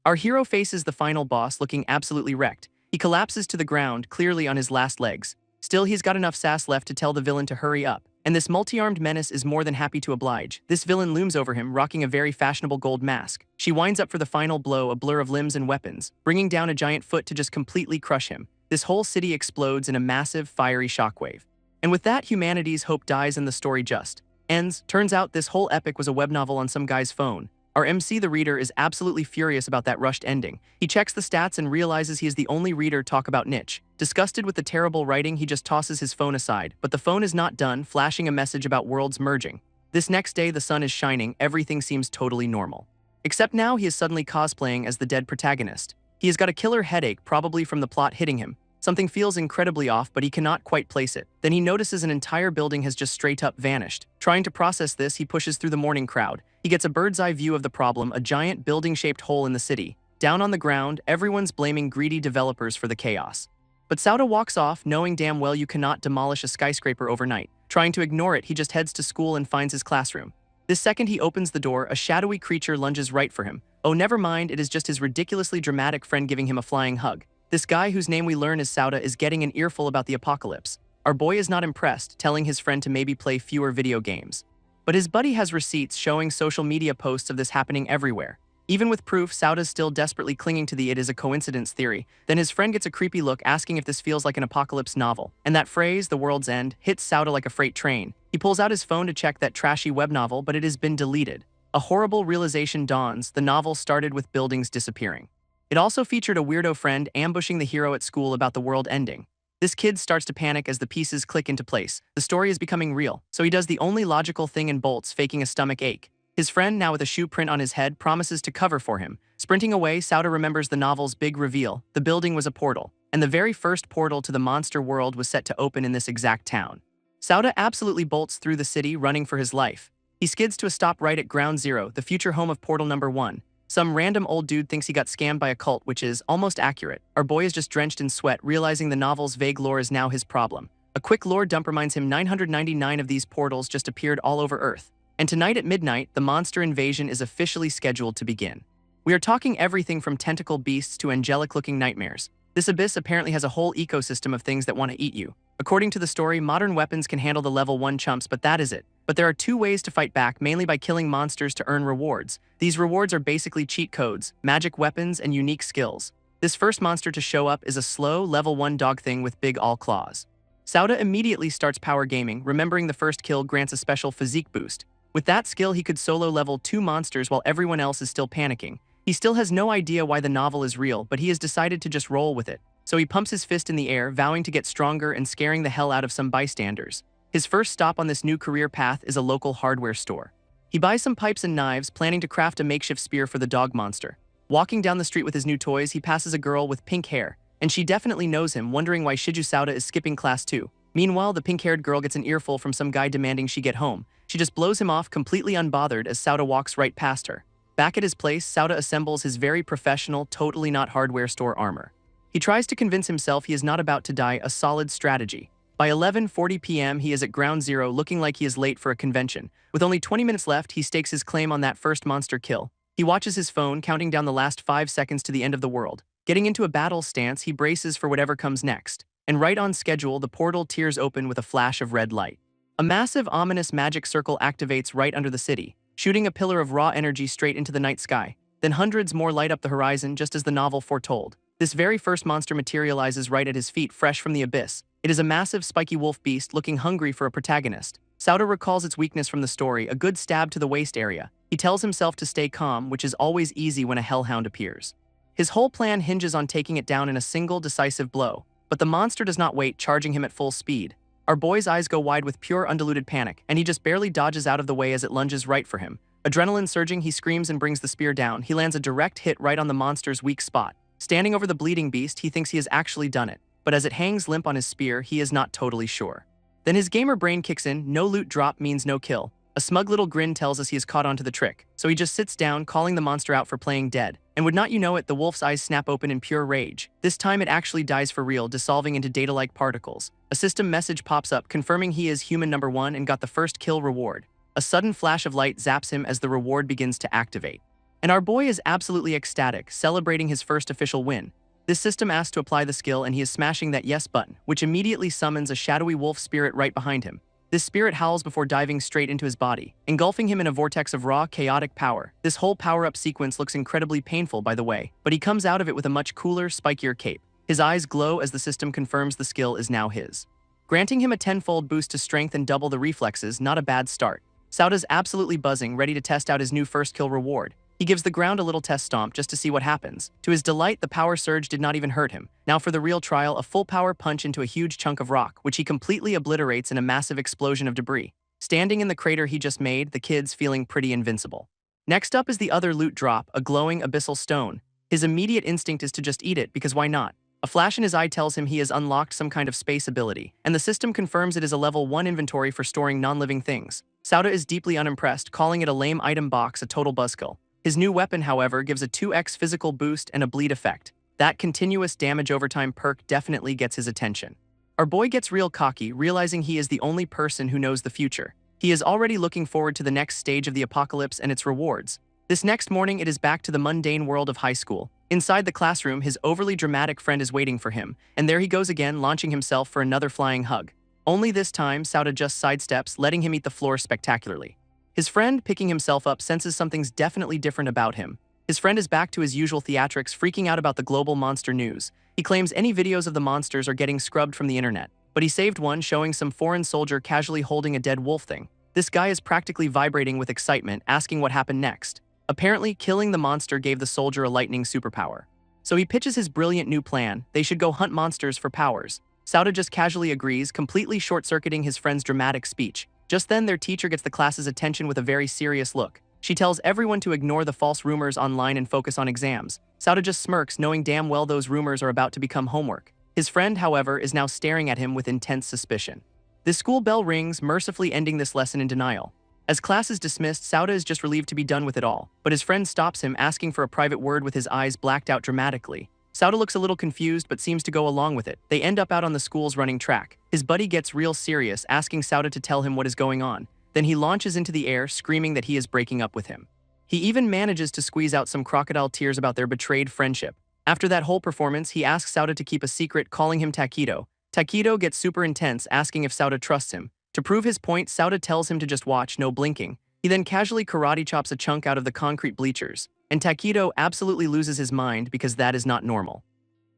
Our hero faces the final boss looking absolutely wrecked. He collapses to the ground, clearly on his last legs. Still, he's got enough sass left to tell the villain to hurry up, and this multi-armed menace is more than happy to oblige. This villain looms over him, rocking a very fashionable gold mask. She winds up for the final blow, a blur of limbs and weapons, bringing down a giant foot to just completely crush him. This whole city explodes in a massive, fiery shockwave. And with that, humanity's hope dies and the story just ends. Turns out this whole epic was a web novel on some guy's phone. Our MC, the reader, is absolutely furious about that rushed ending. He checks the stats and realizes he is the only reader talk about niche. Disgusted with the terrible writing, he just tosses his phone aside. But the phone is not done, flashing a message about worlds merging. This next day, the sun is shining, everything seems totally normal. Except now he is suddenly cosplaying as the dead protagonist. He has got a killer headache, probably from the plot hitting him. Something feels incredibly off, but he cannot quite place it. Then he notices an entire building has just straight up vanished. Trying to process this, he pushes through the morning crowd. He gets a bird's-eye view of the problem, a giant building-shaped hole in the city. Down on the ground, everyone's blaming greedy developers for the chaos. But Sauda walks off, knowing damn well you cannot demolish a skyscraper overnight. Trying to ignore it, he just heads to school and finds his classroom. This second he opens the door, a shadowy creature lunges right for him. Oh, never mind, it is just his ridiculously dramatic friend giving him a flying hug. This guy, whose name we learn is Sauda, is getting an earful about the apocalypse. Our boy is not impressed, telling his friend to maybe play fewer video games. But his buddy has receipts showing social media posts of this happening everywhere. Even with proof, Sauda's still desperately clinging to the "it is a coincidence" theory. Then his friend gets a creepy look, asking if this feels like an apocalypse novel. And that phrase, "the world's end," hits Sauda like a freight train. He pulls out his phone to check that trashy web novel, but it has been deleted. A horrible realization dawns: the novel started with buildings disappearing. It also featured a weirdo friend ambushing the hero at school about the world ending. This kid starts to panic as the pieces click into place. The story is becoming real, so he does the only logical thing and bolts, faking a stomach ache. His friend, now with a shoe print on his head, promises to cover for him. Sprinting away, Sauda remembers the novel's big reveal. The building was a portal, and the very first portal to the monster world was set to open in this exact town. Sauda absolutely bolts through the city, running for his life. He skids to a stop right at Ground Zero, the future home of Portal Number 1. Some random old dude thinks he got scammed by a cult, which is almost accurate. Our boy is just drenched in sweat, realizing the novel's vague lore is now his problem. A quick lore dump reminds him 999 of these portals just appeared all over Earth. And tonight at midnight, the monster invasion is officially scheduled to begin. We are talking everything from tentacle beasts to angelic-looking nightmares. This abyss apparently has a whole ecosystem of things that want to eat you. According to the story, modern weapons can handle the level 1 chumps, but that is it. But there are two ways to fight back, mainly by killing monsters to earn rewards. These rewards are basically cheat codes, magic weapons, and unique skills. This first monster to show up is a slow, level 1 dog thing with big all claws. Sauda immediately starts power gaming, remembering the first kill grants a special physique boost. With that skill, he could solo level 2 monsters while everyone else is still panicking. He still has no idea why the novel is real, but he has decided to just roll with it. So he pumps his fist in the air, vowing to get stronger and scaring the hell out of some bystanders. His first stop on this new career path is a local hardware store. He buys some pipes and knives, planning to craft a makeshift spear for the dog monster. Walking down the street with his new toys, he passes a girl with pink hair, and she definitely knows him, wondering why Shiju Sauda is skipping class 2. Meanwhile, the pink-haired girl gets an earful from some guy demanding she get home. She just blows him off completely unbothered as Sauda walks right past her. Back at his place, Sauda assembles his very professional, totally not hardware store armor. He tries to convince himself he is not about to die, a solid strategy. By 11:40 p.m., he is at Ground Zero, looking like he is late for a convention. With only 20 minutes left, he stakes his claim on that first monster kill. He watches his phone, counting down the last 5 seconds to the end of the world. Getting into a battle stance, he braces for whatever comes next. And right on schedule, the portal tears open with a flash of red light. A massive, ominous magic circle activates right under the city, shooting a pillar of raw energy straight into the night sky. Then hundreds more light up the horizon, just as the novel foretold. This very first monster materializes right at his feet, fresh from the abyss. It is a massive, spiky wolf beast looking hungry for a protagonist. Sauda recalls its weakness from the story, a good stab to the waist area. He tells himself to stay calm, which is always easy when a hellhound appears. His whole plan hinges on taking it down in a single, decisive blow. But the monster does not wait, charging him at full speed. Our boy's eyes go wide with pure, undiluted panic, and he just barely dodges out of the way as it lunges right for him. Adrenaline surging, he screams and brings the spear down. He lands a direct hit right on the monster's weak spot. Standing over the bleeding beast, he thinks he has actually done it. But as it hangs limp on his spear, he is not totally sure. Then his gamer brain kicks in. No loot drop means no kill. A smug little grin tells us he has caught on to the trick, so he just sits down, calling the monster out for playing dead. And would not you know it, the wolf's eyes snap open in pure rage. This time it actually dies for real, dissolving into data-like particles. A system message pops up, confirming he is human number 1 and got the first kill reward. A sudden flash of light zaps him as the reward begins to activate. And our boy is absolutely ecstatic, celebrating his first official win. This system asks to apply the skill and he is smashing that yes button, which immediately summons a shadowy wolf spirit right behind him. This spirit howls before diving straight into his body, engulfing him in a vortex of raw, chaotic power. This whole power-up sequence looks incredibly painful, by the way, but he comes out of it with a much cooler, spikier cape. His eyes glow as the system confirms the skill is now his, granting him a tenfold boost to strength and double the reflexes. Not a bad start. Sauda's absolutely buzzing, ready to test out his new first kill reward. He gives the ground a little test stomp just to see what happens. To his delight, the power surge did not even hurt him. Now for the real trial, a full power punch into a huge chunk of rock, which he completely obliterates in a massive explosion of debris. Standing in the crater he just made, the kid's feeling pretty invincible. Next up is the other loot drop, a glowing abyssal stone. His immediate instinct is to just eat it, because why not? A flash in his eye tells him he has unlocked some kind of space ability, and the system confirms it is a level 1 inventory for storing non-living things. Sauda is deeply unimpressed, calling it a lame item box, a total buzzkill. His new weapon, however, gives a 2x physical boost and a bleed effect. That continuous damage overtime perk definitely gets his attention. Our boy gets real cocky, realizing he is the only person who knows the future. He is already looking forward to the next stage of the apocalypse and its rewards. This next morning, it is back to the mundane world of high school. Inside the classroom, his overly dramatic friend is waiting for him, and there he goes again, launching himself for another flying hug. Only this time, Sauda just sidesteps, letting him eat the floor spectacularly. His friend, picking himself up, senses something's definitely different about him. His friend is back to his usual theatrics, freaking out about the global monster news. He claims any videos of the monsters are getting scrubbed from the internet, but he saved one showing some foreign soldier casually holding a dead wolf thing. This guy is practically vibrating with excitement, asking what happened next. Apparently, killing the monster gave the soldier a lightning superpower. So he pitches his brilliant new plan: they should go hunt monsters for powers. Sauda just casually agrees, completely short-circuiting his friend's dramatic speech. Just then, their teacher gets the class's attention with a very serious look. She tells everyone to ignore the false rumors online and focus on exams. Sauda just smirks, knowing damn well those rumors are about to become homework. His friend, however, is now staring at him with intense suspicion. The school bell rings, mercifully ending this lesson in denial. As class is dismissed, Sauda is just relieved to be done with it all, but his friend stops him, asking for a private word with his eyes blacked out dramatically. Sauda looks a little confused but seems to go along with it. They end up out on the school's running track. His buddy gets real serious, asking Sauda to tell him what is going on. Then he launches into the air, screaming that he is breaking up with him. He even manages to squeeze out some crocodile tears about their betrayed friendship. After that whole performance, he asks Sauda to keep a secret, calling him Taquito. Taquito gets super intense, asking if Sauda trusts him. To prove his point, Sauda tells him to just watch, no blinking. He then casually karate chops a chunk out of the concrete bleachers, and Taquito absolutely loses his mind because that is not normal.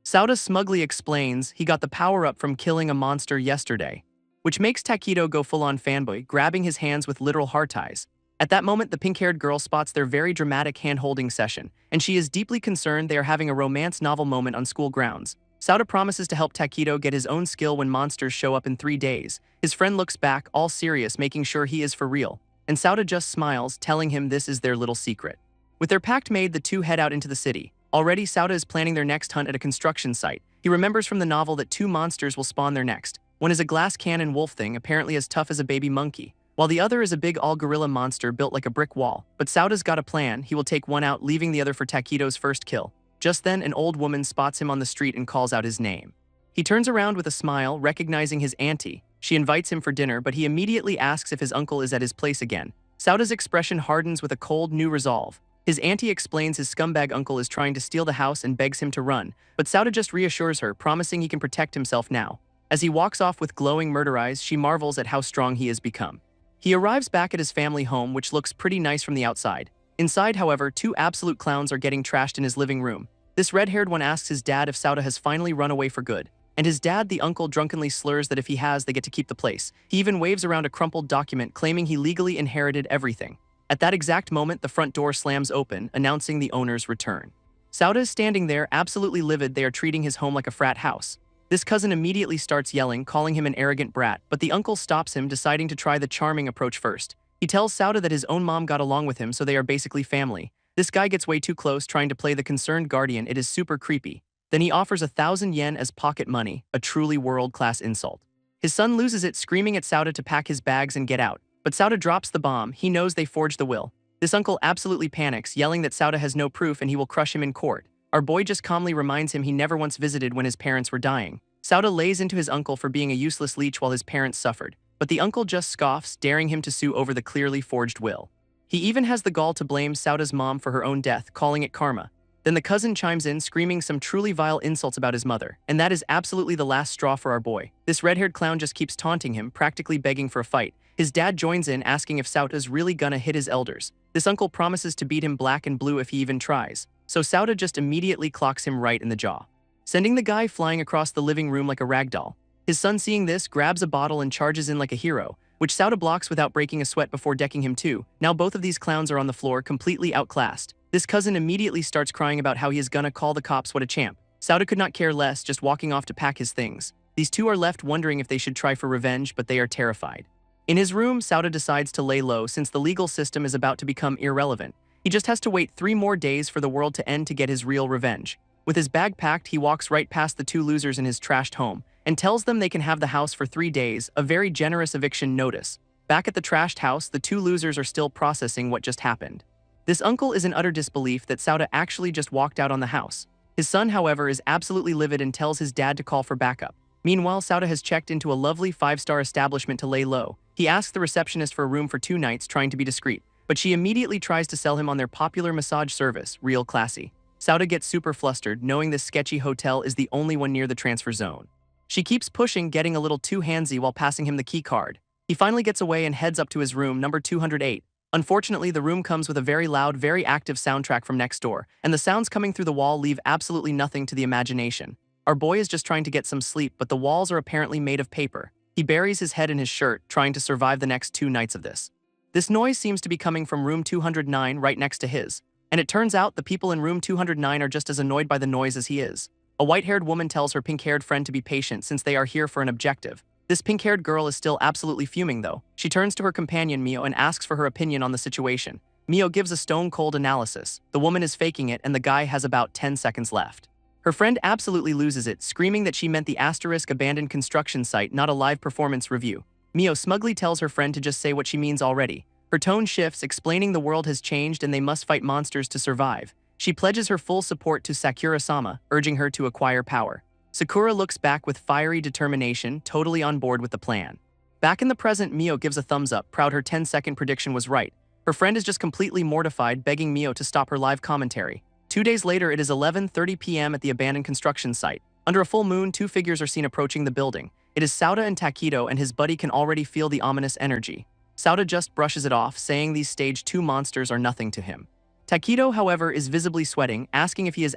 Sauda smugly explains he got the power-up from killing a monster yesterday, which makes Taquito go full-on fanboy, grabbing his hands with literal heart eyes. At that moment, the pink-haired girl spots their very dramatic hand-holding session, and she is deeply concerned they are having a romance novel moment on school grounds. Sauda promises to help Taquito get his own skill when monsters show up in 3 days. His friend looks back, all serious, making sure he is for real, and Sauda just smiles, telling him this is their little secret. With their pact made, the two head out into the city. Already, Sauda is planning their next hunt at a construction site. He remembers from the novel that 2 monsters will spawn their next. One is a glass cannon wolf thing, apparently as tough as a baby monkey, while the other is a big all-gorilla monster built like a brick wall. But Sauda's got a plan. He will take one out, leaving the other for Taquito's first kill. Just then, an old woman spots him on the street and calls out his name. He turns around with a smile, recognizing his auntie. She invites him for dinner, but he immediately asks if his uncle is at his place again. Sauda's expression hardens with a cold, new resolve. His auntie explains his scumbag uncle is trying to steal the house and begs him to run, but Sauda just reassures her, promising he can protect himself now. As he walks off with glowing murder eyes, she marvels at how strong he has become. He arrives back at his family home, which looks pretty nice from the outside. Inside, however, 2 absolute clowns are getting trashed in his living room. This red-haired one asks his dad if Sauda has finally run away for good, and his dad, the uncle, drunkenly slurs that if he has, they get to keep the place. He even waves around a crumpled document claiming he legally inherited everything. At that exact moment, the front door slams open, announcing the owner's return. Sauda is standing there, absolutely livid. They are treating his home like a frat house. This cousin immediately starts yelling, calling him an arrogant brat, but the uncle stops him, deciding to try the charming approach first. He tells Sauda that his own mom got along with him, so they are basically family. This guy gets way too close, trying to play the concerned guardian. It is super creepy. Then he offers 1,000 yen as pocket money, a truly world-class insult. His son loses it, screaming at Sauda to pack his bags and get out. But Sauda drops the bomb. He knows they forged the will. This uncle absolutely panics, yelling that Sauda has no proof and he will crush him in court. Our boy just calmly reminds him he never once visited when his parents were dying. Sauda lays into his uncle for being a useless leech while his parents suffered, but the uncle just scoffs, daring him to sue over the clearly forged will. He even has the gall to blame Sauda's mom for her own death, calling it karma. Then the cousin chimes in, screaming some truly vile insults about his mother. And that is absolutely the last straw for our boy. This red-haired clown just keeps taunting him, practically begging for a fight. His dad joins in, asking if Sauda's really gonna hit his elders. This uncle promises to beat him black and blue if he even tries. So Sauda just immediately clocks him right in the jaw, sending the guy flying across the living room like a ragdoll. His son, seeing this, grabs a bottle and charges in like a hero, which Sauda blocks without breaking a sweat before decking him too. Now both of these clowns are on the floor, completely outclassed. This cousin immediately starts crying about how he is gonna call the cops. What a champ. Sauda could not care less, just walking off to pack his things. These two are left wondering if they should try for revenge, but they are terrified. In his room, Sauda decides to lay low since the legal system is about to become irrelevant. He just has to wait 3 more days for the world to end to get his real revenge. With his bag packed, he walks right past the 2 losers in his trashed home and tells them they can have the house for 3 days, a very generous eviction notice. Back at the trashed house, the 2 losers are still processing what just happened. This uncle is in utter disbelief that Sauda actually just walked out on the house. His son, however, is absolutely livid and tells his dad to call for backup. Meanwhile, Sauda has checked into a lovely 5-star establishment to lay low. He asks the receptionist for a room for 2 nights, trying to be discreet, but she immediately tries to sell him on their popular massage service, real classy. Sauda gets super flustered, knowing this sketchy hotel is the only one near the transfer zone. She keeps pushing, getting a little too handsy while passing him the key card. He finally gets away and heads up to his room, number 208. Unfortunately, the room comes with a very loud, very active soundtrack from next door, and the sounds coming through the wall leave absolutely nothing to the imagination. Our boy is just trying to get some sleep, but the walls are apparently made of paper. He buries his head in his shirt, trying to survive the next 2 nights of this. This noise seems to be coming from room 209 right next to his, and it turns out the people in room 209 are just as annoyed by the noise as he is. A white-haired woman tells her pink-haired friend to be patient since they are here for an objective. This pink-haired girl is still absolutely fuming though. She turns to her companion Mio and asks for her opinion on the situation. Mio gives a stone-cold analysis. The woman is faking it and the guy has about 10 seconds left. Her friend absolutely loses it, screaming that she meant the asterisk abandoned construction site, not a live performance review. Mio smugly tells her friend to just say what she means already. Her tone shifts, explaining the world has changed and they must fight monsters to survive. She pledges her full support to Sakura-sama, urging her to acquire power. Sakura looks back with fiery determination, totally on board with the plan. Back in the present, Mio gives a thumbs up, proud her 10-second prediction was right. Her friend is just completely mortified, begging Mio to stop her live commentary. 2 days later, it is 11:30 p.m. at the abandoned construction site. Under a full moon, 2 figures are seen approaching the building. It is Sauda and Takedo, and his buddy can already feel the ominous energy. Sauda just brushes it off, saying these stage 2 monsters are nothing to him. Takedo, however, is visibly sweating, asking if he is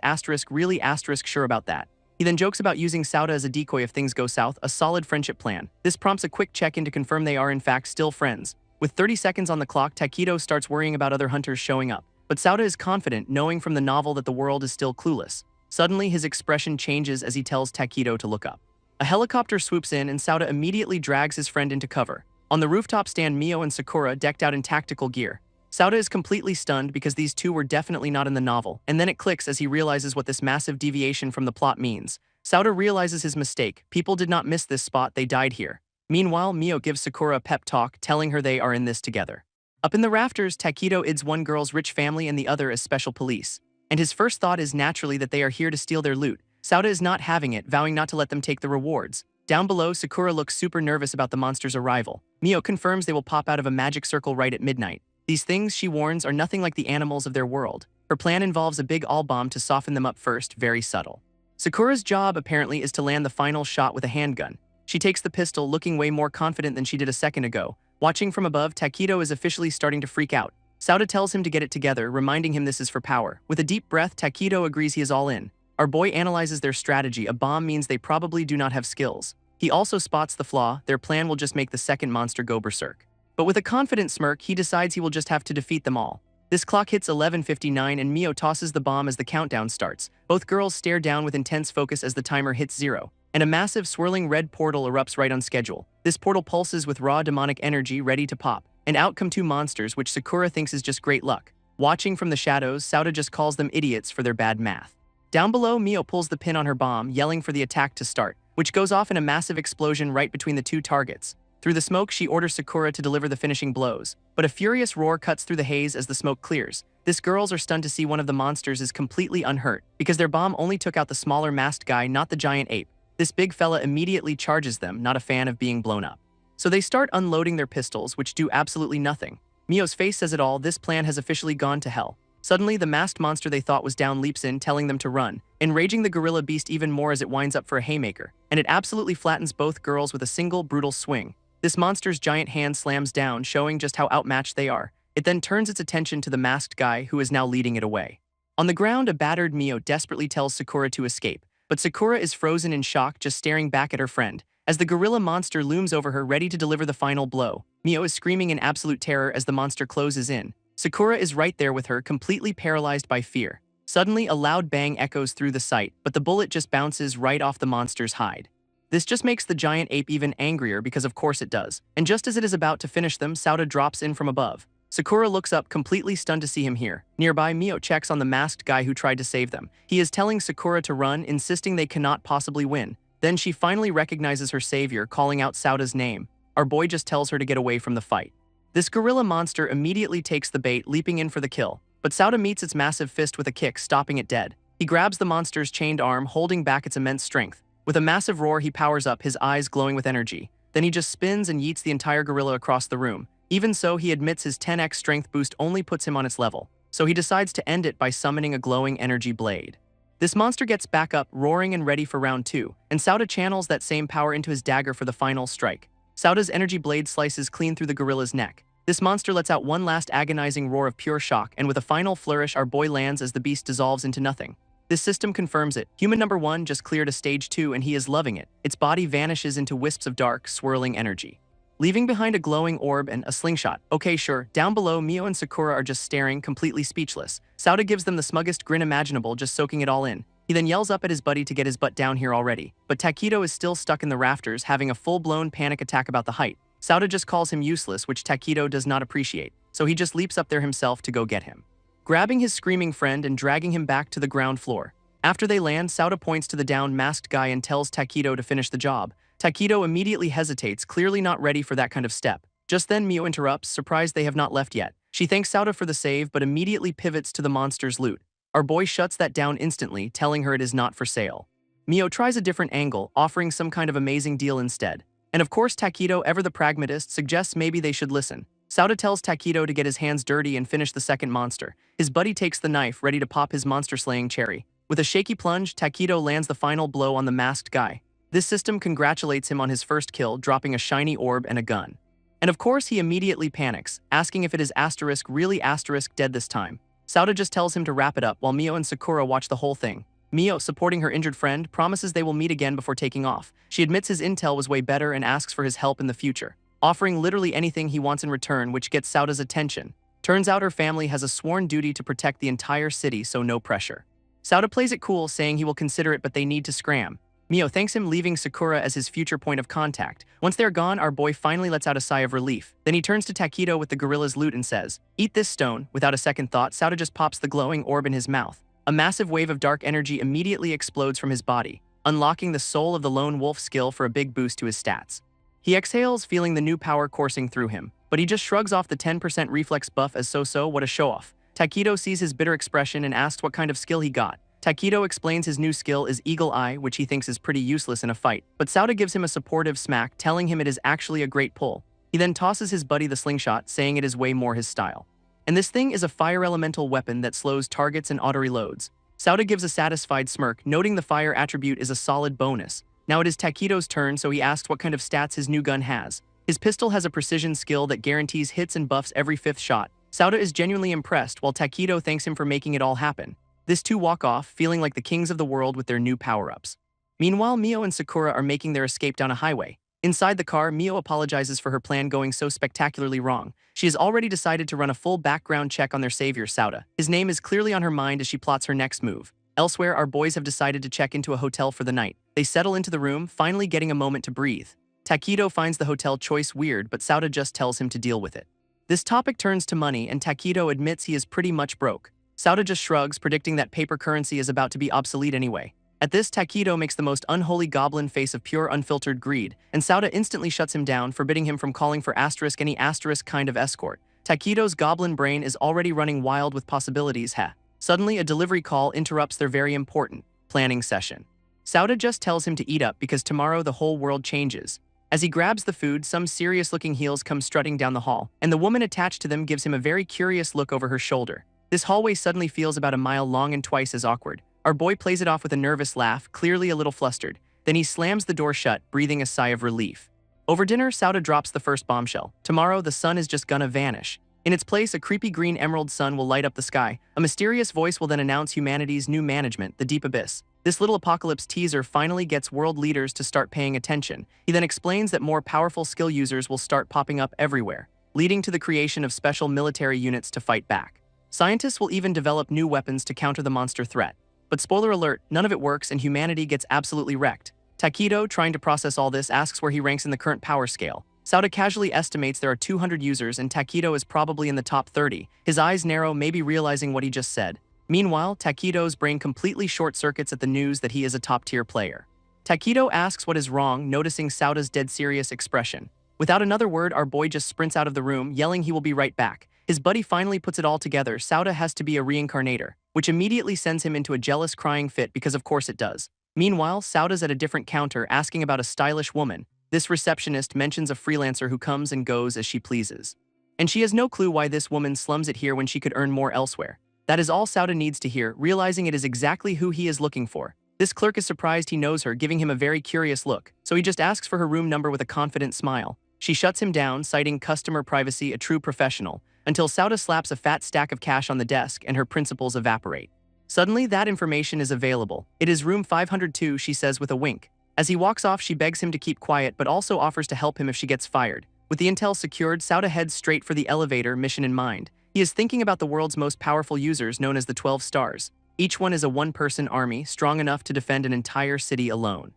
really sure about that. He then jokes about using Sauda as a decoy if things go south, a solid friendship plan. This prompts a quick check-in to confirm they are in fact still friends. With 30 seconds on the clock, Takedo starts worrying about other hunters showing up. But Sauda is confident, knowing from the novel that the world is still clueless. Suddenly, his expression changes as he tells Takedo to look up. A helicopter swoops in and Sauda immediately drags his friend into cover. On the rooftop stand Mio and Sakura, decked out in tactical gear. Sauda is completely stunned because these two were definitely not in the novel, and then it clicks as he realizes what this massive deviation from the plot means. Sauda realizes his mistake. People did not miss this spot, they died here. Meanwhile, Mio gives Sakura a pep talk, telling her they are in this together. Up in the rafters, Takedo ids one girl's rich family and the other as special police. And his first thought is naturally that they are here to steal their loot. Sauda is not having it, vowing not to let them take the rewards. Down below, Sakura looks super nervous about the monster's arrival. Mio confirms they will pop out of a magic circle right at midnight. These things, she warns, are nothing like the animals of their world. Her plan involves a big all-bomb to soften them up first, very subtle. Sakura's job, apparently, is to land the final shot with a handgun. She takes the pistol, looking way more confident than she did a second ago. Watching from above, Takedo is officially starting to freak out. Sauda tells him to get it together, reminding him this is for power. With a deep breath, Takedo agrees he is all in. Our boy analyzes their strategy. A bomb means they probably do not have skills. He also spots the flaw. Their plan will just make the second monster go berserk. But with a confident smirk, he decides he will just have to defeat them all. This clock hits 11:59 and Mio tosses the bomb as the countdown starts. Both girls stare down with intense focus as the timer hits 0. And a massive swirling red portal erupts right on schedule. This portal pulses with raw demonic energy ready to pop. And out come 2 monsters, which Sakura thinks is just great luck. Watching from the shadows, Sauda just calls them idiots for their bad math. Down below, Mio pulls the pin on her bomb, yelling for the attack to start, which goes off in a massive explosion right between the 2 targets. Through the smoke, she orders Sakura to deliver the finishing blows, but a furious roar cuts through the haze as the smoke clears. These girls are stunned to see one of the monsters is completely unhurt, because their bomb only took out the smaller masked guy, not the giant ape. This big fella immediately charges them, not a fan of being blown up. So they start unloading their pistols, which do absolutely nothing. Mio's face says it all, this plan has officially gone to hell. Suddenly, the masked monster they thought was down leaps in, telling them to run, enraging the gorilla beast even more as it winds up for a haymaker, and it absolutely flattens both girls with a single brutal swing. This monster's giant hand slams down, showing just how outmatched they are. It then turns its attention to the masked guy who is now leading it away. On the ground, a battered Mio desperately tells Sakura to escape, but Sakura is frozen in shock, just staring back at her friend. As the gorilla monster looms over her, ready to deliver the final blow, Mio is screaming in absolute terror as the monster closes in. Sakura is right there with her, completely paralyzed by fear. Suddenly, a loud bang echoes through the sight, but the bullet just bounces right off the monster's hide. This just makes the giant ape even angrier because of course it does. And just as it is about to finish them, Sauda drops in from above. Sakura looks up, completely stunned to see him here. Nearby, Mio checks on the masked guy who tried to save them. He is telling Sakura to run, insisting they cannot possibly win. Then she finally recognizes her savior, calling out Sauda's name. Our boy just tells her to get away from the fight. This gorilla monster immediately takes the bait, leaping in for the kill. But Sauda meets its massive fist with a kick, stopping it dead. He grabs the monster's chained arm, holding back its immense strength. With a massive roar, he powers up, his eyes glowing with energy. Then he just spins and yeets the entire gorilla across the room. Even so, he admits his 10x strength boost only puts him on its level. So he decides to end it by summoning a glowing energy blade. This monster gets back up, roaring and ready for round 2, and Sauda channels that same power into his dagger for the final strike. Sauda's energy blade slices clean through the gorilla's neck. This monster lets out one last agonizing roar of pure shock, and with a final flourish, our boy lands as the beast dissolves into nothing. This system confirms it. Human number 1 just cleared a stage 2 and he is loving it. Its body vanishes into wisps of dark, swirling energy, leaving behind a glowing orb and a slingshot. Okay, sure. Down below, Mio and Sakura are just staring, completely speechless. Sauda gives them the smuggest grin imaginable, just soaking it all in. He then yells up at his buddy to get his butt down here already. But Takedo is still stuck in the rafters, having a full-blown panic attack about the height. Sauda just calls him useless, which Takedo does not appreciate, so he just leaps up there himself to go get him, grabbing his screaming friend and dragging him back to the ground floor. After they land, Sauda points to the down masked guy and tells Takedo to finish the job. Takedo immediately hesitates, clearly not ready for that kind of step. Just then, Mio interrupts, surprised they have not left yet. She thanks Sauda for the save, but immediately pivots to the monster's loot. Our boy shuts that down instantly, telling her it is not for sale. Mio tries a different angle, offering some kind of amazing deal instead. And of course, Takedo, ever the pragmatist, suggests maybe they should listen. Sauda tells Takedo to get his hands dirty and finish the second monster. His buddy takes the knife, ready to pop his monster-slaying cherry. With a shaky plunge, Takedo lands the final blow on the masked guy. This system congratulates him on his first kill, dropping a shiny orb and a gun. And of course, he immediately panics, asking if it is asterisk really asterisk dead this time. Sauda just tells him to wrap it up while Mio and Sakura watch the whole thing. Mio, supporting her injured friend, promises they will meet again before taking off. She admits his intel was way better and asks for his help in the future, offering literally anything he wants in return, which gets Sauda's attention. Turns out her family has a sworn duty to protect the entire city, so no pressure. Sauda plays it cool, saying he will consider it, but they need to scram. Mio thanks him, leaving Sakura as his future point of contact. Once they're gone, our boy finally lets out a sigh of relief. Then he turns to Takedo with the gorilla's loot and says, "Eat this stone." Without a second thought, Sauda just pops the glowing orb in his mouth. A massive wave of dark energy immediately explodes from his body, unlocking the soul of the lone wolf skill for a big boost to his stats. He exhales, feeling the new power coursing through him, but he just shrugs off the 10% reflex buff as so-so. What a show-off. Takedo sees his bitter expression and asks what kind of skill he got. Takedo explains his new skill is Eagle Eye, which he thinks is pretty useless in a fight, but Sauda gives him a supportive smack, telling him it is actually a great pull. He then tosses his buddy the slingshot, saying it is way more his style. And this thing is a fire elemental weapon that slows targets and auto-reloads. Sauda gives a satisfied smirk, noting the fire attribute is a solid bonus. Now it is Takedo's turn, so he asks what kind of stats his new gun has. His pistol has a precision skill that guarantees hits and buffs every 5th shot. Sauda is genuinely impressed, while Takedo thanks him for making it all happen. This two walk off, feeling like the kings of the world with their new power-ups. Meanwhile, Mio and Sakura are making their escape down a highway. Inside the car, Mio apologizes for her plan going so spectacularly wrong. She has already decided to run a full background check on their savior, Sauda. His name is clearly on her mind as she plots her next move. Elsewhere, our boys have decided to check into a hotel for the night. They settle into the room, finally getting a moment to breathe. Takedo finds the hotel choice weird, but Sauda just tells him to deal with it. This topic turns to money, and Takedo admits he is pretty much broke. Sauda just shrugs, predicting that paper currency is about to be obsolete anyway. At this, Takedo makes the most unholy goblin face of pure unfiltered greed, and Sauda instantly shuts him down, forbidding him from calling for any kind of escort. Takedo's goblin brain is already running wild with possibilities. Suddenly, a delivery call interrupts their very important planning session. Sauda just tells him to eat up because tomorrow the whole world changes. As he grabs the food, some serious-looking heels come strutting down the hall, and the woman attached to them gives him a very curious look over her shoulder. This hallway suddenly feels about a mile long and twice as awkward. Our boy plays it off with a nervous laugh, clearly a little flustered. Then he slams the door shut, breathing a sigh of relief. Over dinner, Sauda drops the first bombshell. Tomorrow, the sun is just gonna vanish. In its place, a creepy green emerald sun will light up the sky. A mysterious voice will then announce humanity's new management, the Deep Abyss. This little apocalypse teaser finally gets world leaders to start paying attention. He then explains that more powerful skill users will start popping up everywhere, leading to the creation of special military units to fight back. Scientists will even develop new weapons to counter the monster threat. But spoiler alert, none of it works and humanity gets absolutely wrecked. Takedo, trying to process all this, asks where he ranks in the current power scale. Sauda casually estimates there are 200 users and Takedo is probably in the top 30. His eyes narrow, maybe realizing what he just said. Meanwhile, Takedo's brain completely short-circuits at the news that he is a top-tier player. Takedo asks what is wrong, noticing Sauda's dead serious expression. Without another word, our boy just sprints out of the room, yelling he will be right back. His buddy finally puts it all together. Sauda has to be a reincarnator, which immediately sends him into a jealous crying fit because of course it does. Meanwhile, Sauda's at a different counter asking about a stylish woman. This receptionist mentions a freelancer who comes and goes as she pleases. And she has no clue why this woman slums it here when she could earn more elsewhere. That is all Sauda needs to hear, realizing it is exactly who he is looking for. This clerk is surprised he knows her, giving him a very curious look, so he just asks for her room number with a confident smile. She shuts him down, citing customer privacy, a true professional, until Sauda slaps a fat stack of cash on the desk and her principles evaporate. Suddenly, that information is available. It is room 502, she says with a wink. As he walks off, she begs him to keep quiet but also offers to help him if she gets fired. With the intel secured, Sauda heads straight for the elevator, mission in mind. He is thinking about the world's most powerful users known as the 12 Stars. Each one is a one-person army, strong enough to defend an entire city alone.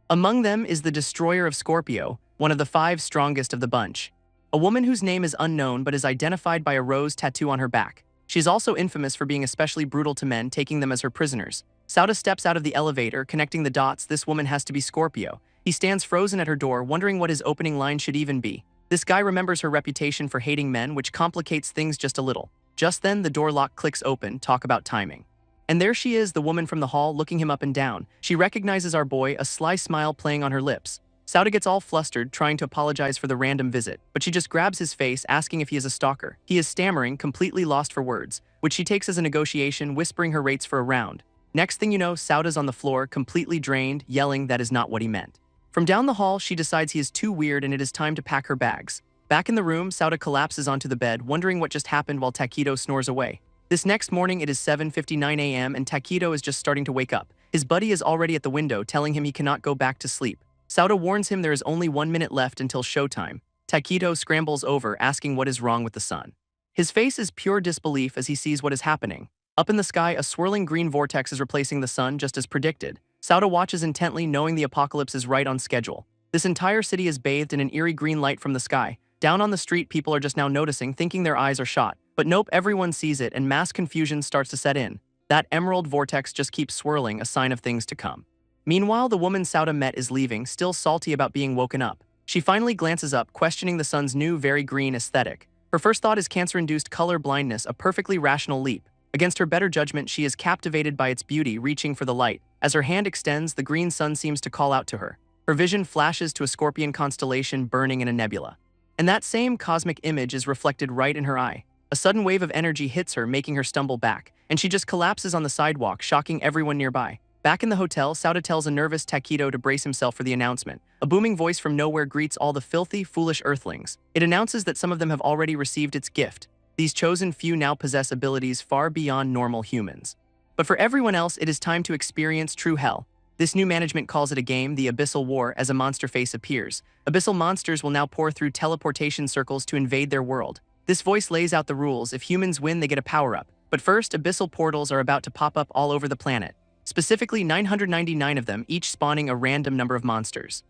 Among them is the Destroyer of Scorpio, one of the 5 strongest of the bunch. A woman whose name is unknown but is identified by a rose tattoo on her back. She is also infamous for being especially brutal to men, taking them as her prisoners. Sauda steps out of the elevator, connecting the dots. This woman has to be Scorpio. He stands frozen at her door, wondering what his opening line should even be. This guy remembers her reputation for hating men, which complicates things just a little. Just then, the door lock clicks open. Talk about timing. And there she is, the woman from the hall, looking him up and down. She recognizes our boy, a sly smile playing on her lips. Sauda gets all flustered, trying to apologize for the random visit, but she just grabs his face, asking if he is a stalker. He is stammering, completely lost for words, which she takes as a negotiation, whispering her rates for a round. Next thing you know, Sauda's on the floor, completely drained, yelling that is not what he meant. From down the hall, she decides he is too weird and it is time to pack her bags. Back in the room, Sauda collapses onto the bed, wondering what just happened while Takedo snores away. This next morning, it is 7:59 a.m. and Takedo is just starting to wake up. His buddy is already at the window, telling him he cannot go back to sleep. Sauda warns him there is only 1 minute left until showtime. Takedo scrambles over, asking what is wrong with the sun. His face is pure disbelief as he sees what is happening. Up in the sky, a swirling green vortex is replacing the sun, just as predicted. Sauda watches intently, knowing the apocalypse is right on schedule. This entire city is bathed in an eerie green light from the sky. Down on the street, people are just now noticing, thinking their eyes are shot. But nope, everyone sees it and mass confusion starts to set in. That emerald vortex just keeps swirling, a sign of things to come. Meanwhile, the woman Sauda met is leaving, still salty about being woken up. She finally glances up, questioning the sun's new, very green aesthetic. Her first thought is cancer-induced color blindness, a perfectly rational leap. Against her better judgment, she is captivated by its beauty, reaching for the light. As her hand extends, the green sun seems to call out to her. Her vision flashes to a scorpion constellation burning in a nebula. And that same cosmic image is reflected right in her eye. A sudden wave of energy hits her, making her stumble back, and she just collapses on the sidewalk, shocking everyone nearby. Back in the hotel, Sauda tells a nervous Takedo to brace himself for the announcement. A booming voice from nowhere greets all the filthy, foolish earthlings. It announces that some of them have already received its gift. These chosen few now possess abilities far beyond normal humans. But for everyone else, it is time to experience true hell. This new management calls it a game, the Abyssal War, as a monster face appears. Abyssal monsters will now pour through teleportation circles to invade their world. This voice lays out the rules. If humans win, they get a power-up. But first, abyssal portals are about to pop up all over the planet. Specifically 999 of them, each spawning a random number of monsters.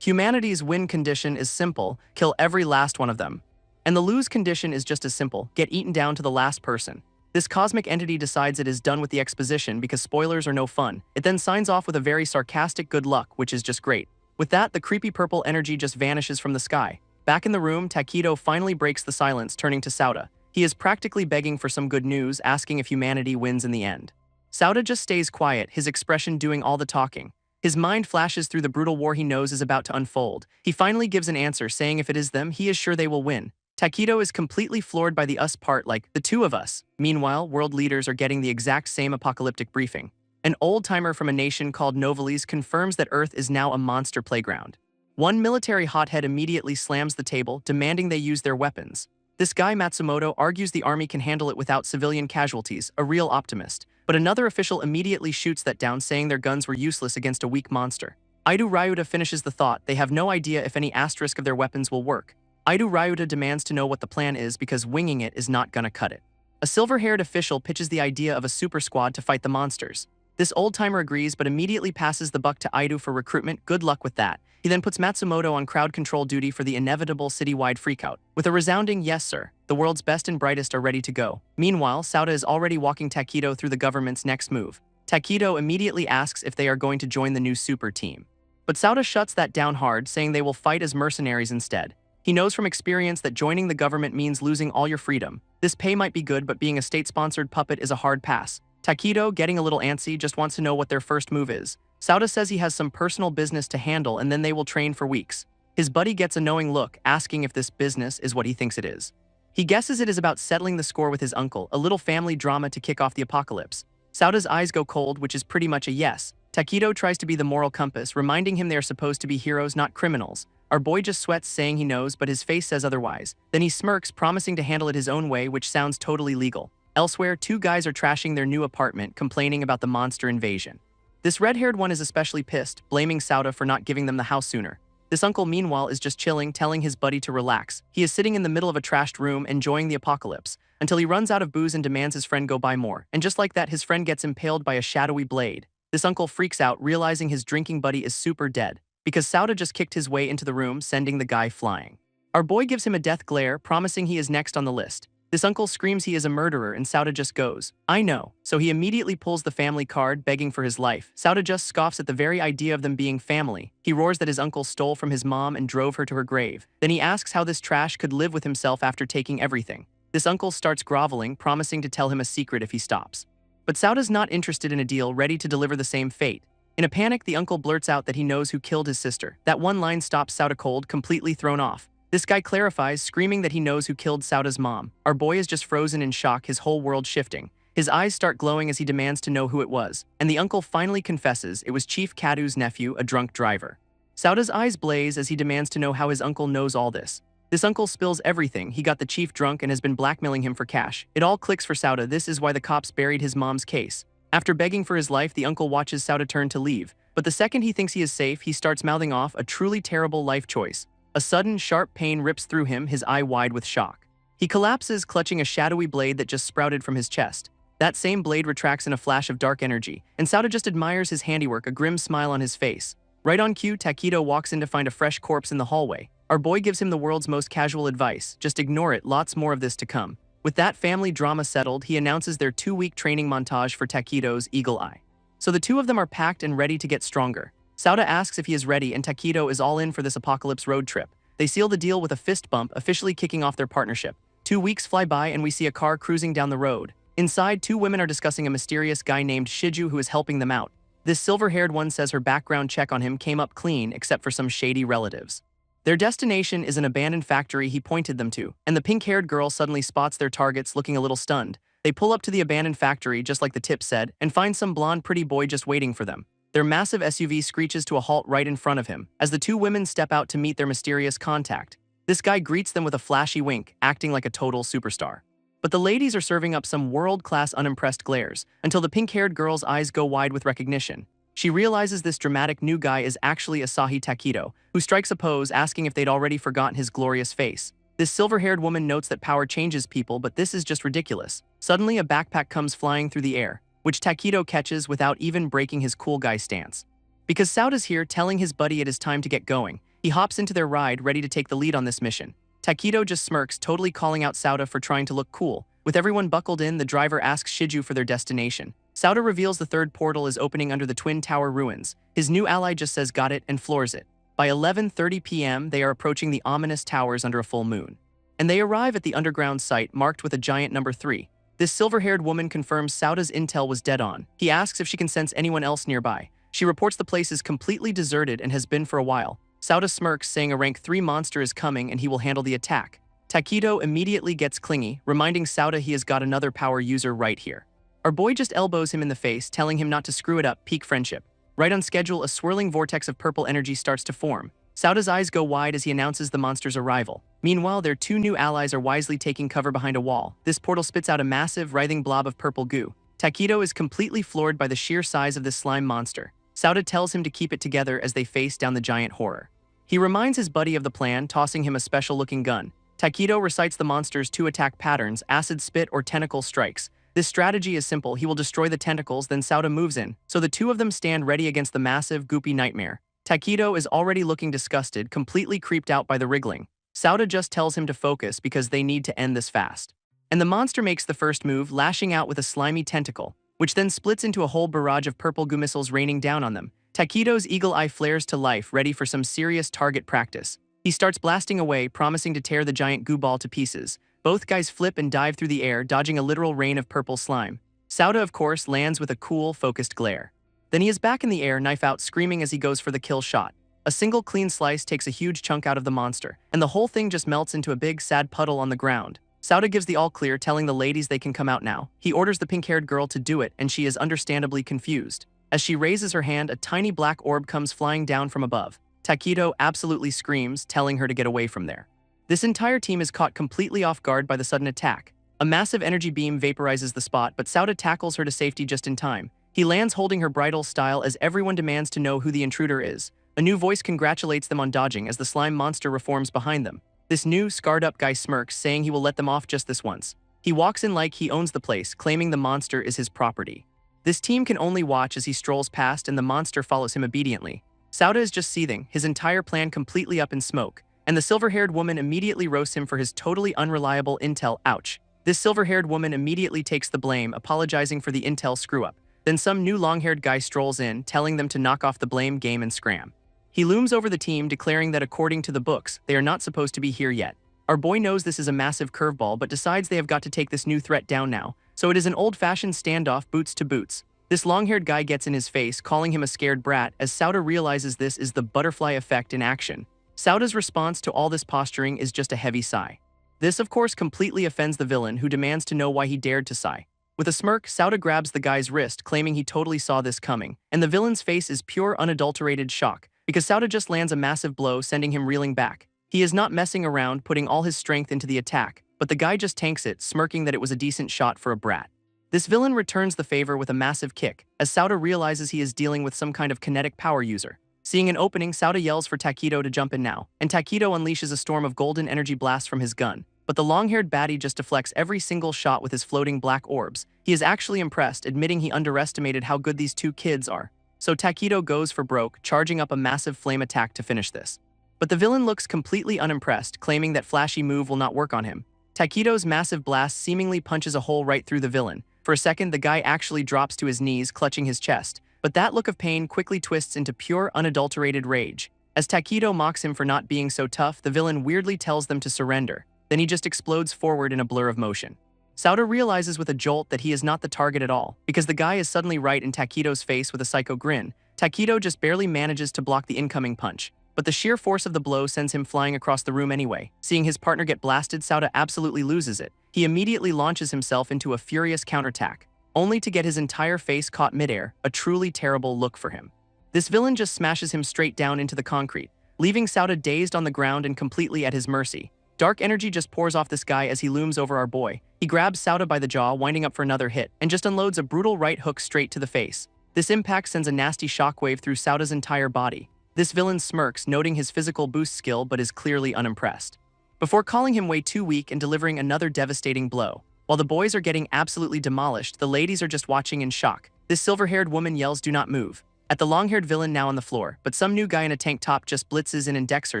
Humanity's win condition is simple: kill every last one of them. And the lose condition is just as simple: get eaten down to the last person. This cosmic entity decides it is done with the exposition because spoilers are no fun. It then signs off with a very sarcastic good luck, which is just great. With that, the creepy purple energy just vanishes from the sky. Back in the room, Takedo finally breaks the silence, turning to Sauda. He is practically begging for some good news, asking if humanity wins in the end. Sauda just stays quiet, his expression doing all the talking. His mind flashes through the brutal war he knows is about to unfold. He finally gives an answer saying if it is them, he is sure they will win. Takedo is completely floored by the us part, like, the two of us. Meanwhile, world leaders are getting the exact same apocalyptic briefing. An old-timer from a nation called Novalis confirms that Earth is now a monster playground. One military hothead immediately slams the table, demanding they use their weapons. This guy Matsumoto argues the army can handle it without civilian casualties, a real optimist. But another official immediately shoots that down, saying their guns were useless against a weak monster. Aido Ryuta finishes the thought. They have no idea if any asterisk of their weapons will work. Aido Ryuta demands to know what the plan is because winging it is not gonna cut it. A silver-haired official pitches the idea of a super squad to fight the monsters. This old-timer agrees but immediately passes the buck to Aido for recruitment. Good luck with that. He then puts Matsumoto on crowd control duty for the inevitable citywide freakout. With a resounding yes sir, the world's best and brightest are ready to go. Meanwhile, Sauda is already walking Takedo through the government's next move. Takedo immediately asks if they are going to join the new super team. But Sauda shuts that down hard, saying they will fight as mercenaries instead. He knows from experience that joining the government means losing all your freedom. This pay might be good, but being a state-sponsored puppet is a hard pass. Takedo, getting a little antsy, just wants to know what their first move is. Sauda says he has some personal business to handle and then they will train for weeks. His buddy gets a knowing look, asking if this business is what he thinks it is. He guesses it is about settling the score with his uncle, a little family drama to kick off the apocalypse. Sauda's eyes go cold, which is pretty much a yes. Takedo tries to be the moral compass, reminding him they are supposed to be heroes, not criminals. Our boy just sweats, saying he knows, but his face says otherwise. Then he smirks, promising to handle it his own way, which sounds totally legal. Elsewhere, two guys are trashing their new apartment, complaining about the monster invasion. This red-haired one is especially pissed, blaming Sauda for not giving them the house sooner. This uncle, meanwhile, is just chilling, telling his buddy to relax. He is sitting in the middle of a trashed room, enjoying the apocalypse, until he runs out of booze and demands his friend go buy more. And just like that, his friend gets impaled by a shadowy blade. This uncle freaks out, realizing his drinking buddy is super dead, because Sauda just kicked his way into the room, sending the guy flying. Our boy gives him a death glare, promising he is next on the list. This uncle screams he is a murderer and Sauda just goes, "I know." So he immediately pulls the family card, begging for his life. Sauda just scoffs at the very idea of them being family. He roars that his uncle stole from his mom and drove her to her grave. Then he asks how this trash could live with himself after taking everything. This uncle starts groveling, promising to tell him a secret if he stops. But Sauda's not interested in a deal, ready to deliver the same fate. In a panic, the uncle blurts out that he knows who killed his sister. That one line stops Sauda cold, completely thrown off. This guy clarifies, screaming that he knows who killed Sauda's mom. Our boy is just frozen in shock, his whole world shifting. His eyes start glowing as he demands to know who it was. And the uncle finally confesses it was Chief Kadu's nephew, a drunk driver. Sauda's eyes blaze as he demands to know how his uncle knows all this. This uncle spills everything. He got the chief drunk and has been blackmailing him for cash. It all clicks for Sauda. This is why the cops buried his mom's case. After begging for his life, the uncle watches Sauda turn to leave. But the second he thinks he is safe, he starts mouthing off a truly terrible life choice. A sudden, sharp pain rips through him, his eye wide with shock. He collapses, clutching a shadowy blade that just sprouted from his chest. That same blade retracts in a flash of dark energy, and Sauda just admires his handiwork, a grim smile on his face. Right on cue, Takedo walks in to find a fresh corpse in the hallway. Our boy gives him the world's most casual advice: just ignore it, lots more of this to come. With that family drama settled, he announces their 2-week training montage for Takedo's eagle eye. So the two of them are packed and ready to get stronger. Sauda asks if he is ready, and Takedo is all in for this apocalypse road trip. They seal the deal with a fist bump, officially kicking off their partnership. 2 weeks fly by and we see a car cruising down the road. Inside, 2 women are discussing a mysterious guy named Shiju who is helping them out. This silver-haired one says her background check on him came up clean except for some shady relatives. Their destination is an abandoned factory he pointed them to, and the pink-haired girl suddenly spots their targets, looking a little stunned. They pull up to the abandoned factory, just like the tip said, and find some blonde pretty boy just waiting for them. Their massive SUV screeches to a halt right in front of him, as the 2 women step out to meet their mysterious contact. This guy greets them with a flashy wink, acting like a total superstar. But the ladies are serving up some world-class unimpressed glares, until the pink-haired girl's eyes go wide with recognition. She realizes this dramatic new guy is actually Asahi Takedo, who strikes a pose, asking if they'd already forgotten his glorious face. This silver-haired woman notes that power changes people, but this is just ridiculous. Suddenly, a backpack comes flying through the air, which Takedo catches without even breaking his cool guy stance. Because Sauda's here telling his buddy it is time to get going, he hops into their ride, ready to take the lead on this mission. Takedo just smirks, totally calling out Sauda for trying to look cool. With everyone buckled in, the driver asks Shiju for their destination. Sauda reveals the 3rd portal is opening under the Twin Tower ruins. His new ally just says got it and floors it. By 11:30 p.m., they are approaching the ominous towers under a full moon. And they arrive at the underground site marked with a giant number 3. This silver-haired woman confirms Sauda's intel was dead on. He asks if she can sense anyone else nearby. She reports the place is completely deserted and has been for a while. Sauda smirks, saying a rank 3 monster is coming and he will handle the attack. Takedo immediately gets clingy, reminding Sauda he has got another power user right here. Our boy just elbows him in the face, telling him not to screw it up, peak friendship. Right on schedule, a swirling vortex of purple energy starts to form. Sauda's eyes go wide as he announces the monster's arrival. Meanwhile, their 2 new allies are wisely taking cover behind a wall. This portal spits out a massive, writhing blob of purple goo. Takedo is completely floored by the sheer size of this slime monster. Sauda tells him to keep it together as they face down the giant horror. He reminds his buddy of the plan, tossing him a special-looking gun. Takedo recites the monster's 2 attack patterns: acid spit or tentacle strikes. This strategy is simple. He will destroy the tentacles, then Sauda moves in, so the 2 of them stand ready against the massive, goopy nightmare. Takedo is already looking disgusted, completely creeped out by the wriggling. Sauda just tells him to focus because they need to end this fast. And the monster makes the first move, lashing out with a slimy tentacle, which then splits into a whole barrage of purple goo missiles raining down on them. Takedo's eagle eye flares to life, ready for some serious target practice. He starts blasting away, promising to tear the giant goo ball to pieces. Both guys flip and dive through the air, dodging a literal rain of purple slime. Sauda, of course, lands with a cool, focused glare. Then he is back in the air, knife out, screaming as he goes for the kill shot. A single clean slice takes a huge chunk out of the monster, and the whole thing just melts into a big, sad puddle on the ground. Sauda gives the all-clear, telling the ladies they can come out now. He orders the pink-haired girl to do it, and she is understandably confused. As she raises her hand, a tiny black orb comes flying down from above. Takedo absolutely screams, telling her to get away from there. This entire team is caught completely off guard by the sudden attack. A massive energy beam vaporizes the spot, but Sauda tackles her to safety just in time. He lands holding her bridal style as everyone demands to know who the intruder is. A new voice congratulates them on dodging as the slime monster reforms behind them. This new, scarred-up guy smirks, saying he will let them off just this once. He walks in like he owns the place, claiming the monster is his property. This team can only watch as he strolls past and the monster follows him obediently. Sauda is just seething, his entire plan completely up in smoke, and the silver-haired woman immediately roasts him for his totally unreliable intel. Ouch. This silver-haired woman immediately takes the blame, apologizing for the intel screw-up. Then some new long-haired guy strolls in, telling them to knock off the blame game and scram. He looms over the team, declaring that according to the books, they are not supposed to be here yet. Our boy knows this is a massive curveball, but decides they have got to take this new threat down now, so it is an old-fashioned standoff, boots to boots. This long-haired guy gets in his face, calling him a scared brat, as Sauda realizes this is the butterfly effect in action. Sauda's response to all this posturing is just a heavy sigh. This, of course, completely offends the villain, who demands to know why he dared to sigh. With a smirk, Sauda grabs the guy's wrist, claiming he totally saw this coming, and the villain's face is pure unadulterated shock, because Sauda just lands a massive blow, sending him reeling back. He is not messing around, putting all his strength into the attack, but the guy just tanks it, smirking that it was a decent shot for a brat. This villain returns the favor with a massive kick, as Sauda realizes he is dealing with some kind of kinetic power user. Seeing an opening, Sauda yells for Takedo to jump in now, and Takedo unleashes a storm of golden energy blasts from his gun. But the long-haired baddie just deflects every single shot with his floating black orbs. He is actually impressed, admitting he underestimated how good these 2 kids are. So Takedo goes for broke, charging up a massive flame attack to finish this. But the villain looks completely unimpressed, claiming that flashy move will not work on him. Takedo's massive blast seemingly punches a hole right through the villain. For a second, the guy actually drops to his knees, clutching his chest. But that look of pain quickly twists into pure, unadulterated rage. As Takedo mocks him for not being so tough, the villain weirdly tells them to surrender. Then he just explodes forward in a blur of motion. Sauda realizes with a jolt that he is not the target at all, because the guy is suddenly right in Takedo's face with a psycho grin. Takedo just barely manages to block the incoming punch, but the sheer force of the blow sends him flying across the room anyway. Seeing his partner get blasted, Sauda absolutely loses it. He immediately launches himself into a furious counterattack, only to get his entire face caught midair, a truly terrible look for him. This villain just smashes him straight down into the concrete, leaving Sauda dazed on the ground and completely at his mercy. Dark energy just pours off this guy as he looms over our boy. He grabs Sauda by the jaw, winding up for another hit, and just unloads a brutal right hook straight to the face. This impact sends a nasty shockwave through Sauda's entire body. This villain smirks, noting his physical boost skill, but is clearly unimpressed. Before calling him way too weak and delivering another devastating blow. While the boys are getting absolutely demolished, the ladies are just watching in shock. This silver-haired woman yells, "Do not move," at the long-haired villain now on the floor, but some new guy in a tank top just blitzes in and decks her,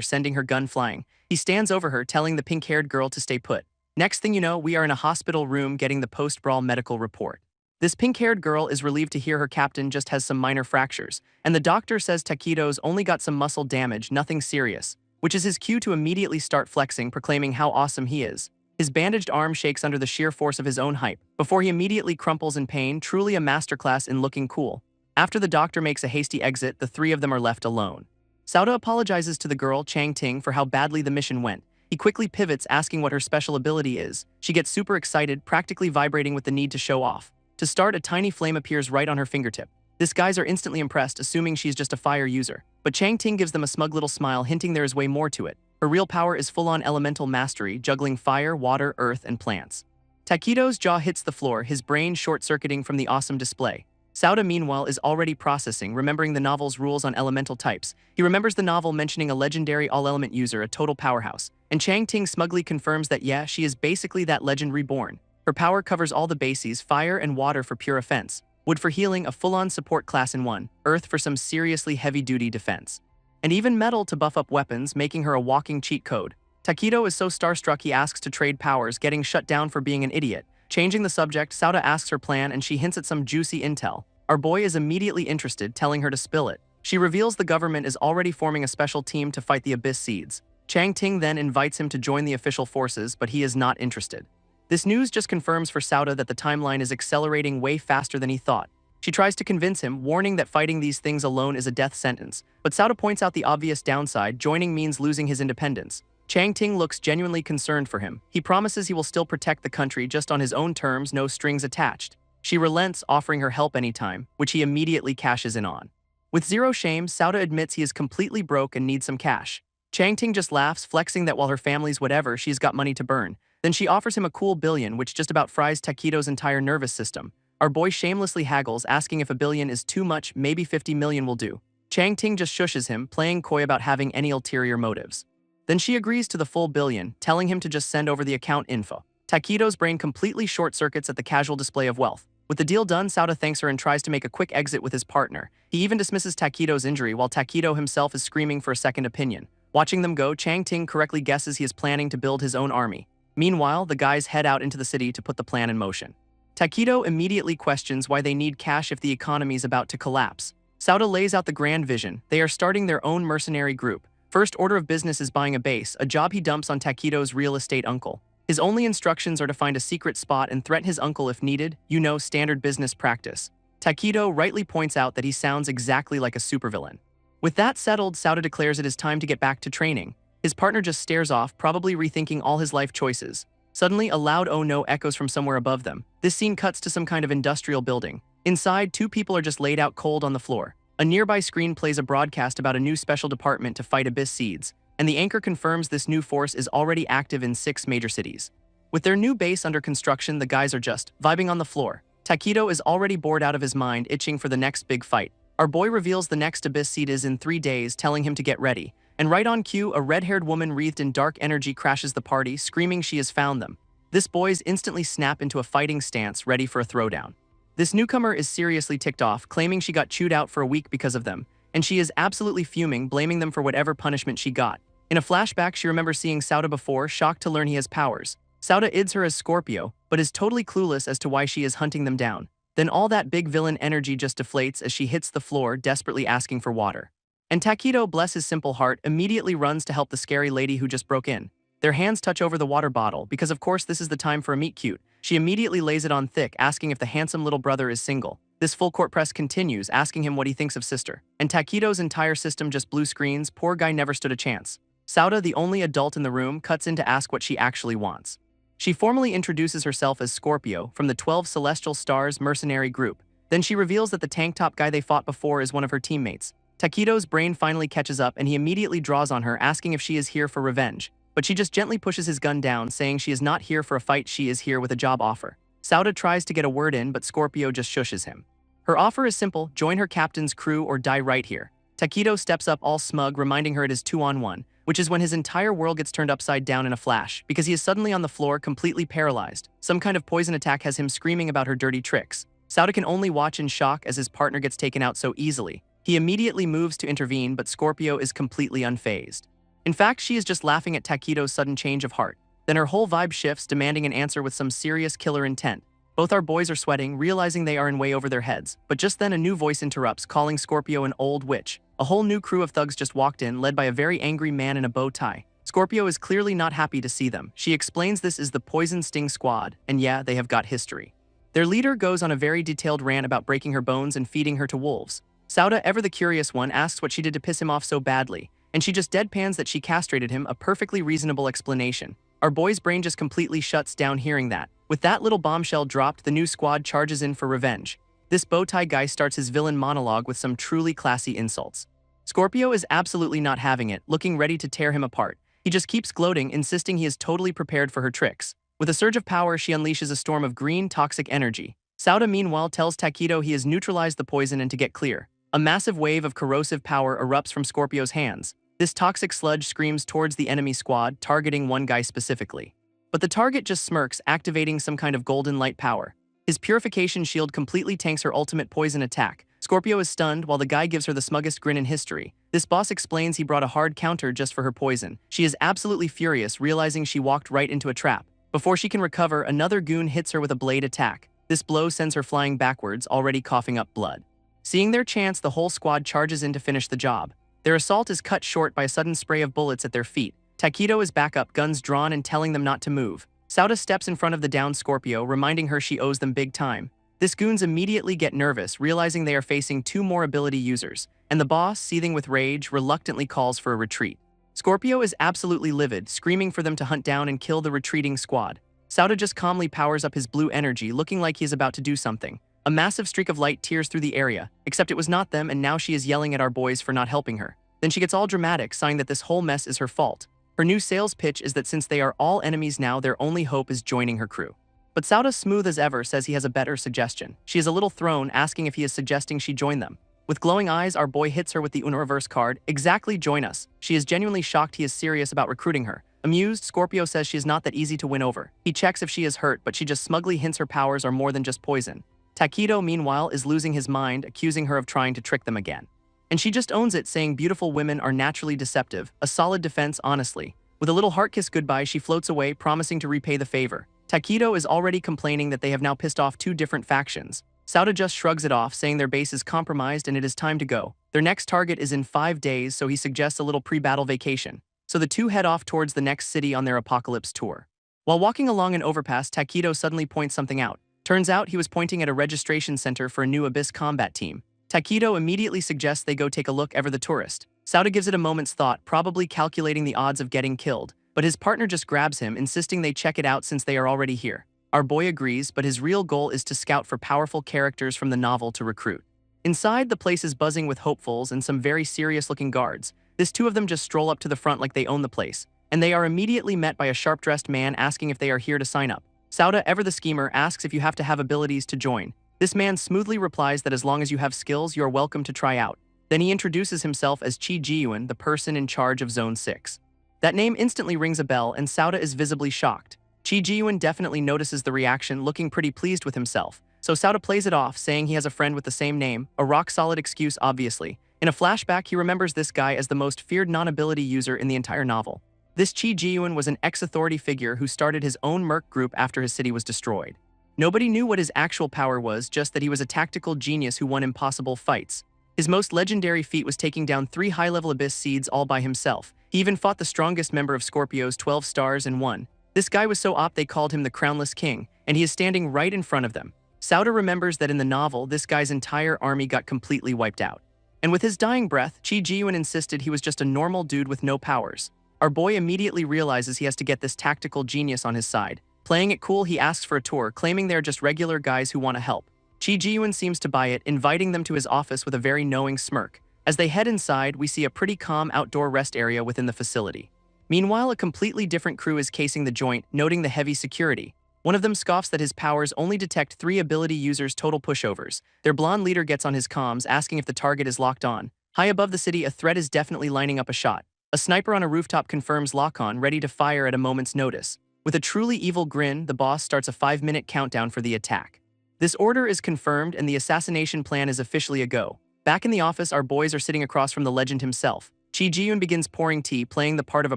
sending her gun flying. He stands over her, telling the pink-haired girl to stay put. Next thing you know, we are in a hospital room getting the post-brawl medical report. This pink-haired girl is relieved to hear her captain just has some minor fractures, and the doctor says Takedo's only got some muscle damage, nothing serious, which is his cue to immediately start flexing, proclaiming how awesome he is. His bandaged arm shakes under the sheer force of his own hype, before he immediately crumples in pain, truly a masterclass in looking cool. After the doctor makes a hasty exit, the three of them are left alone. Sauda apologizes to the girl, Chang Ting, for how badly the mission went. He quickly pivots, asking what her special ability is. She gets super excited, practically vibrating with the need to show off. To start, a tiny flame appears right on her fingertip. These guys are instantly impressed, assuming she's just a fire user. But Chang Ting gives them a smug little smile, hinting there is way more to it. Her real power is full-on elemental mastery, juggling fire, water, earth, and plants. Takedo's jaw hits the floor, his brain short-circuiting from the awesome display. Sauda, meanwhile, is already processing, remembering the novel's rules on elemental types. He remembers the novel mentioning a legendary all-element user, a total powerhouse. And Chang Ting smugly confirms that yeah, she is basically that legend reborn. Her power covers all the bases, fire and water for pure offense, wood for healing, a full-on support class in one, earth for some seriously heavy-duty defense, and even metal to buff up weapons, making her a walking cheat code. Takedo is so starstruck he asks to trade powers, getting shut down for being an idiot. Changing the subject, Sauda asks her plan and she hints at some juicy intel. Our boy is immediately interested, telling her to spill it. She reveals the government is already forming a special team to fight the Abyss Seeds. Chang Ting then invites him to join the official forces, but he is not interested. This news just confirms for Sauda that the timeline is accelerating way faster than he thought. She tries to convince him, warning that fighting these things alone is a death sentence. But Sauda points out the obvious downside: joining means losing his independence. Chang Ting looks genuinely concerned for him. He promises he will still protect the country just on his own terms, no strings attached. She relents, offering her help anytime, which he immediately cashes in on. With zero shame, Sauda admits he is completely broke and needs some cash. Chang Ting just laughs, flexing that while her family's whatever, she's got money to burn. Then she offers him a cool billion, which just about fries Takedo's entire nervous system. Our boy shamelessly haggles, asking if a billion is too much, maybe 50 million will do. Chang Ting just shushes him, playing coy about having any ulterior motives. Then she agrees to the full billion, telling him to just send over the account info. Takedo's brain completely short-circuits at the casual display of wealth. With the deal done, Sauda thanks her and tries to make a quick exit with his partner. He even dismisses Takedo's injury, while Takedo himself is screaming for a second opinion. Watching them go, Chang Ting correctly guesses he is planning to build his own army. Meanwhile, the guys head out into the city to put the plan in motion. Takedo immediately questions why they need cash if the economy is about to collapse. Sauda lays out the grand vision. They are starting their own mercenary group. First order of business is buying a base, a job he dumps on Takedo's real estate uncle. His only instructions are to find a secret spot and threaten his uncle if needed, standard business practice. Takedo rightly points out that he sounds exactly like a supervillain. With that settled, Sauda declares it is time to get back to training. His partner just stares off, probably rethinking all his life choices. Suddenly, a loud "oh no" echoes from somewhere above them. This scene cuts to some kind of industrial building. Inside, two people are just laid out cold on the floor. A nearby screen plays a broadcast about a new special department to fight Abyss Seeds, and the anchor confirms this new force is already active in 6 major cities. With their new base under construction, the guys are just vibing on the floor. Takedo is already bored out of his mind, itching for the next big fight. Our boy reveals the next Abyss Seed is in 3 days, telling him to get ready. And right on cue, a red-haired woman wreathed in dark energy crashes the party, screaming she has found them. This boys instantly snap into a fighting stance, ready for a throwdown. This newcomer is seriously ticked off, claiming she got chewed out for a week because of them, and she is absolutely fuming, blaming them for whatever punishment she got. In a flashback, she remembers seeing Sauda before, shocked to learn he has powers. Sauda ids her as Scorpio, but is totally clueless as to why she is hunting them down. Then all that big villain energy just deflates as she hits the floor, desperately asking for water. And Takedo, bless his simple heart, immediately runs to help the scary lady who just broke in. Their hands touch over the water bottle, because of course this is the time for a meet cute. She immediately lays it on thick, asking if the handsome little brother is single. This full court press continues, asking him what he thinks of sister. And Takedo's entire system just blue screens, poor guy never stood a chance. Sauda, the only adult in the room, cuts in to ask what she actually wants. She formally introduces herself as Scorpio, from the 12 Celestial Stars mercenary group. Then she reveals that the tank top guy they fought before is one of her teammates. Takedo's brain finally catches up and he immediately draws on her, asking if she is here for revenge. But she just gently pushes his gun down, saying she is not here for a fight, she is here with a job offer. Sauda tries to get a word in, but Scorpio just shushes him. Her offer is simple: join her captain's crew or die right here. Takedo steps up all smug, reminding her it is 2-on-1, which is when his entire world gets turned upside down in a flash, because he is suddenly on the floor, completely paralyzed. Some kind of poison attack has him screaming about her dirty tricks. Sauda can only watch in shock as his partner gets taken out so easily. He immediately moves to intervene, but Scorpio is completely unfazed. In fact, she is just laughing at Takedo's sudden change of heart. Then her whole vibe shifts, demanding an answer with some serious killer intent. Both our boys are sweating, realizing they are in way over their heads. But just then a new voice interrupts, calling Scorpio an old witch. A whole new crew of thugs just walked in, led by a very angry man in a bow tie. Scorpio is clearly not happy to see them. She explains this is the Poison Sting Squad, and yeah, they have got history. Their leader goes on a very detailed rant about breaking her bones and feeding her to wolves. Sauda, ever the curious one, asks what she did to piss him off so badly, and she just deadpans that she castrated him, a perfectly reasonable explanation. Our boy's brain just completely shuts down hearing that. With that little bombshell dropped, the new squad charges in for revenge. This bowtie guy starts his villain monologue with some truly classy insults. Scorpio is absolutely not having it, looking ready to tear him apart. He just keeps gloating, insisting he is totally prepared for her tricks. With a surge of power, she unleashes a storm of green, toxic energy. Sauda meanwhile tells Takedo he has neutralized the poison and to get clear. A massive wave of corrosive power erupts from Scorpio's hands. This toxic sludge screams towards the enemy squad, targeting one guy specifically. But the target just smirks, activating some kind of golden light power. His purification shield completely tanks her ultimate poison attack. Scorpio is stunned while the guy gives her the smuggest grin in history. This boss explains he brought a hard counter just for her poison. She is absolutely furious, realizing she walked right into a trap. Before she can recover, another goon hits her with a blade attack. This blow sends her flying backwards, already coughing up blood. Seeing their chance, the whole squad charges in to finish the job. Their assault is cut short by a sudden spray of bullets at their feet. Takedo is back up, guns drawn and telling them not to move. Sauda steps in front of the downed Scorpio, reminding her she owes them big time. This goons immediately get nervous, realizing they are facing two more ability users, and the boss, seething with rage, reluctantly calls for a retreat. Scorpio is absolutely livid, screaming for them to hunt down and kill the retreating squad. Sauda just calmly powers up his blue energy, looking like he is about to do something. A massive streak of light tears through the area, except it was not them, and now she is yelling at our boys for not helping her. Then she gets all dramatic, sighing that this whole mess is her fault. Her new sales pitch is that since they are all enemies now, their only hope is joining her crew. But Sauda, smooth as ever, says he has a better suggestion. She is a little thrown, asking if he is suggesting she join them. With glowing eyes, our boy hits her with the Uno reverse card. Exactly, join us. She is genuinely shocked he is serious about recruiting her. Amused, Scorpio says she is not that easy to win over. He checks if she is hurt, but she just smugly hints her powers are more than just poison. Takedo, meanwhile, is losing his mind, accusing her of trying to trick them again. And she just owns it, saying beautiful women are naturally deceptive. A solid defense, honestly. With a little heart kiss goodbye, she floats away, promising to repay the favor. Takedo is already complaining that they have now pissed off two different factions. Sauda just shrugs it off, saying their base is compromised and it is time to go. Their next target is in 5 days, so he suggests a little pre-battle vacation. So the two head off towards the next city on their apocalypse tour. While walking along an overpass, Takedo suddenly points something out. Turns out he was pointing at a registration center for a new Abyss combat team. Takedo immediately suggests they go take a look ever the tourist. Sauda gives it a moment's thought, probably calculating the odds of getting killed, but his partner just grabs him, insisting they check it out since they are already here. Our boy agrees, but his real goal is to scout for powerful characters from the novel to recruit. Inside, the place is buzzing with hopefuls and some very serious-looking guards. This two of them just stroll up to the front like they own the place, and they are immediately met by a sharp-dressed man asking if they are here to sign up. Sauda, ever the schemer, asks if you have to have abilities to join. This man smoothly replies that as long as you have skills, you are welcome to try out. Then he introduces himself as Chi Ji-eun, the person in charge of Zone 6. That name instantly rings a bell, and Sauda is visibly shocked. Chi Ji-eun definitely notices the reaction, looking pretty pleased with himself. So Sauda plays it off, saying he has a friend with the same name, a rock-solid excuse obviously. In a flashback, he remembers this guy as the most feared non-ability user in the entire novel. This Chi Ji-eun was an ex-authority figure who started his own merc group after his city was destroyed. Nobody knew what his actual power was, just that he was a tactical genius who won impossible fights. His most legendary feat was taking down 3 high-level Abyss seeds all by himself. He even fought the strongest member of Scorpio's 12 stars and won. This guy was so OP they called him the Crownless King, and he is standing right in front of them. Sauda remembers that in the novel, this guy's entire army got completely wiped out. And with his dying breath, Chi Ji-eun insisted he was just a normal dude with no powers. Our boy immediately realizes he has to get this tactical genius on his side. Playing it cool, he asks for a tour, claiming they're just regular guys who want to help. Chi Ji-eun seems to buy it, inviting them to his office with a very knowing smirk. As they head inside, we see a pretty calm outdoor rest area within the facility. Meanwhile, a completely different crew is casing the joint, noting the heavy security. One of them scoffs that his powers only detect 3 ability users' total pushovers. Their blonde leader gets on his comms, asking if the target is locked on. High above the city, a threat is definitely lining up a shot. A sniper on a rooftop confirms lock-on, ready to fire at a moment's notice. With a truly evil grin, the boss starts a 5-minute countdown for the attack. This order is confirmed and the assassination plan is officially a go. Back in the office, our boys are sitting across from the legend himself. Chi Ji-eun begins pouring tea, playing the part of a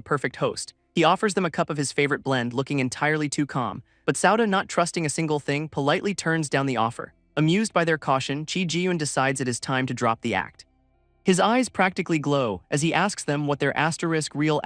perfect host. He offers them a cup of his favorite blend, looking entirely too calm. But Sauda, not trusting a single thing, politely turns down the offer. Amused by their caution, Chi Ji-eun decides it is time to drop the act. His eyes practically glow as he asks them what their real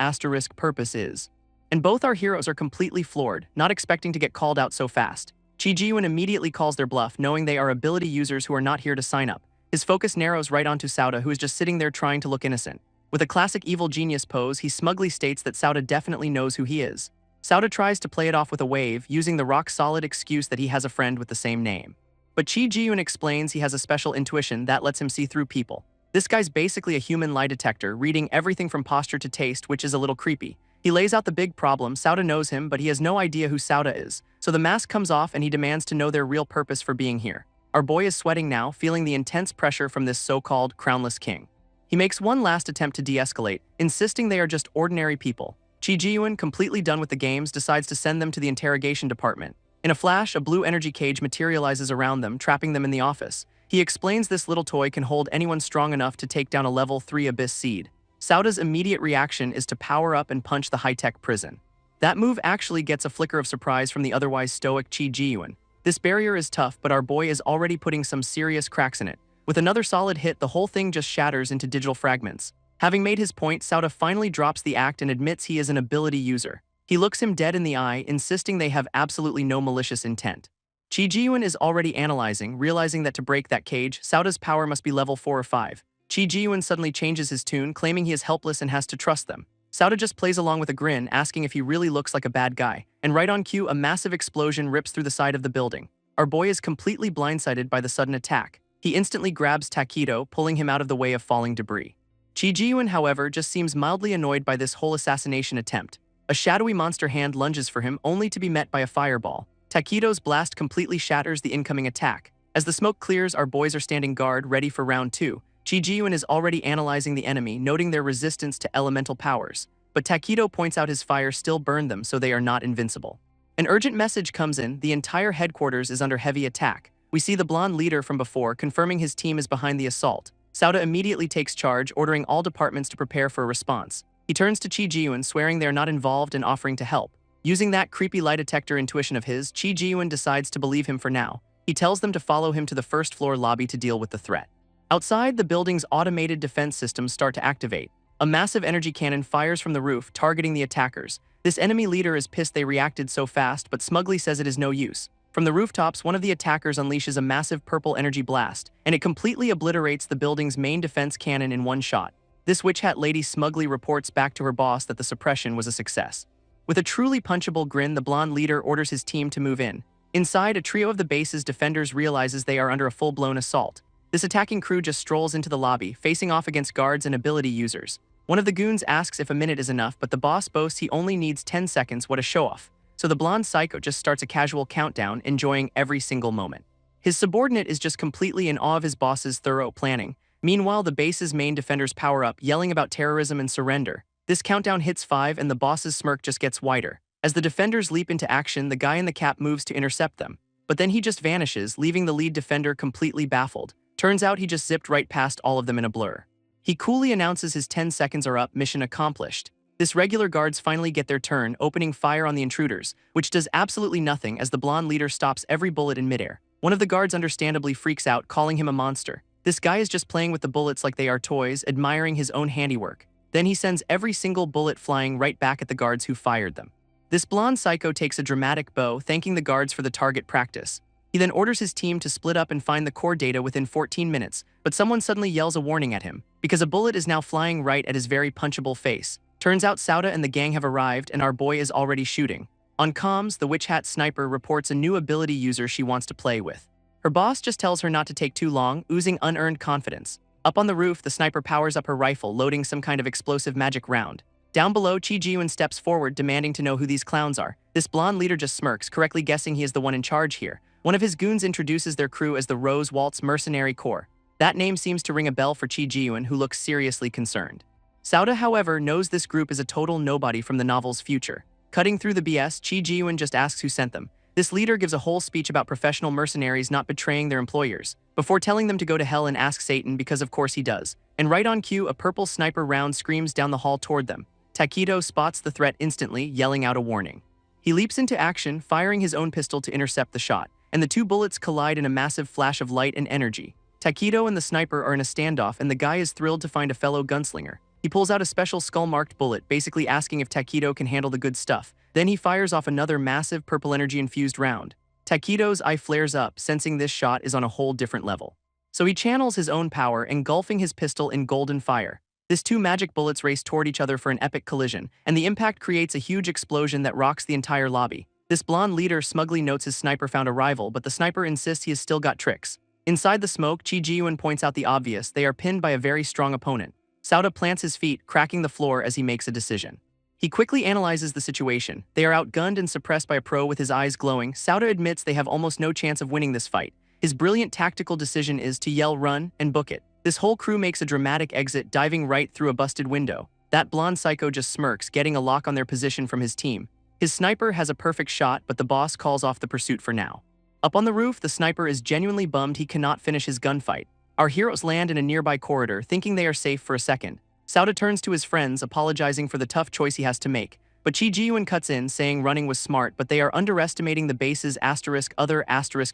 purpose is. And both our heroes are completely floored, not expecting to get called out so fast. Chi Ji-yoon immediately calls their bluff, knowing they are ability users who are not here to sign up. His focus narrows right onto Sauda, who is just sitting there trying to look innocent. With a classic evil genius pose, he smugly states that Sauda definitely knows who he is. Sauda tries to play it off with a wave, using the rock-solid excuse that he has a friend with the same name. But Chi Ji-yoon explains he has a special intuition that lets him see through people. This guy's basically a human lie detector, reading everything from posture to taste, which is a little creepy. He lays out the big problem. Sauda knows him, but he has no idea who Sauda is. So the mask comes off and he demands to know their real purpose for being here. Our boy is sweating now, feeling the intense pressure from this so-called crownless king. He makes one last attempt to de-escalate, insisting they are just ordinary people. Chi Ji-yoon, completely done with the games, decides to send them to the interrogation department. In a flash, a blue energy cage materializes around them, trapping them in the office. He explains this little toy can hold anyone strong enough to take down a level 3 abyss seed. Sauda's immediate reaction is to power up and punch the high-tech prison. That move actually gets a flicker of surprise from the otherwise stoic Chi Ji-yoon. This barrier is tough, but our boy is already putting some serious cracks in it. With another solid hit, the whole thing just shatters into digital fragments. Having made his point, Sauda finally drops the act and admits he is an ability user. He looks him dead in the eye, insisting they have absolutely no malicious intent. Chi Ji-yoon is already analyzing, realizing that to break that cage, Sauda's power must be level 4 or 5. Chi Ji-yoon suddenly changes his tune, claiming he is helpless and has to trust them. Sauda just plays along with a grin, asking if he really looks like a bad guy. And right on cue, a massive explosion rips through the side of the building. Our boy is completely blindsided by the sudden attack. He instantly grabs Takedo, pulling him out of the way of falling debris. Chi Ji-yoon, however, just seems mildly annoyed by this whole assassination attempt. A shadowy monster hand lunges for him, only to be met by a fireball. Takedo's blast completely shatters the incoming attack. As the smoke clears, our boys are standing guard, ready for round 2. Chi Ji-yoon is already analyzing the enemy, noting their resistance to elemental powers. But Takedo points out his fire still burned them, so they are not invincible. An urgent message comes in. The entire headquarters is under heavy attack. We see the blonde leader from before, confirming his team is behind the assault. Sauda immediately takes charge, ordering all departments to prepare for a response. He turns to Chi Ji-yoon, swearing they are not involved and offering to help. Using that creepy lie detector intuition of his, Chi Ji-yoon decides to believe him for now. He tells them to follow him to the first-floor lobby to deal with the threat. Outside, the building's automated defense systems start to activate. A massive energy cannon fires from the roof, targeting the attackers. This enemy leader is pissed they reacted so fast, but smugly says it is no use. From the rooftops, one of the attackers unleashes a massive purple energy blast, and it completely obliterates the building's main defense cannon in one shot. This witch hat lady smugly reports back to her boss that the suppression was a success. With a truly punchable grin, the blonde leader orders his team to move in. Inside, a trio of the base's defenders realizes they are under a full-blown assault. This attacking crew just strolls into the lobby, facing off against guards and ability users. One of the goons asks if a minute is enough, but the boss boasts he only needs 10 seconds. What a show-off. So the blonde psycho just starts a casual countdown, enjoying every single moment. His subordinate is just completely in awe of his boss's thorough planning. Meanwhile, the base's main defenders power up, yelling about terrorism and surrender. This countdown hits 5 and the boss's smirk just gets wider. As the defenders leap into action, the guy in the cap moves to intercept them. But then he just vanishes, leaving the lead defender completely baffled. Turns out he just zipped right past all of them in a blur. He coolly announces his 10 seconds are up, mission accomplished. This regular guards finally get their turn, opening fire on the intruders, which does absolutely nothing as the blonde leader stops every bullet in midair. One of the guards understandably freaks out, calling him a monster. This guy is just playing with the bullets like they are toys, admiring his own handiwork. Then he sends every single bullet flying right back at the guards who fired them. This blonde psycho takes a dramatic bow, thanking the guards for the target practice. He then orders his team to split up and find the core data within 14 minutes, but someone suddenly yells a warning at him, because a bullet is now flying right at his very punchable face. Turns out Sauda and the gang have arrived and our boy is already shooting. On comms, the witch hat sniper reports a new ability user she wants to play with. Her boss just tells her not to take too long, oozing unearned confidence. Up on the roof, the sniper powers up her rifle, loading some kind of explosive magic round. Down below, Chi Ji-yoon steps forward, demanding to know who these clowns are. This blonde leader just smirks, correctly guessing he is the one in charge here. One of his goons introduces their crew as the Rose Waltz Mercenary Corps. That name seems to ring a bell for Chi Ji-yoon, who looks seriously concerned. Sauda, however, knows this group is a total nobody from the novel's future. Cutting through the BS, Chi Ji-yoon just asks who sent them. This leader gives a whole speech about professional mercenaries not betraying their employers, before telling them to go to hell and ask Satan, because of course he does. And right on cue, a purple sniper round screams down the hall toward them. Takedo spots the threat instantly, yelling out a warning. He leaps into action, firing his own pistol to intercept the shot, and the two bullets collide in a massive flash of light and energy. Takedo and the sniper are in a standoff, and the guy is thrilled to find a fellow gunslinger. He pulls out a special skull-marked bullet, basically asking if Takedo can handle the good stuff. Then he fires off another massive purple energy-infused round. Takedo's eye flares up, sensing this shot is on a whole different level. So he channels his own power, engulfing his pistol in golden fire. These two magic bullets race toward each other for an epic collision, and the impact creates a huge explosion that rocks the entire lobby. This blonde leader smugly notes his sniper found a rival, but the sniper insists he has still got tricks. Inside the smoke, Chi Ji-yoon points out the obvious: they are pinned by a very strong opponent. Sauda plants his feet, cracking the floor as he makes a decision. He quickly analyzes the situation. They are outgunned and suppressed by a pro with his eyes glowing. Sauda admits they have almost no chance of winning this fight. His brilliant tactical decision is to yell "run" and book it. This whole crew makes a dramatic exit, diving right through a busted window. That blonde psycho just smirks, getting a lock on their position from his team. His sniper has a perfect shot, but the boss calls off the pursuit for now. Up on the roof, the sniper is genuinely bummed he cannot finish his gunfight. Our heroes land in a nearby corridor, thinking they are safe for a second. Sauda turns to his friends, apologizing for the tough choice he has to make. But Chi Ji-yoon cuts in, saying running was smart, but they are underestimating the base's other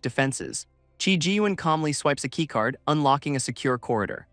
defenses. Chi Ji-yoon calmly swipes a keycard, unlocking a secure corridor.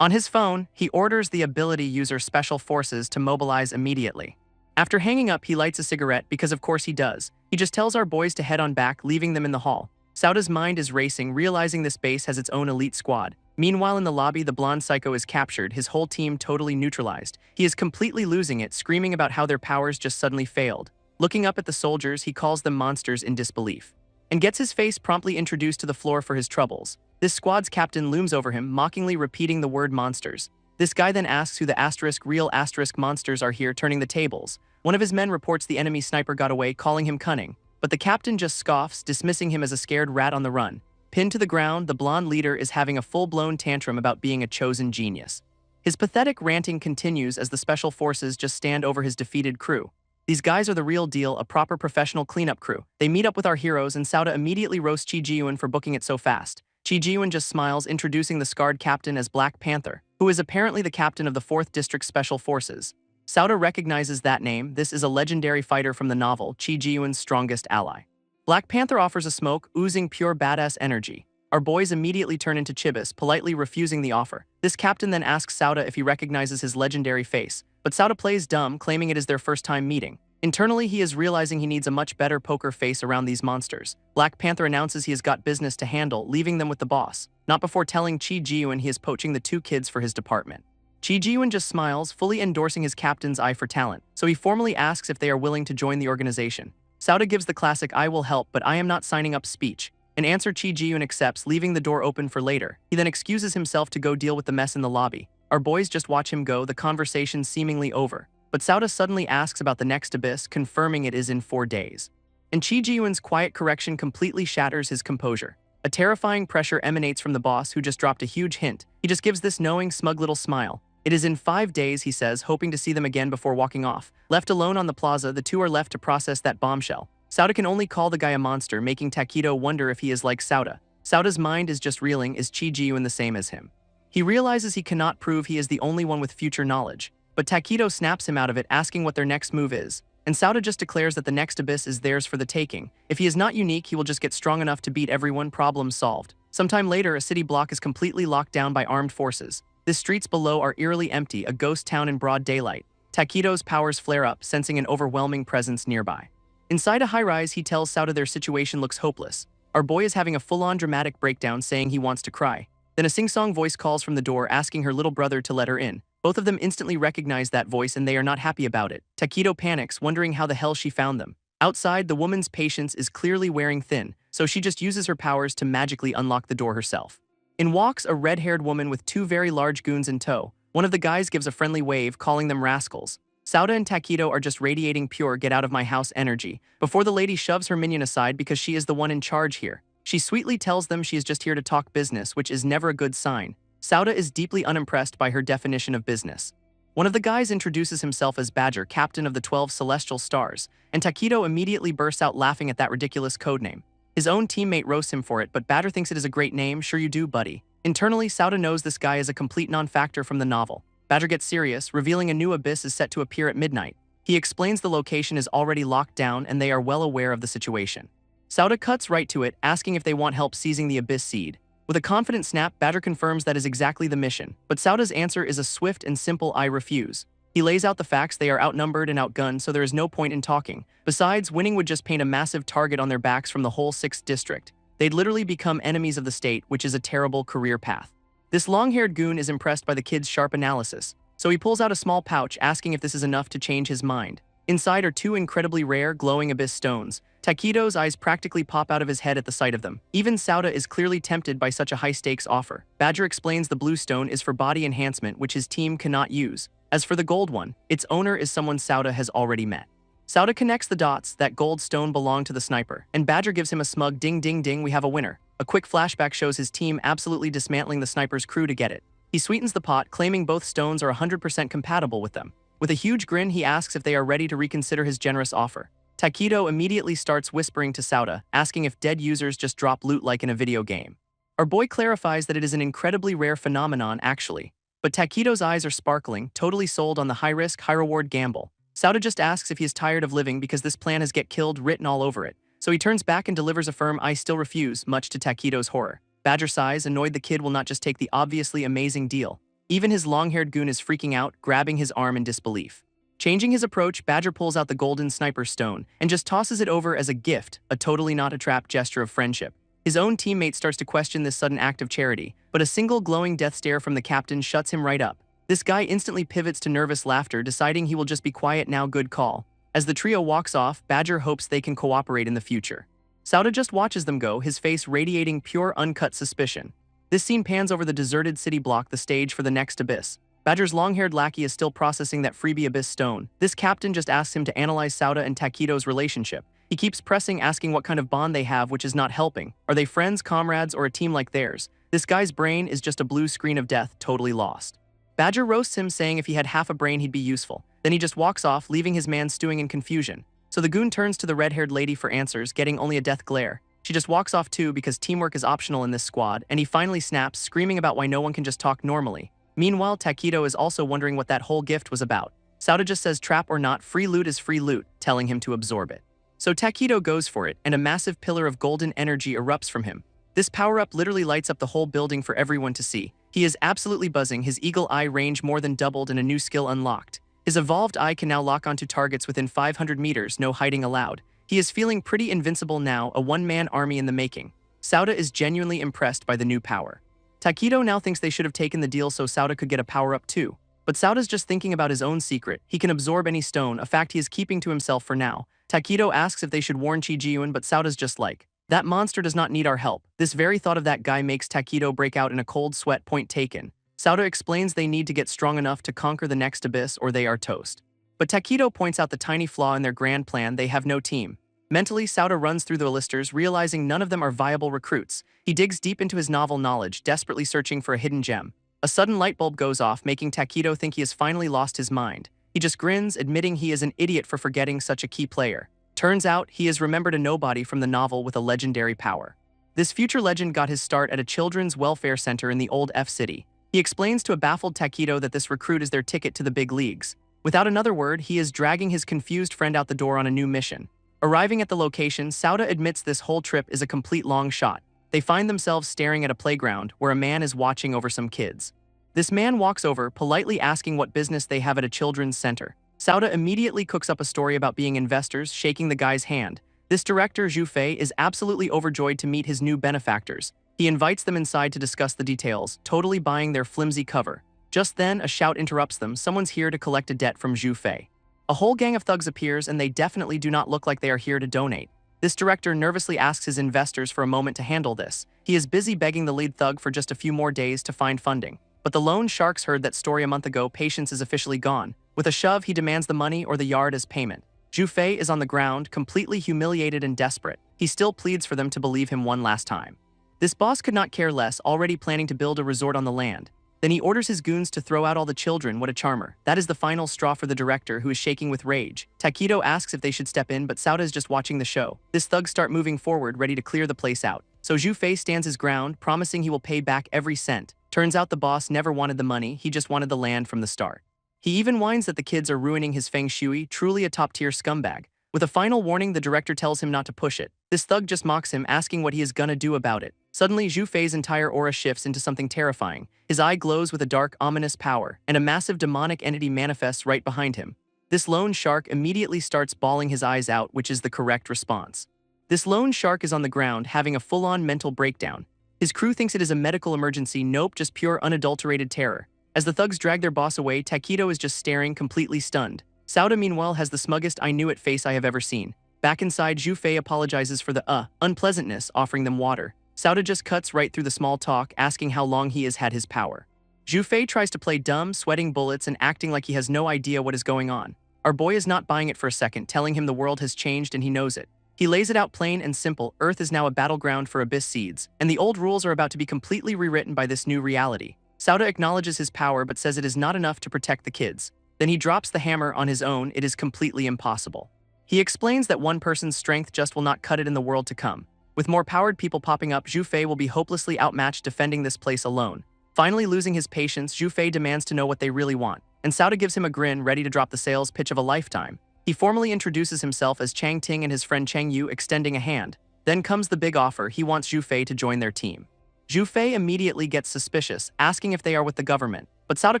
On his phone, he orders the ability user Special Forces to mobilize immediately. After hanging up, he lights a cigarette because of course he does. He just tells our boys to head on back, leaving them in the hall. Sauda's mind is racing, realizing this base has its own elite squad. Meanwhile, in the lobby, the blonde psycho is captured, his whole team totally neutralized. He is completely losing it, screaming about how their powers just suddenly failed. Looking up at the soldiers, he calls them monsters in disbelief, and gets his face promptly introduced to the floor for his troubles. This squad's captain looms over him, mockingly repeating the word monsters. This guy then asks who the real monsters are here, turning the tables. One of his men reports the enemy sniper got away, calling him cunning. But the captain just scoffs, dismissing him as a scared rat on the run. Pinned to the ground, the blonde leader is having a full-blown tantrum about being a chosen genius. His pathetic ranting continues as the special forces just stand over his defeated crew. These guys are the real deal, a proper professional cleanup crew. They meet up with our heroes, and Sauda immediately roasts Chi Ji-yoon for booking it so fast. Chi Ji-yoon just smiles, introducing the scarred captain as Black Panther, who is apparently the captain of the 4th District Special Forces. Sauda recognizes that name. This is a legendary fighter from the novel, Chi Ji-yoon's strongest ally. Black Panther offers a smoke, oozing pure badass energy. Our boys immediately turn into Chibis, politely refusing the offer. This captain then asks Sauda if he recognizes his legendary face, but Sauda plays dumb, claiming it is their first time meeting. Internally, he is realizing he needs a much better poker face around these monsters. Black Panther announces he has got business to handle, leaving them with the boss, not before telling Chi Ji-yoon he is poaching the 2 kids for his department. Chi Ji-yoon just smiles, fully endorsing his captain's eye for talent, so he formally asks if they are willing to join the organization. Sauda gives the classic "I will help, but I am not signing up" speech. In answer, Chi Ji-yoon accepts, leaving the door open for later. He then excuses himself to go deal with the mess in the lobby. Our boys just watch him go, the conversation seemingly over. But Sauda suddenly asks about the next abyss, confirming it is in 4 days. And Chi Ji-yoon's quiet correction completely shatters his composure. A terrifying pressure emanates from the boss, who just dropped a huge hint. He just gives this knowing, smug little smile. It is in 5 days, he says, hoping to see them again before walking off. Left alone on the plaza, the two are left to process that bombshell. Sauda can only call the guy a monster, making Takedo wonder if he is like Sauda. Sauda's mind is just reeling. Is Chi Ji-yoon the same as him? He realizes he cannot prove he is the only one with future knowledge. But Takedo snaps him out of it, asking what their next move is. And Sauda just declares that the next abyss is theirs for the taking. If he is not unique, he will just get strong enough to beat everyone. Problem solved. Sometime later, a city block is completely locked down by armed forces. The streets below are eerily empty, a ghost town in broad daylight. Takedo's powers flare up, sensing an overwhelming presence nearby. Inside a high-rise, he tells Sauda their situation looks hopeless. Our boy is having a full-on dramatic breakdown, saying he wants to cry. Then a sing-song voice calls from the door, asking her little brother to let her in. Both of them instantly recognize that voice, and they are not happy about it. Takedo panics, wondering how the hell she found them. Outside, the woman's patience is clearly wearing thin, so she just uses her powers to magically unlock the door herself. In walks a red-haired woman with 2 very large goons in tow. One of the guys gives a friendly wave, calling them rascals. Sauda and Takedo are just radiating pure get-out-of-my-house energy, before the lady shoves her minion aside because she is the one in charge here. She sweetly tells them she is just here to talk business, which is never a good sign. Sauda is deeply unimpressed by her definition of business. One of the guys introduces himself as Badger, captain of the 12 Celestial Stars, and Takedo immediately bursts out laughing at that ridiculous codename. His own teammate roasts him for it, but Badger thinks it is a great name. Sure you do, buddy. Internally, Sauda knows this guy is a complete non-factor from the novel. Badger gets serious, revealing a new abyss is set to appear at midnight. He explains the location is already locked down and they are well aware of the situation. Sauda cuts right to it, asking if they want help seizing the abyss seed. With a confident snap, Badger confirms that is exactly the mission, but Sauda's answer is a swift and simple "I refuse." He lays out the facts: they are outnumbered and outgunned, so there is no point in talking. Besides, winning would just paint a massive target on their backs from the whole 6th district. They'd literally become enemies of the state, which is a terrible career path. This long-haired goon is impressed by the kid's sharp analysis, so he pulls out a small pouch, asking if this is enough to change his mind. Inside are 2 incredibly rare, glowing abyss stones. Takedo's eyes practically pop out of his head at the sight of them. Even Sauda is clearly tempted by such a high-stakes offer. Badger explains the blue stone is for body enhancement, which his team cannot use. As for the gold one, its owner is someone Sauda has already met. Sauda connects the dots: that gold stone belonged to the sniper, and Badger gives him a smug ding ding ding, we have a winner. A quick flashback shows his team absolutely dismantling the sniper's crew to get it. He sweetens the pot, claiming both stones are 100% compatible with them. With a huge grin, he asks if they are ready to reconsider his generous offer. Takedo immediately starts whispering to Sauda, asking if dead users just drop loot like in a video game. Our boy clarifies that it is an incredibly rare phenomenon, actually. But Takedo's eyes are sparkling, totally sold on the high-risk, high-reward gamble. Sauda just asks if he is tired of living because this plan has "get killed" written all over it. So he turns back and delivers a firm "I still refuse," much to Takedo's horror. Badger sighs, annoyed the kid will not just take the obviously amazing deal. Even his long-haired goon is freaking out, grabbing his arm in disbelief. Changing his approach, Badger pulls out the golden sniper stone and just tosses it over as a gift, a totally not a trap gesture of friendship. His own teammate starts to question this sudden act of charity, but a single glowing death stare from the captain shuts him right up. This guy instantly pivots to nervous laughter, deciding he will just be quiet now. Good call. As the trio walks off, Badger hopes they can cooperate in the future. Sauda just watches them go, his face radiating pure, uncut suspicion. This scene pans over the deserted city block, the stage for the next abyss. Badger's long-haired lackey is still processing that freebie abyss stone. This captain just asks him to analyze Sauda and Takedo's relationship. He keeps pressing, asking what kind of bond they have, which is not helping. Are they friends, comrades, or a team like theirs? This guy's brain is just a blue screen of death, totally lost. Badger roasts him, saying if he had half a brain he'd be useful. Then he just walks off, leaving his man stewing in confusion. So the goon turns to the red-haired lady for answers, getting only a death glare. She just walks off too because teamwork is optional in this squad, and he finally snaps, screaming about why no one can just talk normally. Meanwhile, Takedo is also wondering what that whole gift was about. Sauda just says trap or not, free loot is free loot, telling him to absorb it. So Takedo goes for it, and a massive pillar of golden energy erupts from him. This power-up literally lights up the whole building for everyone to see. He is absolutely buzzing, his eagle eye range more than doubled and a new skill unlocked. His evolved eye can now lock onto targets within 500 meters, no hiding allowed. He is feeling pretty invincible now, a one-man army in the making. Sauda is genuinely impressed by the new power. Takedo now thinks they should have taken the deal so Sauda could get a power-up too. But Sauda's just thinking about his own secret. He can absorb any stone, a fact he is keeping to himself for now. Takedo asks if they should warn Chijiyun, but Sauda's just like, that monster does not need our help. This very thought of that guy makes Takedo break out in a cold sweat. Point taken. Sauda explains they need to get strong enough to conquer the next abyss or they are toast. But Takedo points out the tiny flaw in their grand plan: they have no team. Mentally, Sauda runs through the listers, realizing none of them are viable recruits. He digs deep into his novel knowledge, desperately searching for a hidden gem. A sudden light bulb goes off, making Takedo think he has finally lost his mind. He just grins, admitting he is an idiot for forgetting such a key player. Turns out, he is remembered a nobody from the novel with a legendary power. This future legend got his start at a children's welfare center in the old F-City. He explains to a baffled Takedo that this recruit is their ticket to the big leagues. Without another word, he is dragging his confused friend out the door on a new mission. Arriving at the location, Sauda admits this whole trip is a complete long shot. They find themselves staring at a playground where a man is watching over some kids. This man walks over, politely asking what business they have at a children's center. Sauda immediately cooks up a story about being investors, shaking the guy's hand. This director, Zhu Fei, is absolutely overjoyed to meet his new benefactors. He invites them inside to discuss the details, totally buying their flimsy cover. Just then, a shout interrupts them: someone's here to collect a debt from Zhu Fei. A whole gang of thugs appears, and they definitely do not look like they are here to donate. This director nervously asks his investors for a moment to handle this. He is busy begging the lead thug for just a few more days to find funding. But the loan sharks heard that story a month ago. Patience is officially gone. With a shove, he demands the money or the yard as payment. Zhu Fei is on the ground, completely humiliated and desperate. He still pleads for them to believe him one last time. This boss could not care less, already planning to build a resort on the land. Then he orders his goons to throw out all the children. What a charmer. That is the final straw for the director, who is shaking with rage. Takedo asks if they should step in, but Sauda is just watching the show. This thugs start moving forward, ready to clear the place out. So Zhu Fei stands his ground, promising he will pay back every cent. Turns out the boss never wanted the money, he just wanted the land from the start. He even whines that the kids are ruining his feng shui, truly a top-tier scumbag. With a final warning, the director tells him not to push it. This thug just mocks him, asking what he is gonna do about it. Suddenly, Zhu Fei's entire aura shifts into something terrifying. His eye glows with a dark, ominous power, and a massive demonic entity manifests right behind him. This lone shark immediately starts bawling his eyes out, which is the correct response. This lone shark is on the ground, having a full-on mental breakdown. His crew thinks it is a medical emergency. Nope, just pure unadulterated terror. As the thugs drag their boss away, Takedo is just staring, completely stunned. Sauda, meanwhile, has the smuggest "I knew it" face I have ever seen. Back inside, Zhu Fei apologizes for the unpleasantness, offering them water. Sauda just cuts right through the small talk, asking how long he has had his power. Zhu Fei tries to play dumb, sweating bullets and acting like he has no idea what is going on. Our boy is not buying it for a second, telling him the world has changed and he knows it. He lays it out plain and simple: Earth is now a battleground for abyss seeds, and the old rules are about to be completely rewritten by this new reality. Sauda acknowledges his power but says it is not enough to protect the kids. Then he drops the hammer on his own. It is completely impossible. He explains that one person's strength just will not cut it in the world to come. With more powered people popping up, Zhu Fei will be hopelessly outmatched defending this place alone. Finally losing his patience, Zhu Fei demands to know what they really want, and Sauda gives him a grin, ready to drop the sales pitch of a lifetime. He formally introduces himself as Chang Ting and his friend Cheng Yu, extending a hand. Then comes the big offer: he wants Zhu Fei to join their team. Zhu Fei immediately gets suspicious, asking if they are with the government, but Sauda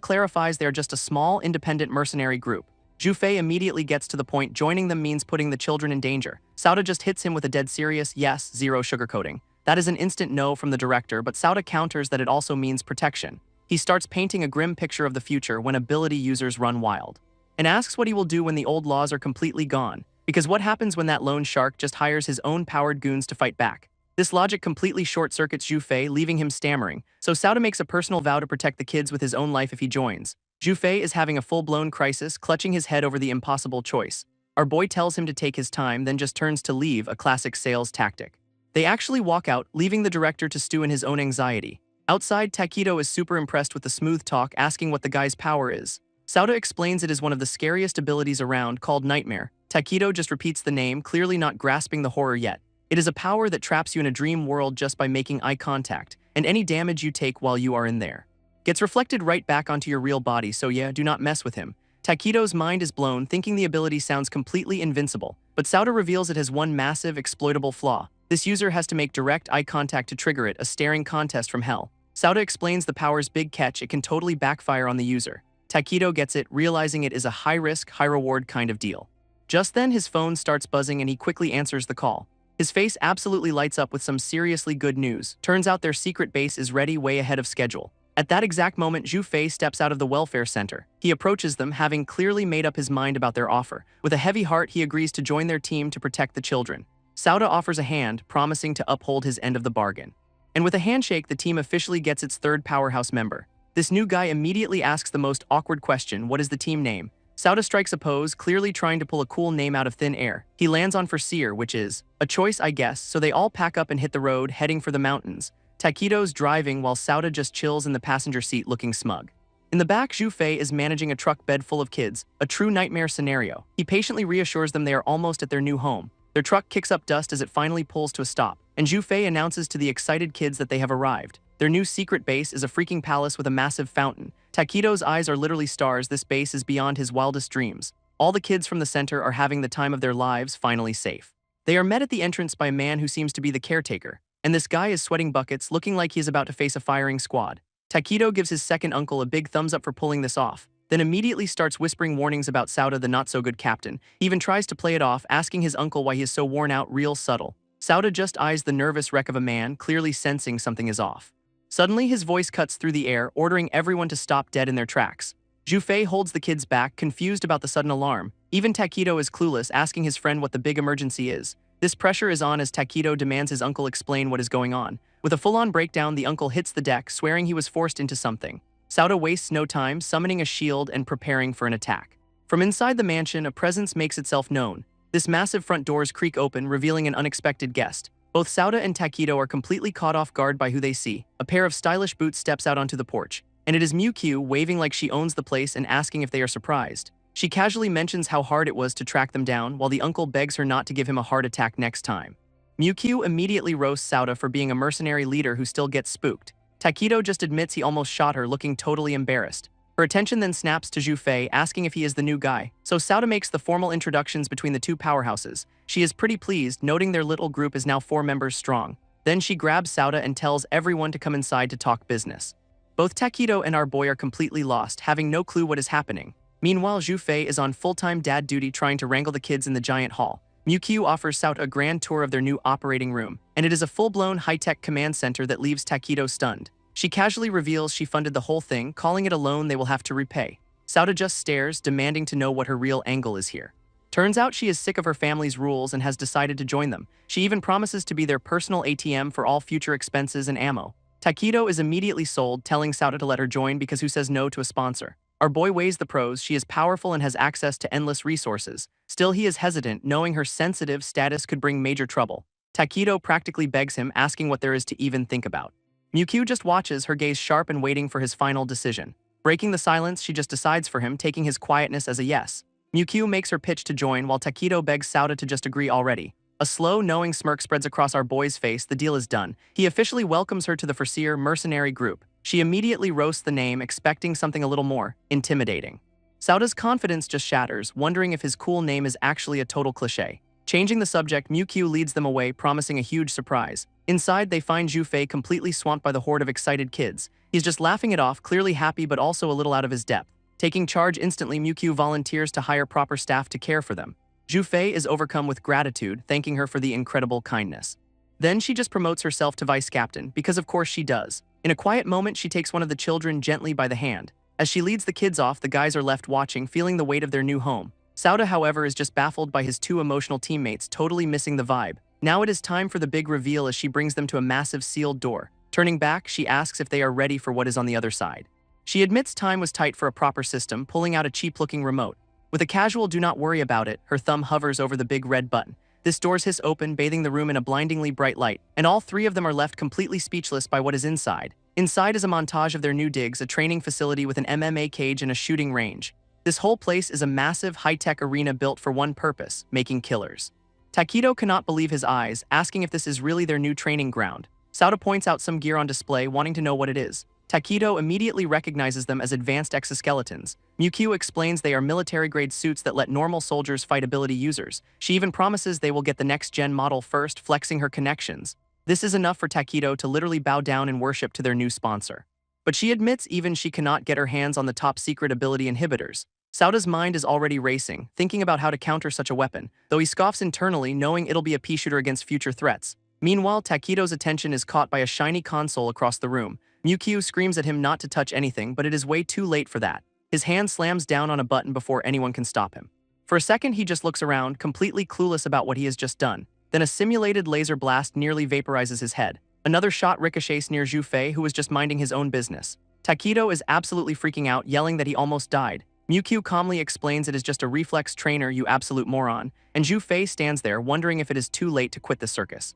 clarifies they are just a small, independent mercenary group. Zhu Fei immediately gets to the point: joining them means putting the children in danger. Sauda just hits him with a dead serious yes, zero sugarcoating. That is an instant no from the director, but Sauda counters that it also means protection. He starts painting a grim picture of the future when ability users run wild, and asks what he will do when the old laws are completely gone, because what happens when that lone shark just hires his own powered goons to fight back? This logic completely short-circuits Zhu Fei, leaving him stammering, so Sauda makes a personal vow to protect the kids with his own life if he joins. Zhu Fei is having a full-blown crisis, clutching his head over the impossible choice. Our boy tells him to take his time, then just turns to leave, a classic sales tactic. They actually walk out, leaving the director to stew in his own anxiety. Outside, Takedo is super impressed with the smooth talk, asking what the guy's power is. Sauda explains it is one of the scariest abilities around, called Nightmare. Takedo just repeats the name, clearly not grasping the horror yet. It is a power that traps you in a dream world just by making eye contact, and any damage you take while you are in there gets reflected right back onto your real body, so yeah, do not mess with him. Takedo's mind is blown, thinking the ability sounds completely invincible, but Sauda reveals it has one massive, exploitable flaw. This user has to make direct eye contact to trigger it, a staring contest from hell. Sauda explains the power's big catch: it can totally backfire on the user. Takedo gets it, realizing it is a high-risk, high-reward kind of deal. Just then, his phone starts buzzing and he quickly answers the call. His face absolutely lights up with some seriously good news. Turns out their secret base is ready, way ahead of schedule. At that exact moment, Zhu Fei steps out of the welfare center. He approaches them, having clearly made up his mind about their offer. With a heavy heart, he agrees to join their team to protect the children. Sauda offers a hand, promising to uphold his end of the bargain. And with a handshake, the team officially gets its third powerhouse member. This new guy immediately asks the most awkward question: what is the team name? Sauda strikes a pose, clearly trying to pull a cool name out of thin air. He lands on Seer, which is a choice, I guess, so they all pack up and hit the road, heading for the mountains. Takedo's driving while Sauda just chills in the passenger seat looking smug. In the back, Zhu Fei is managing a truck bed full of kids, a true nightmare scenario. He patiently reassures them they are almost at their new home. Their truck kicks up dust as it finally pulls to a stop, and Zhu Fei announces to the excited kids that they have arrived. Their new secret base is a freaking palace with a massive fountain. Takedo's eyes are literally stars. This base is beyond his wildest dreams. All the kids from the center are having the time of their lives, finally safe. They are met at the entrance by a man who seems to be the caretaker, and this guy is sweating buckets, looking like he is about to face a firing squad. Takedo gives his second uncle a big thumbs up for pulling this off, then immediately starts whispering warnings about Sauda, the not-so-good captain. He even tries to play it off, asking his uncle why he is so worn out, real subtle. Sauda just eyes the nervous wreck of a man, clearly sensing something is off. Suddenly, his voice cuts through the air, ordering everyone to stop dead in their tracks. Zhu Fei holds the kids back, confused about the sudden alarm. Even Takedo is clueless, asking his friend what the big emergency is. This pressure is on as Takedo demands his uncle explain what is going on. With a full-on breakdown, the uncle hits the deck, swearing he was forced into something. Sauda wastes no time, summoning a shield and preparing for an attack. From inside the mansion, a presence makes itself known. This massive front doors creak open, revealing an unexpected guest. Both Sauda and Takedo are completely caught off guard by who they see. A pair of stylish boots steps out onto the porch, and it is Mewq, waving like she owns the place and asking if they are surprised. She casually mentions how hard it was to track them down, while the uncle begs her not to give him a heart attack next time. Mewq immediately roasts Sauda for being a mercenary leader who still gets spooked. Takedo just admits he almost shot her, looking totally embarrassed. Her attention then snaps to Zhu Fei, asking if he is the new guy. So Sauda makes the formal introductions between the two powerhouses. She is pretty pleased, noting their little group is now 4 members strong. Then she grabs Sauda and tells everyone to come inside to talk business. Both Takedo and our boy are completely lost, having no clue what is happening. Meanwhile, Zhu Fei is on full-time dad duty trying to wrangle the kids in the giant hall. Mukyu offers Sauda a grand tour of their new operating room, and it is a full-blown high-tech command center that leaves Takedo stunned. She casually reveals she funded the whole thing, calling it a loan they will have to repay. Sauda just stares, demanding to know what her real angle is here. Turns out she is sick of her family's rules and has decided to join them. She even promises to be their personal ATM for all future expenses and ammo. Takedo is immediately sold, telling Sauda to let her join because who says no to a sponsor? Our boy weighs the pros. She is powerful and has access to endless resources. Still, he is hesitant, knowing her sensitive status could bring major trouble. Takedo practically begs him, asking what there is to even think about. Mukyu just watches, her gaze sharp and waiting for his final decision. Breaking the silence, she just decides for him, taking his quietness as a yes. Mukyu makes her pitch to join while Takedo begs Sauda to just agree already. A slow, knowing smirk spreads across our boy's face. The deal is done. He officially welcomes her to the Foreseer mercenary group. She immediately roasts the name, expecting something a little more intimidating. Sauda's confidence just shatters, wondering if his cool name is actually a total cliché. Changing the subject, Mukyu leads them away, promising a huge surprise. Inside, they find Zhu Fei completely swamped by the horde of excited kids. He's just laughing it off, clearly happy but also a little out of his depth. Taking charge instantly, Mukyu volunteers to hire proper staff to care for them. Zhu Fei is overcome with gratitude, thanking her for the incredible kindness. Then she just promotes herself to vice captain, because of course she does. In a quiet moment, she takes one of the children gently by the hand. As she leads the kids off, the guys are left watching, feeling the weight of their new home. Sauda, however, is just baffled by his two emotional teammates, totally missing the vibe. Now it is time for the big reveal as she brings them to a massive sealed door. Turning back, she asks if they are ready for what is on the other side. She admits time was tight for a proper system, pulling out a cheap-looking remote. With a casual "do not worry about it," her thumb hovers over the big red button. This doors hiss open, bathing the room in a blindingly bright light, and all three of them are left completely speechless by what is inside. Inside is a montage of their new digs, a training facility with an MMA cage and a shooting range. This whole place is a massive, high-tech arena built for one purpose: making killers. Takedo cannot believe his eyes, asking if this is really their new training ground. Sauda points out some gear on display, wanting to know what it is. Takedo immediately recognizes them as advanced exoskeletons. Mukyu explains they are military-grade suits that let normal soldiers fight ability users. She even promises they will get the next-gen model first, flexing her connections. This is enough for Takedo to literally bow down in worship to their new sponsor. But she admits even she cannot get her hands on the top-secret ability inhibitors. Sauda's mind is already racing, thinking about how to counter such a weapon, though he scoffs internally, knowing it'll be a pea shooter against future threats. Meanwhile, Takedo's attention is caught by a shiny console across the room. Mukyu screams at him not to touch anything, but it is way too late for that. His hand slams down on a button before anyone can stop him. For a second, he just looks around, completely clueless about what he has just done. Then a simulated laser blast nearly vaporizes his head. Another shot ricochets near Zhu Fei, who was just minding his own business. Takedo is absolutely freaking out, yelling that he almost died. Mukyu calmly explains it is just a reflex trainer, you absolute moron, and Zhu Fei stands there, wondering if it is too late to quit the circus.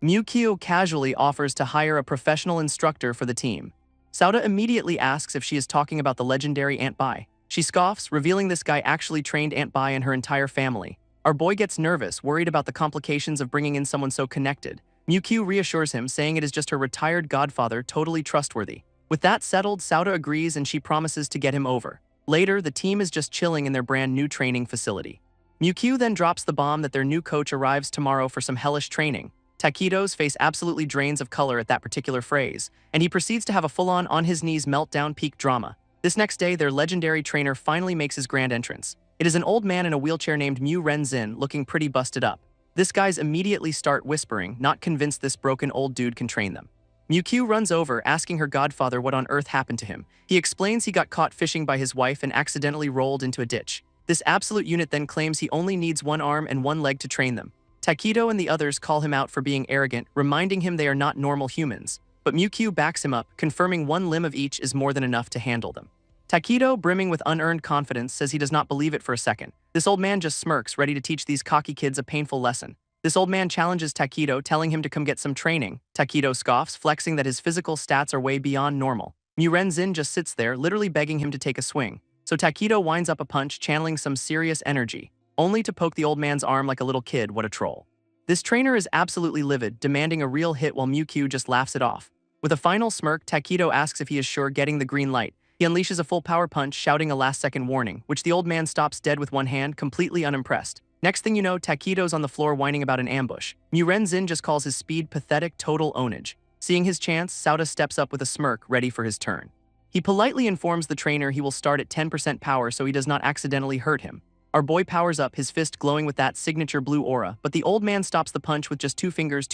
Mukyu casually offers to hire a professional instructor for the team. Sauda immediately asks if she is talking about the legendary Aunt Bai. She scoffs, revealing this guy actually trained Aunt Bai and her entire family. Our boy gets nervous, worried about the complications of bringing in someone so connected. Mukyu reassures him, saying it is just her retired godfather, totally trustworthy. With that settled, Sauda agrees and she promises to get him over. Later, the team is just chilling in their brand new training facility. Mukyu then drops the bomb that their new coach arrives tomorrow for some hellish training. Takedo's face absolutely drains of color at that particular phrase, and he proceeds to have a full-on on-his-knees meltdown peak drama. This next day, their legendary trainer finally makes his grand entrance. It is an old man in a wheelchair named Mu Renzin, looking pretty busted up. This guys immediately start whispering, not convinced this broken old dude can train them. Mukyu runs over, asking her godfather what on earth happened to him. He explains he got caught fishing by his wife and accidentally rolled into a ditch. This absolute unit then claims he only needs one arm and one leg to train them. Takedo and the others call him out for being arrogant, reminding him they are not normal humans. But Mukyu backs him up, confirming one limb of each is more than enough to handle them. Takedo, brimming with unearned confidence, says he does not believe it for a second. This old man just smirks, ready to teach these cocky kids a painful lesson. This old man challenges Takedo, telling him to come get some training. Takedo scoffs, flexing that his physical stats are way beyond normal. Mu Renzin just sits there, literally begging him to take a swing. So Takedo winds up a punch, channeling some serious energy, only to poke the old man's arm like a little kid. What a troll. This trainer is absolutely livid, demanding a real hit while Mukyu just laughs it off. With a final smirk, Takedo asks if he is sure getting the green light. He unleashes a full power punch, shouting a last-second warning, which the old man stops dead with one hand, completely unimpressed. Next thing you know, Takedo's on the floor whining about an ambush. Murenzin just calls his speed pathetic total ownage. Seeing his chance, Sauda steps up with a smirk, ready for his turn. He politely informs the trainer he will start at 10% power so he does not accidentally hurt him. Our boy powers up, his fist glowing with that signature blue aura, but the old man stops the punch with just two fingers.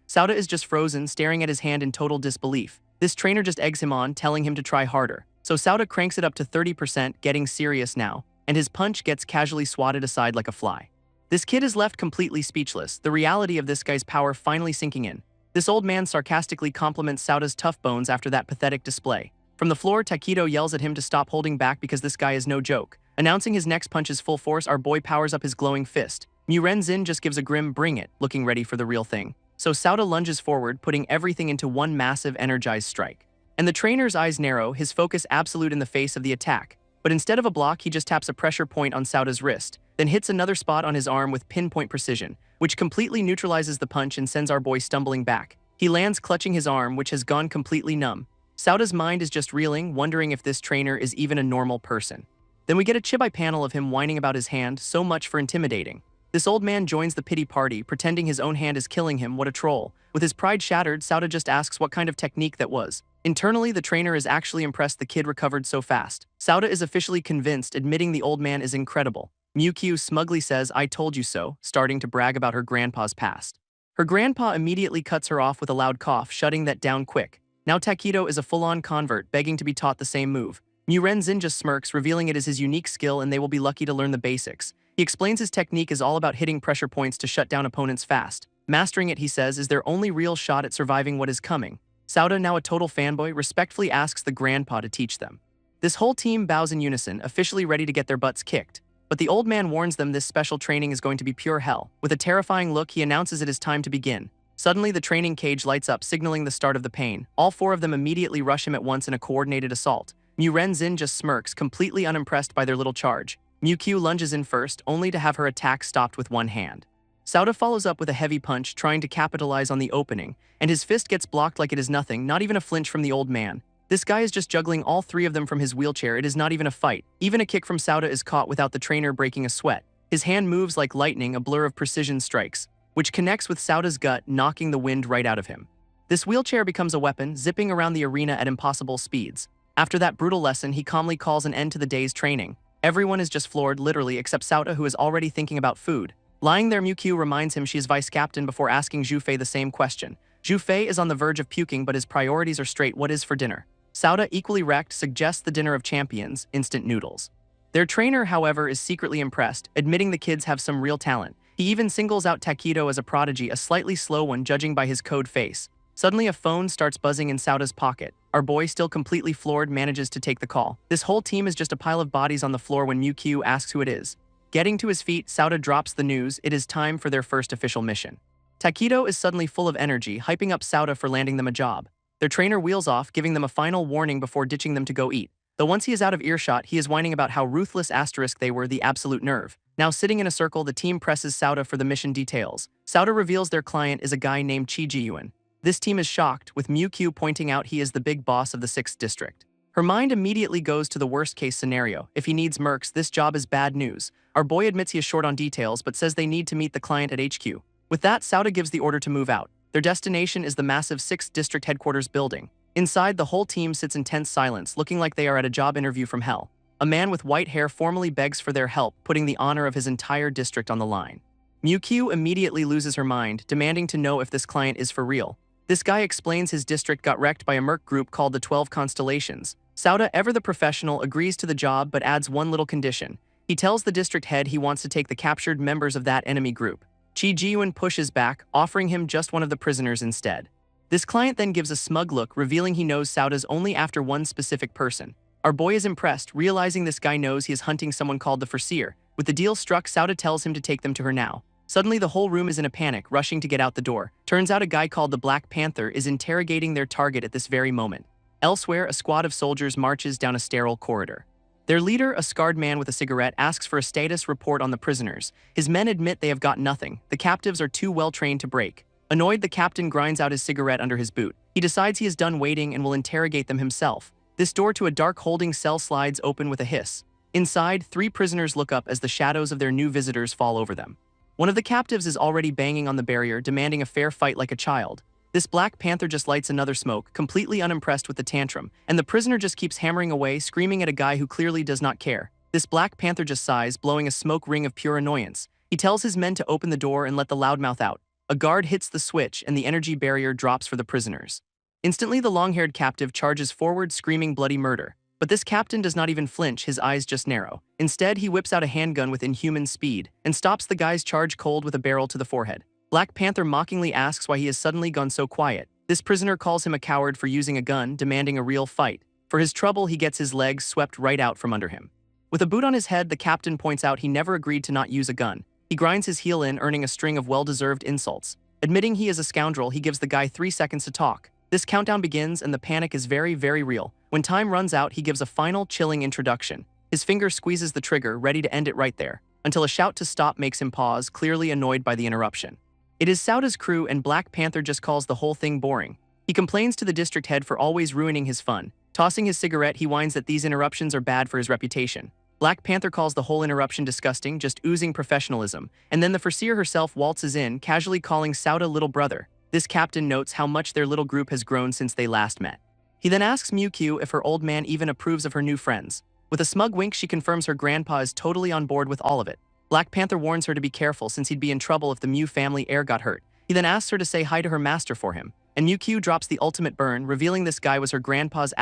Sauda is just frozen, staring at his hand in total disbelief. This trainer just eggs him on, telling him to try harder. So Sauda cranks it up to 30%, getting serious now, and his punch gets casually swatted aside like a fly. This kid is left completely speechless, the reality of this guy's power finally sinking in. This old man sarcastically compliments Sauda's tough bones after that pathetic display. From the floor, Takedo yells at him to stop holding back because this guy is no joke. Announcing his next punch's full force, our boy powers up his glowing fist. Murenzin just gives a grim "bring it," looking ready for the real thing. So Sauda lunges forward, putting everything into one massive energized strike. And the trainer's eyes narrow, his focus absolute in the face of the attack. But instead of a block, he just taps a pressure point on Sauda's wrist, then hits another spot on his arm with pinpoint precision, which completely neutralizes the punch and sends our boy stumbling back. He lands clutching his arm, which has gone completely numb. Sauda's mind is just reeling, wondering if this trainer is even a normal person. Then we get a chibi panel of him whining about his hand, so much for intimidating. This old man joins the pity party, pretending his own hand is killing him. What a troll. With his pride shattered, Sauda just asks what kind of technique that was. Internally, the trainer is actually impressed the kid recovered so fast. Sauda is officially convinced, admitting the old man is incredible. Mukyu smugly says, "I told you so," starting to brag about her grandpa's past. Her grandpa immediately cuts her off with a loud cough, shutting that down quick. Now Takedo is a full-on convert, begging to be taught the same move. Murenzin just smirks, revealing it is his unique skill and they will be lucky to learn the basics. He explains his technique is all about hitting pressure points to shut down opponents fast. Mastering it, he says, is their only real shot at surviving what is coming. Sauda, now a total fanboy, respectfully asks the grandpa to teach them. This whole team bows in unison, officially ready to get their butts kicked. But the old man warns them this special training is going to be pure hell. With a terrifying look, he announces it is time to begin. Suddenly, the training cage lights up, signaling the start of the pain. All four of them immediately rush him at once in a coordinated assault. Murenzin just smirks, completely unimpressed by their little charge. Mukyu lunges in first, only to have her attack stopped with one hand. Sauda follows up with a heavy punch, trying to capitalize on the opening, and his fist gets blocked like it is nothing, not even a flinch from the old man. This guy is just juggling all three of them from his wheelchair. It is not even a fight. Even a kick from Sauda is caught without the trainer breaking a sweat. His hand moves like lightning, a blur of precision strikes, which connects with Sauda's gut, knocking the wind right out of him. This wheelchair becomes a weapon, zipping around the arena at impossible speeds. After that brutal lesson, he calmly calls an end to the day's training. Everyone is just floored, literally, except Sauda, who is already thinking about food. Lying there, Mukyu reminds him she is vice captain before asking Zhufei the same question. Zhufei is on the verge of puking, but his priorities are straight. What is for dinner? Sauda, equally wrecked, suggests the dinner of champions, instant noodles. Their trainer, however, is secretly impressed, admitting the kids have some real talent. He even singles out Takedo as a prodigy, a slightly slow one judging by his code face. Suddenly, a phone starts buzzing in Sauda's pocket. Our boy, still completely floored, manages to take the call. This whole team is just a pile of bodies on the floor when Mukyu asks who it is. Getting to his feet, Sauda drops the news. It is time for their first official mission. Takedo is suddenly full of energy, hyping up Sauda for landing them a job. Their trainer wheels off, giving them a final warning before ditching them to go eat. Though once he is out of earshot, he is whining about how ruthless * they were, the absolute nerve. Now sitting in a circle, the team presses Sauda for the mission details. Sauda reveals their client is a guy named Chi Ji-yuan. This team is shocked, with Mukyu pointing out he is the big boss of the 6th district. Her mind immediately goes to the worst-case scenario. If he needs mercs, this job is bad news. Our boy admits he is short on details, but says they need to meet the client at HQ. With that, Sauda gives the order to move out. Their destination is the massive 6th district headquarters building. Inside, the whole team sits in tense silence, looking like they are at a job interview from hell. A man with white hair formally begs for their help, putting the honor of his entire district on the line. Mukyu immediately loses her mind, demanding to know if this client is for real. This guy explains his district got wrecked by a merc group called the 12 Constellations. Sauda, ever the professional, agrees to the job but adds one little condition. He tells the district head he wants to take the captured members of that enemy group. Chi Ji-yuan pushes back, offering him just one of the prisoners instead. This client then gives a smug look, revealing he knows Sauda's only after one specific person. Our boy is impressed, realizing this guy knows he is hunting someone called the Foreseer. With the deal struck, Sauda tells him to take them to her now. Suddenly, the whole room is in a panic, rushing to get out the door. Turns out a guy called the Black Panther is interrogating their target at this very moment. Elsewhere, a squad of soldiers marches down a sterile corridor. Their leader, a scarred man with a cigarette, asks for a status report on the prisoners. His men admit they have got nothing. The captives are too well trained to break. Annoyed, the captain grinds out his cigarette under his boot. He decides he is done waiting and will interrogate them himself. This door to a dark holding cell slides open with a hiss. Inside, 3 prisoners look up as the shadows of their new visitors fall over them. One of the captives is already banging on the barrier, demanding a fair fight like a child. This Black Panther just lights another smoke, completely unimpressed with the tantrum, and the prisoner just keeps hammering away, screaming at a guy who clearly does not care. This Black Panther just sighs, blowing a smoke ring of pure annoyance. He tells his men to open the door and let the loudmouth out. A guard hits the switch and the energy barrier drops for the prisoners. Instantly, the long-haired captive charges forward, screaming bloody murder. But this captain does not even flinch, his eyes just narrow. Instead, he whips out a handgun with inhuman speed and stops the guy's charge cold with a barrel to the forehead. Black Panther mockingly asks why he has suddenly gone so quiet. This prisoner calls him a coward for using a gun, demanding a real fight. For his trouble, he gets his legs swept right out from under him. With a boot on his head, the captain points out he never agreed to not use a gun. He grinds his heel in, earning a string of well-deserved insults. Admitting he is a scoundrel, he gives the guy 3 seconds to talk. This countdown begins and the panic is very, very real. When time runs out, he gives a final, chilling introduction. His finger squeezes the trigger, ready to end it right there, until a shout to stop makes him pause, clearly annoyed by the interruption. It is Sauda's crew and Black Panther just calls the whole thing boring. He complains to the district head for always ruining his fun. Tossing his cigarette, he whines that these interruptions are bad for his reputation. Black Panther calls the whole interruption disgusting, just oozing professionalism, and then the Farseer herself waltzes in, casually calling Sauda little brother. This captain notes how much their little group has grown since they last met. He then asks ManhwaCapped if her old man even approves of her new friends. With a smug wink, she confirms her grandpa is totally on board with all of it. Black Panther warns her to be careful since he'd be in trouble if the Mew family heir got hurt. He then asks her to say hi to her master for him, and ManhwaCapped drops the ultimate burn, revealing this guy was her grandpa's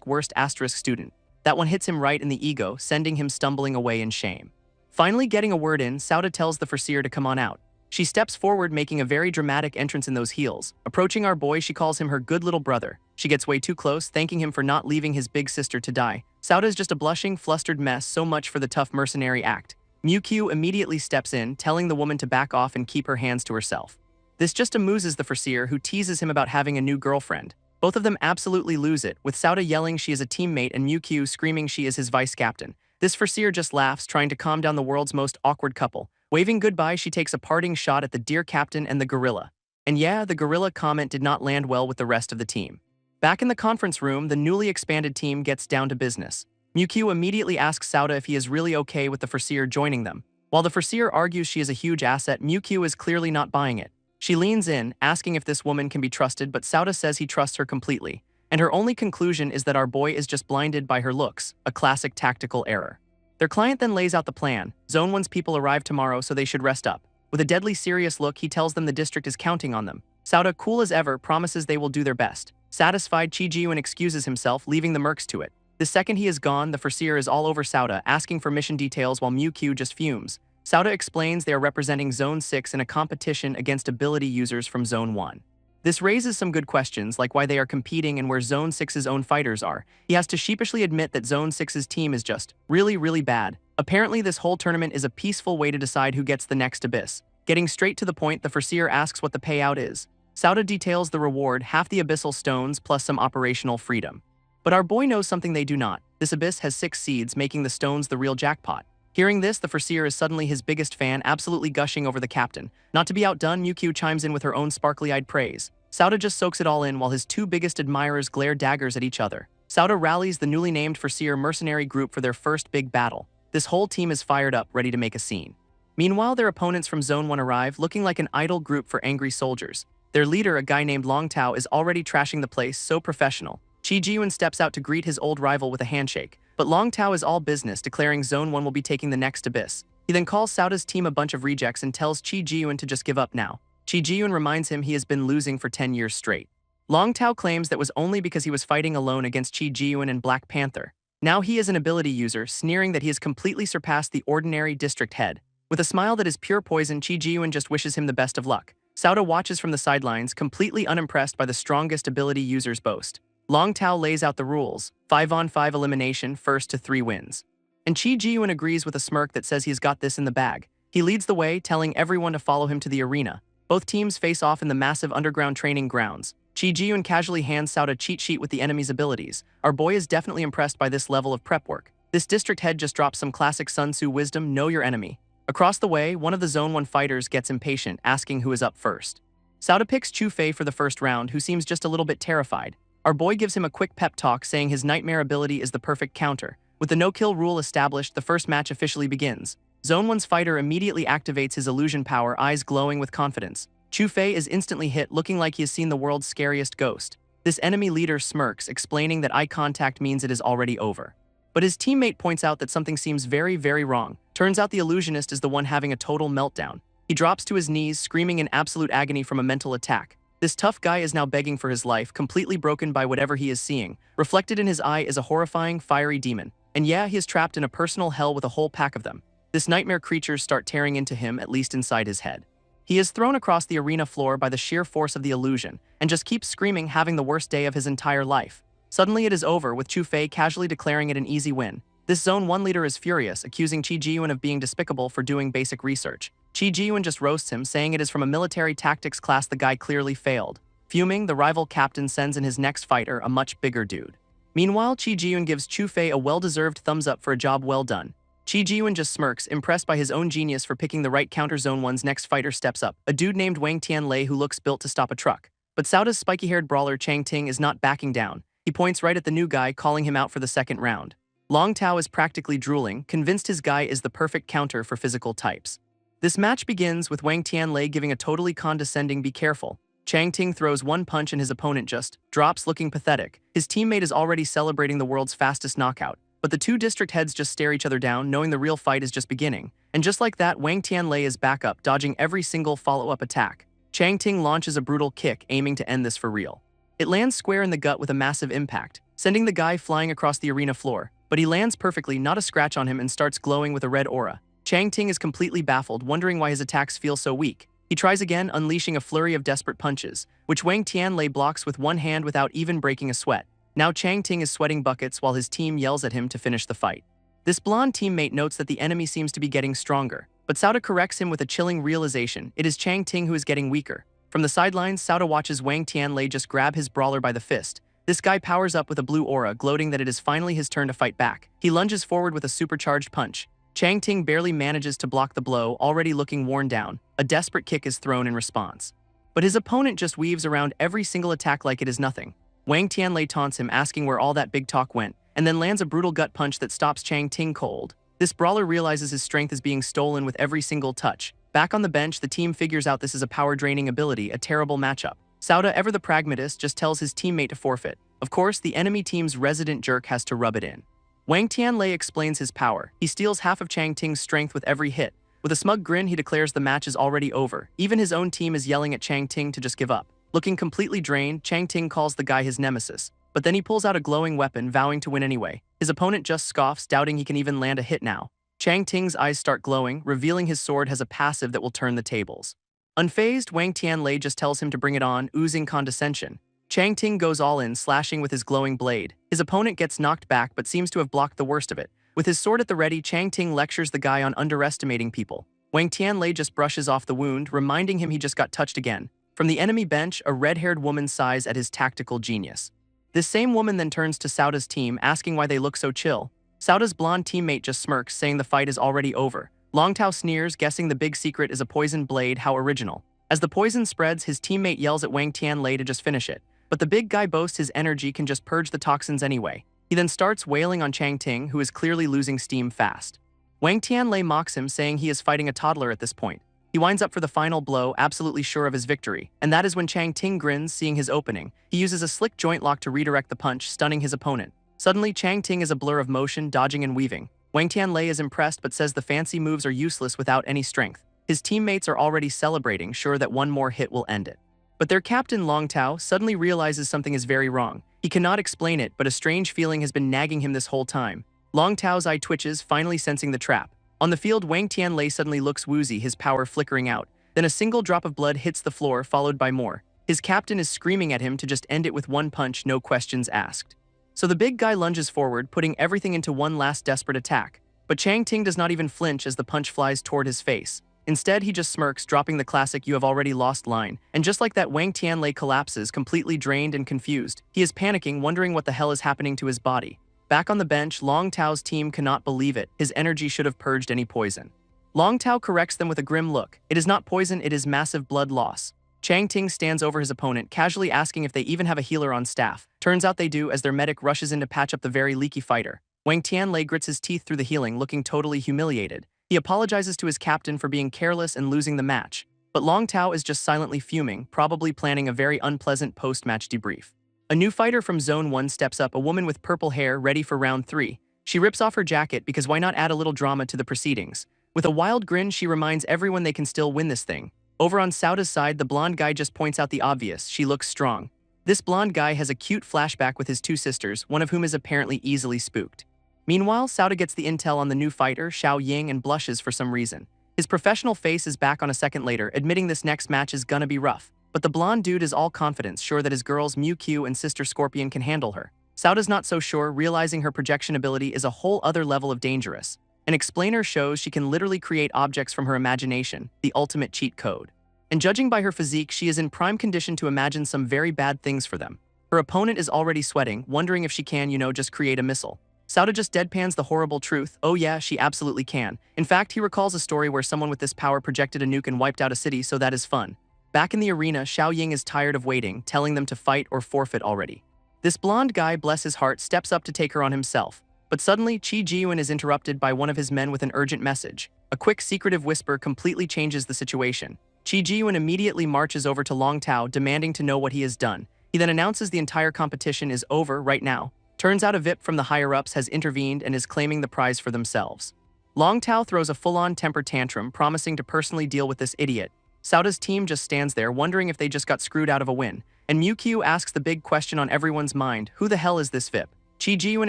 worst student. That one hits him right in the ego, sending him stumbling away in shame. Finally getting a word in, Sauda tells the Farseer to come on out. She steps forward, making a very dramatic entrance in those heels. Approaching our boy, she calls him her good little brother. She gets way too close, thanking him for not leaving his big sister to die. Sauda is just a blushing, flustered mess, so much for the tough mercenary act. ManhwaCapped immediately steps in, telling the woman to back off and keep her hands to herself. This just amuses the Farseer, who teases him about having a new girlfriend. Both of them absolutely lose it, with Sauda yelling she is a teammate and ManhwaCapped screaming she is his vice captain. This Farseer just laughs, trying to calm down the world's most awkward couple. Waving goodbye, she takes a parting shot at the dear captain and the gorilla. And yeah, the gorilla comment did not land well with the rest of the team. Back in the conference room, the newly expanded team gets down to business. ManhwaCapped immediately asks Sauda if he is really okay with the Farseer joining them. While the Farseer argues she is a huge asset, ManhwaCapped is clearly not buying it. She leans in, asking if this woman can be trusted, but Sauda says he trusts her completely. And her only conclusion is that our boy is just blinded by her looks, a classic tactical error. Their client then lays out the plan. Zone 1's people arrive tomorrow, so they should rest up. With a deadly serious look, he tells them the district is counting on them. Sauda, cool as ever, promises they will do their best. Satisfied, Chi-Ji-Yun excuses himself, leaving the mercs to it. The second he is gone, the Farseer is all over Sauda, asking for mission details while ManhwaCapped just fumes. Sauda explains they are representing Zone 6 in a competition against ability users from Zone 1. This raises some good questions, like why they are competing and where Zone 6's own fighters are. He has to sheepishly admit that Zone 6's team is just really, really bad. Apparently, this whole tournament is a peaceful way to decide who gets the next abyss. Getting straight to the point, the Farseer asks what the payout is. Sauda details the reward, half the abyssal stones plus some operational freedom. But our boy knows something they do not. This abyss has 6 seeds, making the stones the real jackpot. Hearing this, the Farseer is suddenly his biggest fan, absolutely gushing over the captain. Not to be outdone, ManhwaCapped chimes in with her own sparkly-eyed praise. Sauda just soaks it all in while his 2 biggest admirers glare daggers at each other. Sauda rallies the newly named Farseer mercenary group for their first big battle. This whole team is fired up, ready to make a scene. Meanwhile, their opponents from Zone 1 arrive, looking like an idle group for angry soldiers. Their leader, a guy named Long Tao, is already trashing the place, so professional. Chi-Ji-Yun steps out to greet his old rival with a handshake. But Long Tao is all business, declaring Zone 1 will be taking the next abyss. He then calls Sauda's team a bunch of rejects and tells Chi-Ji-Yun to just give up now. Chi-Ji-Yun reminds him he has been losing for 10 years straight. Long Tao claims that was only because he was fighting alone against Chi-Ji-Yun and Black Panther. Now he is an ability user, sneering that he has completely surpassed the ordinary district head. With a smile that is pure poison, Chi-Ji-Yun just wishes him the best of luck. Sauda watches from the sidelines, completely unimpressed by the strongest ability user's boast. Long Tao lays out the rules, 5-on-5 elimination, first to 3 wins. And Chi-Ji-Yun agrees with a smirk that says he's got this in the bag. He leads the way, telling everyone to follow him to the arena. Both teams face off in the massive underground training grounds. Chi-Ji-Yun casually hands Sauda a cheat sheet with the enemy's abilities. Our boy is definitely impressed by this level of prep work. This district head just drops some classic Sun Tzu wisdom, know your enemy. Across the way, one of the Zone 1 fighters gets impatient, asking who is up first. Sauda picks Chu Fei for the first round, who seems just a little bit terrified. Our boy gives him a quick pep talk, saying his nightmare ability is the perfect counter. With the no-kill rule established, the first match officially begins. Zone 1's fighter immediately activates his illusion power, eyes glowing with confidence. Chu Fei is instantly hit, looking like he has seen the world's scariest ghost. This enemy leader smirks, explaining that eye contact means it is already over. But his teammate points out that something seems very, very wrong. Turns out the illusionist is the one having a total meltdown. He drops to his knees, screaming in absolute agony from a mental attack. This tough guy is now begging for his life, completely broken by whatever he is seeing. Reflected in his eye is a horrifying, fiery demon. And yeah, he is trapped in a personal hell with a whole pack of them. This nightmare creatures start tearing into him, at least inside his head. He is thrown across the arena floor by the sheer force of the illusion, and just keeps screaming, having the worst day of his entire life. Suddenly it is over, with Chu Fei casually declaring it an easy win. This Zone 1 leader is furious, accusing Chi Jiyuan of being despicable for doing basic research. Chi Jiyuan just roasts him, saying it is from a military tactics class the guy clearly failed. Fuming, the rival captain sends in his next fighter, a much bigger dude. Meanwhile, Chi Jiyuan gives Chu Fei a well-deserved thumbs up for a job well done. Chi Jiyuan just smirks, impressed by his own genius for picking the right counter. Zone 1's next fighter steps up, a dude named Wang Tianlei who looks built to stop a truck. But Sauda's spiky-haired brawler Chang Ting is not backing down. He points right at the new guy, calling him out for the second round. Long Tao is practically drooling, convinced his guy is the perfect counter for physical types. This match begins with Wang Tianlei giving a totally condescending "be careful." Chang Ting throws one punch and his opponent just drops, looking pathetic. His teammate is already celebrating the world's fastest knockout. But the two district heads just stare each other down, knowing the real fight is just beginning. And just like that, Wang Tianlei is back up, dodging every single follow-up attack. Chang Ting launches a brutal kick, aiming to end this for real. It lands square in the gut with a massive impact, sending the guy flying across the arena floor. But he lands perfectly, not a scratch on him, and starts glowing with a red aura. Chang Ting is completely baffled, wondering why his attacks feel so weak. He tries again, unleashing a flurry of desperate punches, which Wang Tianlei blocks with one hand without even breaking a sweat. Now Chang Ting is sweating buckets while his team yells at him to finish the fight. This blonde teammate notes that the enemy seems to be getting stronger, but Sauda corrects him with a chilling realization: it is Chang Ting who is getting weaker. From the sidelines, Sauda watches Wang Tianlei just grab his brawler by the fist. This guy powers up with a blue aura, gloating that it is finally his turn to fight back. He lunges forward with a supercharged punch. Chang Ting barely manages to block the blow, already looking worn down. A desperate kick is thrown in response. But his opponent just weaves around every single attack like it is nothing. Wang Tianlei taunts him, asking where all that big talk went, and then lands a brutal gut punch that stops Chang Ting cold. This brawler realizes his strength is being stolen with every single touch. Back on the bench, the team figures out this is a power-draining ability, a terrible matchup. Sauda, ever the pragmatist, just tells his teammate to forfeit. Of course, the enemy team's resident jerk has to rub it in. Wang Tianlei explains his power. He steals half of Chang Ting's strength with every hit. With a smug grin, he declares the match is already over. Even his own team is yelling at Chang Ting to just give up. Looking completely drained, Chang Ting calls the guy his nemesis. But then he pulls out a glowing weapon, vowing to win anyway. His opponent just scoffs, doubting he can even land a hit now. Chang Ting's eyes start glowing, revealing his sword has a passive that will turn the tables. Unfazed, Wang Tianlei just tells him to bring it on, oozing condescension. Chang Ting goes all in, slashing with his glowing blade. His opponent gets knocked back but seems to have blocked the worst of it. With his sword at the ready, Chang Ting lectures the guy on underestimating people. Wang Tianlei just brushes off the wound, reminding him he just got touched again. From the enemy bench, a red-haired woman sighs at his tactical genius. This same woman then turns to Sauda's team, asking why they look so chill. Sauda's blonde teammate just smirks, saying the fight is already over. Long Tao sneers, guessing the big secret is a poisoned blade. How original. As the poison spreads, his teammate yells at Wang Tianlei to just finish it. But the big guy boasts his energy can just purge the toxins anyway. He then starts wailing on Chang Ting, who is clearly losing steam fast. Wang Tianlei mocks him, saying he is fighting a toddler at this point. He winds up for the final blow, absolutely sure of his victory. And that is when Chang Ting grins, seeing his opening. He uses a slick joint lock to redirect the punch, stunning his opponent. Suddenly, Chang Ting is a blur of motion, dodging and weaving. Wang Tianlei is impressed but says the fancy moves are useless without any strength. His teammates are already celebrating, sure that one more hit will end it. But their captain Long Tao suddenly realizes something is very wrong. He cannot explain it, but a strange feeling has been nagging him this whole time. Long Tao's eye twitches, finally sensing the trap. On the field, Wang Tianlei suddenly looks woozy, his power flickering out. Then a single drop of blood hits the floor, followed by more. His captain is screaming at him to just end it with one punch, no questions asked. So the big guy lunges forward, putting everything into one last desperate attack. But Chang Ting does not even flinch as the punch flies toward his face. Instead, he just smirks, dropping the classic "you have already lost" line. And just like that, Wang Tianlei collapses, completely drained and confused. He is panicking, wondering what the hell is happening to his body. Back on the bench, Long Tao's team cannot believe it. His energy should have purged any poison. Long Tao corrects them with a grim look. It is not poison, it is massive blood loss. Chang Ting stands over his opponent, casually asking if they even have a healer on staff. Turns out they do, as their medic rushes in to patch up the very leaky fighter. Wang Tianlei grits his teeth through the healing, looking totally humiliated. He apologizes to his captain for being careless and losing the match, but Long Tao is just silently fuming, probably planning a very unpleasant post-match debrief. A new fighter from Zone 1 steps up, a woman with purple hair ready for round 3. She rips off her jacket because why not add a little drama to the proceedings? With a wild grin, she reminds everyone they can still win this thing. Over on Sauda's side, the blonde guy just points out the obvious: she looks strong. This blonde guy has a cute flashback with his two sisters, one of whom is apparently easily spooked. Meanwhile, Sauda gets the intel on the new fighter, Xiao Ying, and blushes for some reason. His professional face is back on a second later, admitting this next match is gonna be rough. But the blonde dude is all confidence, sure that his girls Mew Q and Sister Scorpion can handle her. Sauda's not so sure, realizing her projection ability is a whole other level of dangerous. An explainer shows she can literally create objects from her imagination, the ultimate cheat code. And judging by her physique, she is in prime condition to imagine some very bad things for them. Her opponent is already sweating, wondering if she can, just create a missile. Sauda just deadpans the horrible truth: oh yeah, she absolutely can. In fact, he recalls a story where someone with this power projected a nuke and wiped out a city, so that is fun. Back in the arena, Xiao Ying is tired of waiting, telling them to fight or forfeit already. This blonde guy, bless his heart, steps up to take her on himself. But suddenly, Qi Jiyuan is interrupted by one of his men with an urgent message. A quick, secretive whisper completely changes the situation. Qi Jiyuan immediately marches over to Long Tao, demanding to know what he has done. He then announces the entire competition is over right now. Turns out a VIP from the higher-ups has intervened and is claiming the prize for themselves. Long Tao throws a full-on temper tantrum, promising to personally deal with this idiot. Sauda's team just stands there, wondering if they just got screwed out of a win. And Mew Q asks the big question on everyone's mind: who the hell is this VIP? Qi Jiyuan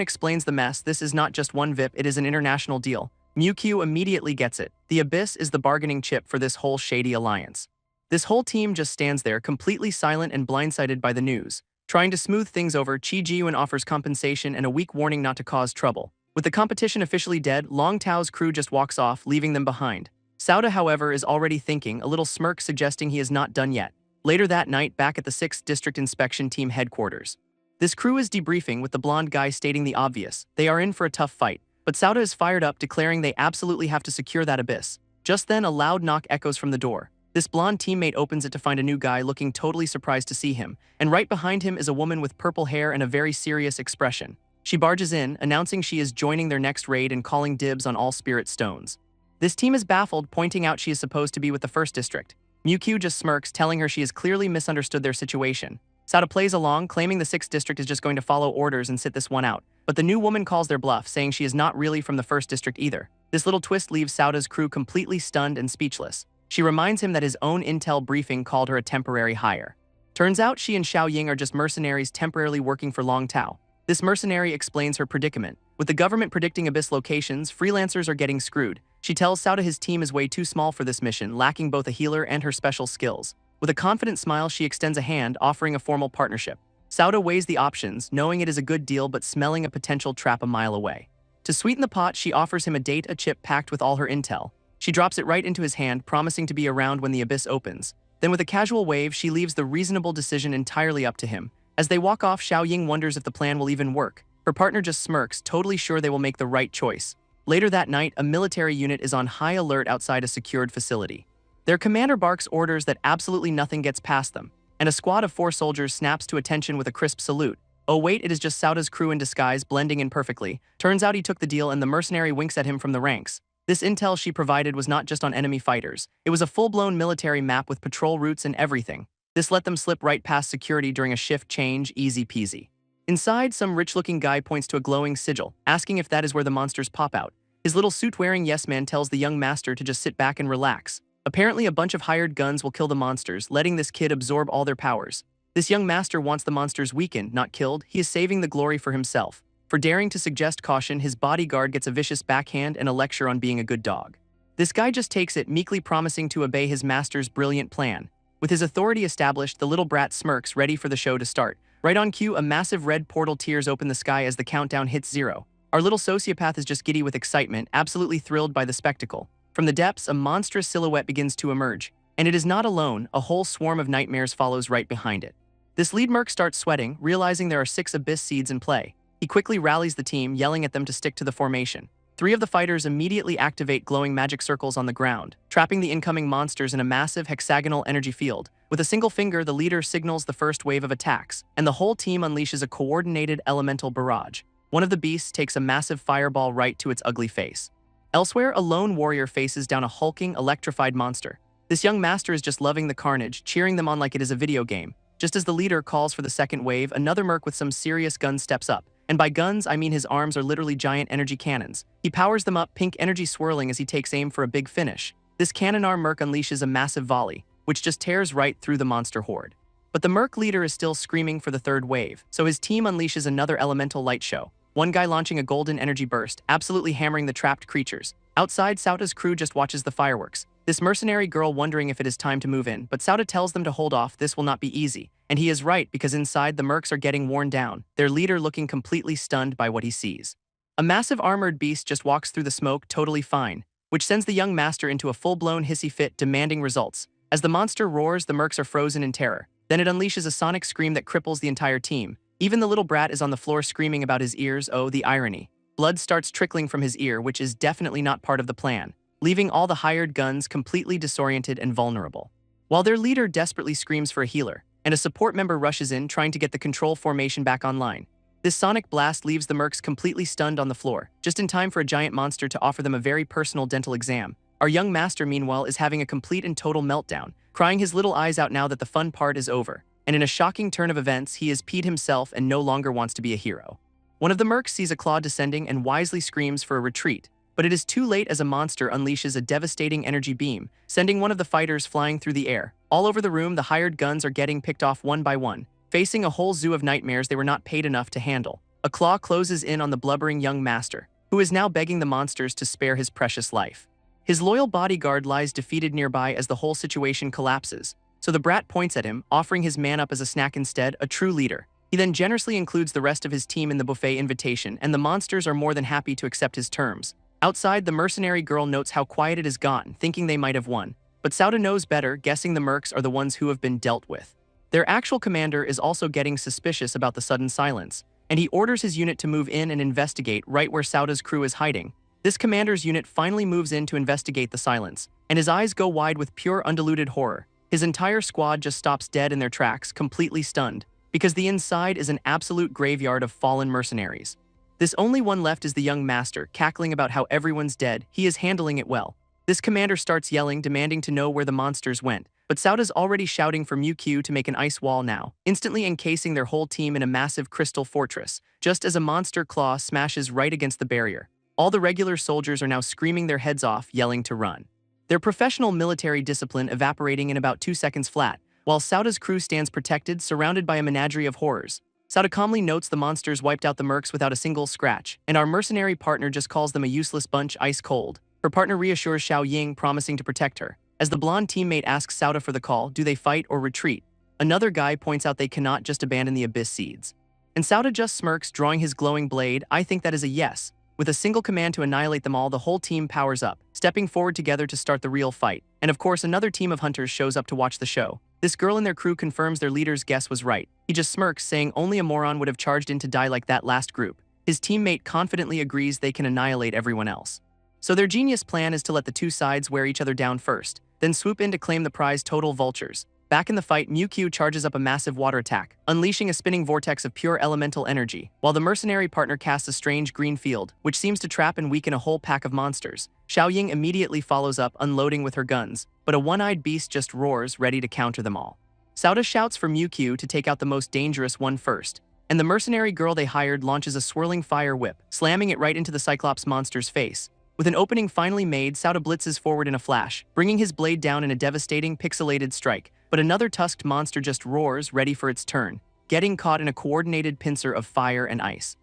explains the mess: this is not just one VIP, it is an international deal. Mew Q immediately gets it. The Abyss is the bargaining chip for this whole shady alliance. This whole team just stands there, completely silent and blindsided by the news. Trying to smooth things over, Qi Jiyuan offers compensation and a weak warning not to cause trouble. With the competition officially dead, Long Tao's crew just walks off, leaving them behind. Sauda, however, is already thinking, a little smirk suggesting he is not done yet. Later that night, back at the 6th District Inspection Team headquarters. This crew is debriefing, with the blonde guy stating the obvious: they are in for a tough fight. But Sauda is fired up, declaring they absolutely have to secure that abyss. Just then, a loud knock echoes from the door. This blonde teammate opens it to find a new guy, looking totally surprised to see him, and right behind him is a woman with purple hair and a very serious expression. She barges in, announcing she is joining their next raid and calling dibs on all spirit stones. This team is baffled, pointing out she is supposed to be with the 1st District. Mew Q just smirks, telling her she has clearly misunderstood their situation. Sauda plays along, claiming the 6th District is just going to follow orders and sit this one out. But the new woman calls their bluff, saying she is not really from the 1st District either. This little twist leaves Sauda's crew completely stunned and speechless. She reminds him that his own intel briefing called her a temporary hire. Turns out she and Xiao Ying are just mercenaries temporarily working for Long Tao. This mercenary explains her predicament. With the government predicting abyss locations, freelancers are getting screwed. She tells Sauda his team is way too small for this mission, lacking both a healer and her special skills. With a confident smile, she extends a hand, offering a formal partnership. Sauda weighs the options, knowing it is a good deal but smelling a potential trap a mile away. To sweeten the pot, she offers him a chip packed with all her intel. She drops it right into his hand, promising to be around when the abyss opens. Then with a casual wave, she leaves the reasonable decision entirely up to him. As they walk off, Xiao Ying wonders if the plan will even work. Her partner just smirks, totally sure they will make the right choice. Later that night, a military unit is on high alert outside a secured facility. Their commander barks orders that absolutely nothing gets past them, and a squad of 4 soldiers snaps to attention with a crisp salute. Oh wait, it is just Sauda's crew in disguise, blending in perfectly. Turns out he took the deal, and the mercenary winks at him from the ranks. This intel she provided was not just on enemy fighters. It was a full-blown military map with patrol routes and everything. This let them slip right past security during a shift change, easy peasy. Inside, some rich-looking guy points to a glowing sigil, asking if that is where the monsters pop out. His little suit-wearing yes-man tells the young master to just sit back and relax. Apparently, a bunch of hired guns will kill the monsters, letting this kid absorb all their powers. This young master wants the monsters weakened, not killed. He is saving the glory for himself. For daring to suggest caution, his bodyguard gets a vicious backhand and a lecture on being a good dog. This guy just takes it, meekly promising to obey his master's brilliant plan. With his authority established, the little brat smirks, ready for the show to start. Right on cue, a massive red portal tears open the sky as the countdown hits 0. Our little sociopath is just giddy with excitement, absolutely thrilled by the spectacle. From the depths, a monstrous silhouette begins to emerge. And it is not alone, a whole swarm of nightmares follows right behind it. This lead merc starts sweating, realizing there are 6 abyss seeds in play. He quickly rallies the team, yelling at them to stick to the formation. 3 of the fighters immediately activate glowing magic circles on the ground, trapping the incoming monsters in a massive hexagonal energy field. With a single finger, the leader signals the first wave of attacks, and the whole team unleashes a coordinated elemental barrage. One of the beasts takes a massive fireball right to its ugly face. Elsewhere, a lone warrior faces down a hulking, electrified monster. This young master is just loving the carnage, cheering them on like it is a video game. Just as the leader calls for the second wave, another merc with some serious guns steps up. And by guns, I mean his arms are literally giant energy cannons. He powers them up, pink energy swirling as he takes aim for a big finish. This cannonar merc unleashes a massive volley, which just tears right through the monster horde. But the merc leader is still screaming for the third wave, so his team unleashes another elemental light show. One guy launching a golden energy burst, absolutely hammering the trapped creatures. Outside, Sauta's crew just watches the fireworks. This mercenary girl wondering if it is time to move in, but Sauta tells them to hold off, this will not be easy. And he is right, because inside the mercs are getting worn down, their leader looking completely stunned by what he sees. A massive armored beast just walks through the smoke totally fine, which sends the young master into a full-blown hissy fit demanding results. As the monster roars, the mercs are frozen in terror. Then it unleashes a sonic scream that cripples the entire team. Even the little brat is on the floor screaming about his ears, oh, the irony. Blood starts trickling from his ear, which is definitely not part of the plan, leaving all the hired guns completely disoriented and vulnerable. While their leader desperately screams for a healer, and a support member rushes in trying to get the control formation back online. This sonic blast leaves the mercs completely stunned on the floor, just in time for a giant monster to offer them a very personal dental exam. Our young master, meanwhile, is having a complete and total meltdown, crying his little eyes out now that the fun part is over. And in a shocking turn of events, he is peed himself and no longer wants to be a hero. One of the mercs sees a claw descending and wisely screams for a retreat, but it is too late as a monster unleashes a devastating energy beam, sending one of the fighters flying through the air. All over the room, the hired guns are getting picked off one by one, facing a whole zoo of nightmares they were not paid enough to handle. A claw closes in on the blubbering young master, who is now begging the monsters to spare his precious life. His loyal bodyguard lies defeated nearby as the whole situation collapses. So the brat points at him, offering his man up as a snack instead, a true leader. He then generously includes the rest of his team in the buffet invitation, and the monsters are more than happy to accept his terms. Outside, the mercenary girl notes how quiet it has gotten, thinking they might have won. But Sauta knows better, guessing the mercs are the ones who have been dealt with. Their actual commander is also getting suspicious about the sudden silence, and he orders his unit to move in and investigate right where Sauta's crew is hiding. This commander's unit finally moves in to investigate the silence, and his eyes go wide with pure undiluted horror. His entire squad just stops dead in their tracks, completely stunned, because the inside is an absolute graveyard of fallen mercenaries. This only one left is the young master, cackling about how everyone's dead. He is handling it well. This commander starts yelling, demanding to know where the monsters went, but Sauta's already shouting for MUQ to make an ice wall now, instantly encasing their whole team in a massive crystal fortress, just as a monster claw smashes right against the barrier. All the regular soldiers are now screaming their heads off, yelling to run. Their professional military discipline evaporating in about 2 seconds flat, while Sauta's crew stands protected, surrounded by a menagerie of horrors. Sauta calmly notes the monsters wiped out the mercs without a single scratch, and our mercenary partner just calls them a useless bunch, ice cold. Her partner reassures Xiao Ying, promising to protect her. As the blonde teammate asks Sauta for the call, do they fight or retreat? Another guy points out they cannot just abandon the abyss seeds. And Sauta just smirks, drawing his glowing blade. I think that is a yes. With a single command to annihilate them all, the whole team powers up, stepping forward together to start the real fight. And of course, another team of hunters shows up to watch the show. This girl in their crew confirms their leader's guess was right. He just smirks, saying only a moron would have charged in to die like that last group. His teammate confidently agrees they can annihilate everyone else. So their genius plan is to let the two sides wear each other down first, then swoop in to claim the prize. Total vultures. Back in the fight, MUQ charges up a massive water attack, unleashing a spinning vortex of pure elemental energy, while the mercenary partner casts a strange green field, which seems to trap and weaken a whole pack of monsters. Xiao Ying immediately follows up, unloading with her guns, but a one-eyed beast just roars, ready to counter them all. Sauta shouts for MUQ to take out the most dangerous one first, and the mercenary girl they hired launches a swirling fire whip, slamming it right into the Cyclops monster's face. With an opening finally made, Sauta blitzes forward in a flash, bringing his blade down in a devastating, pixelated strike. But another tusked monster just roars, ready for its turn, getting caught in a coordinated pincer of fire and ice.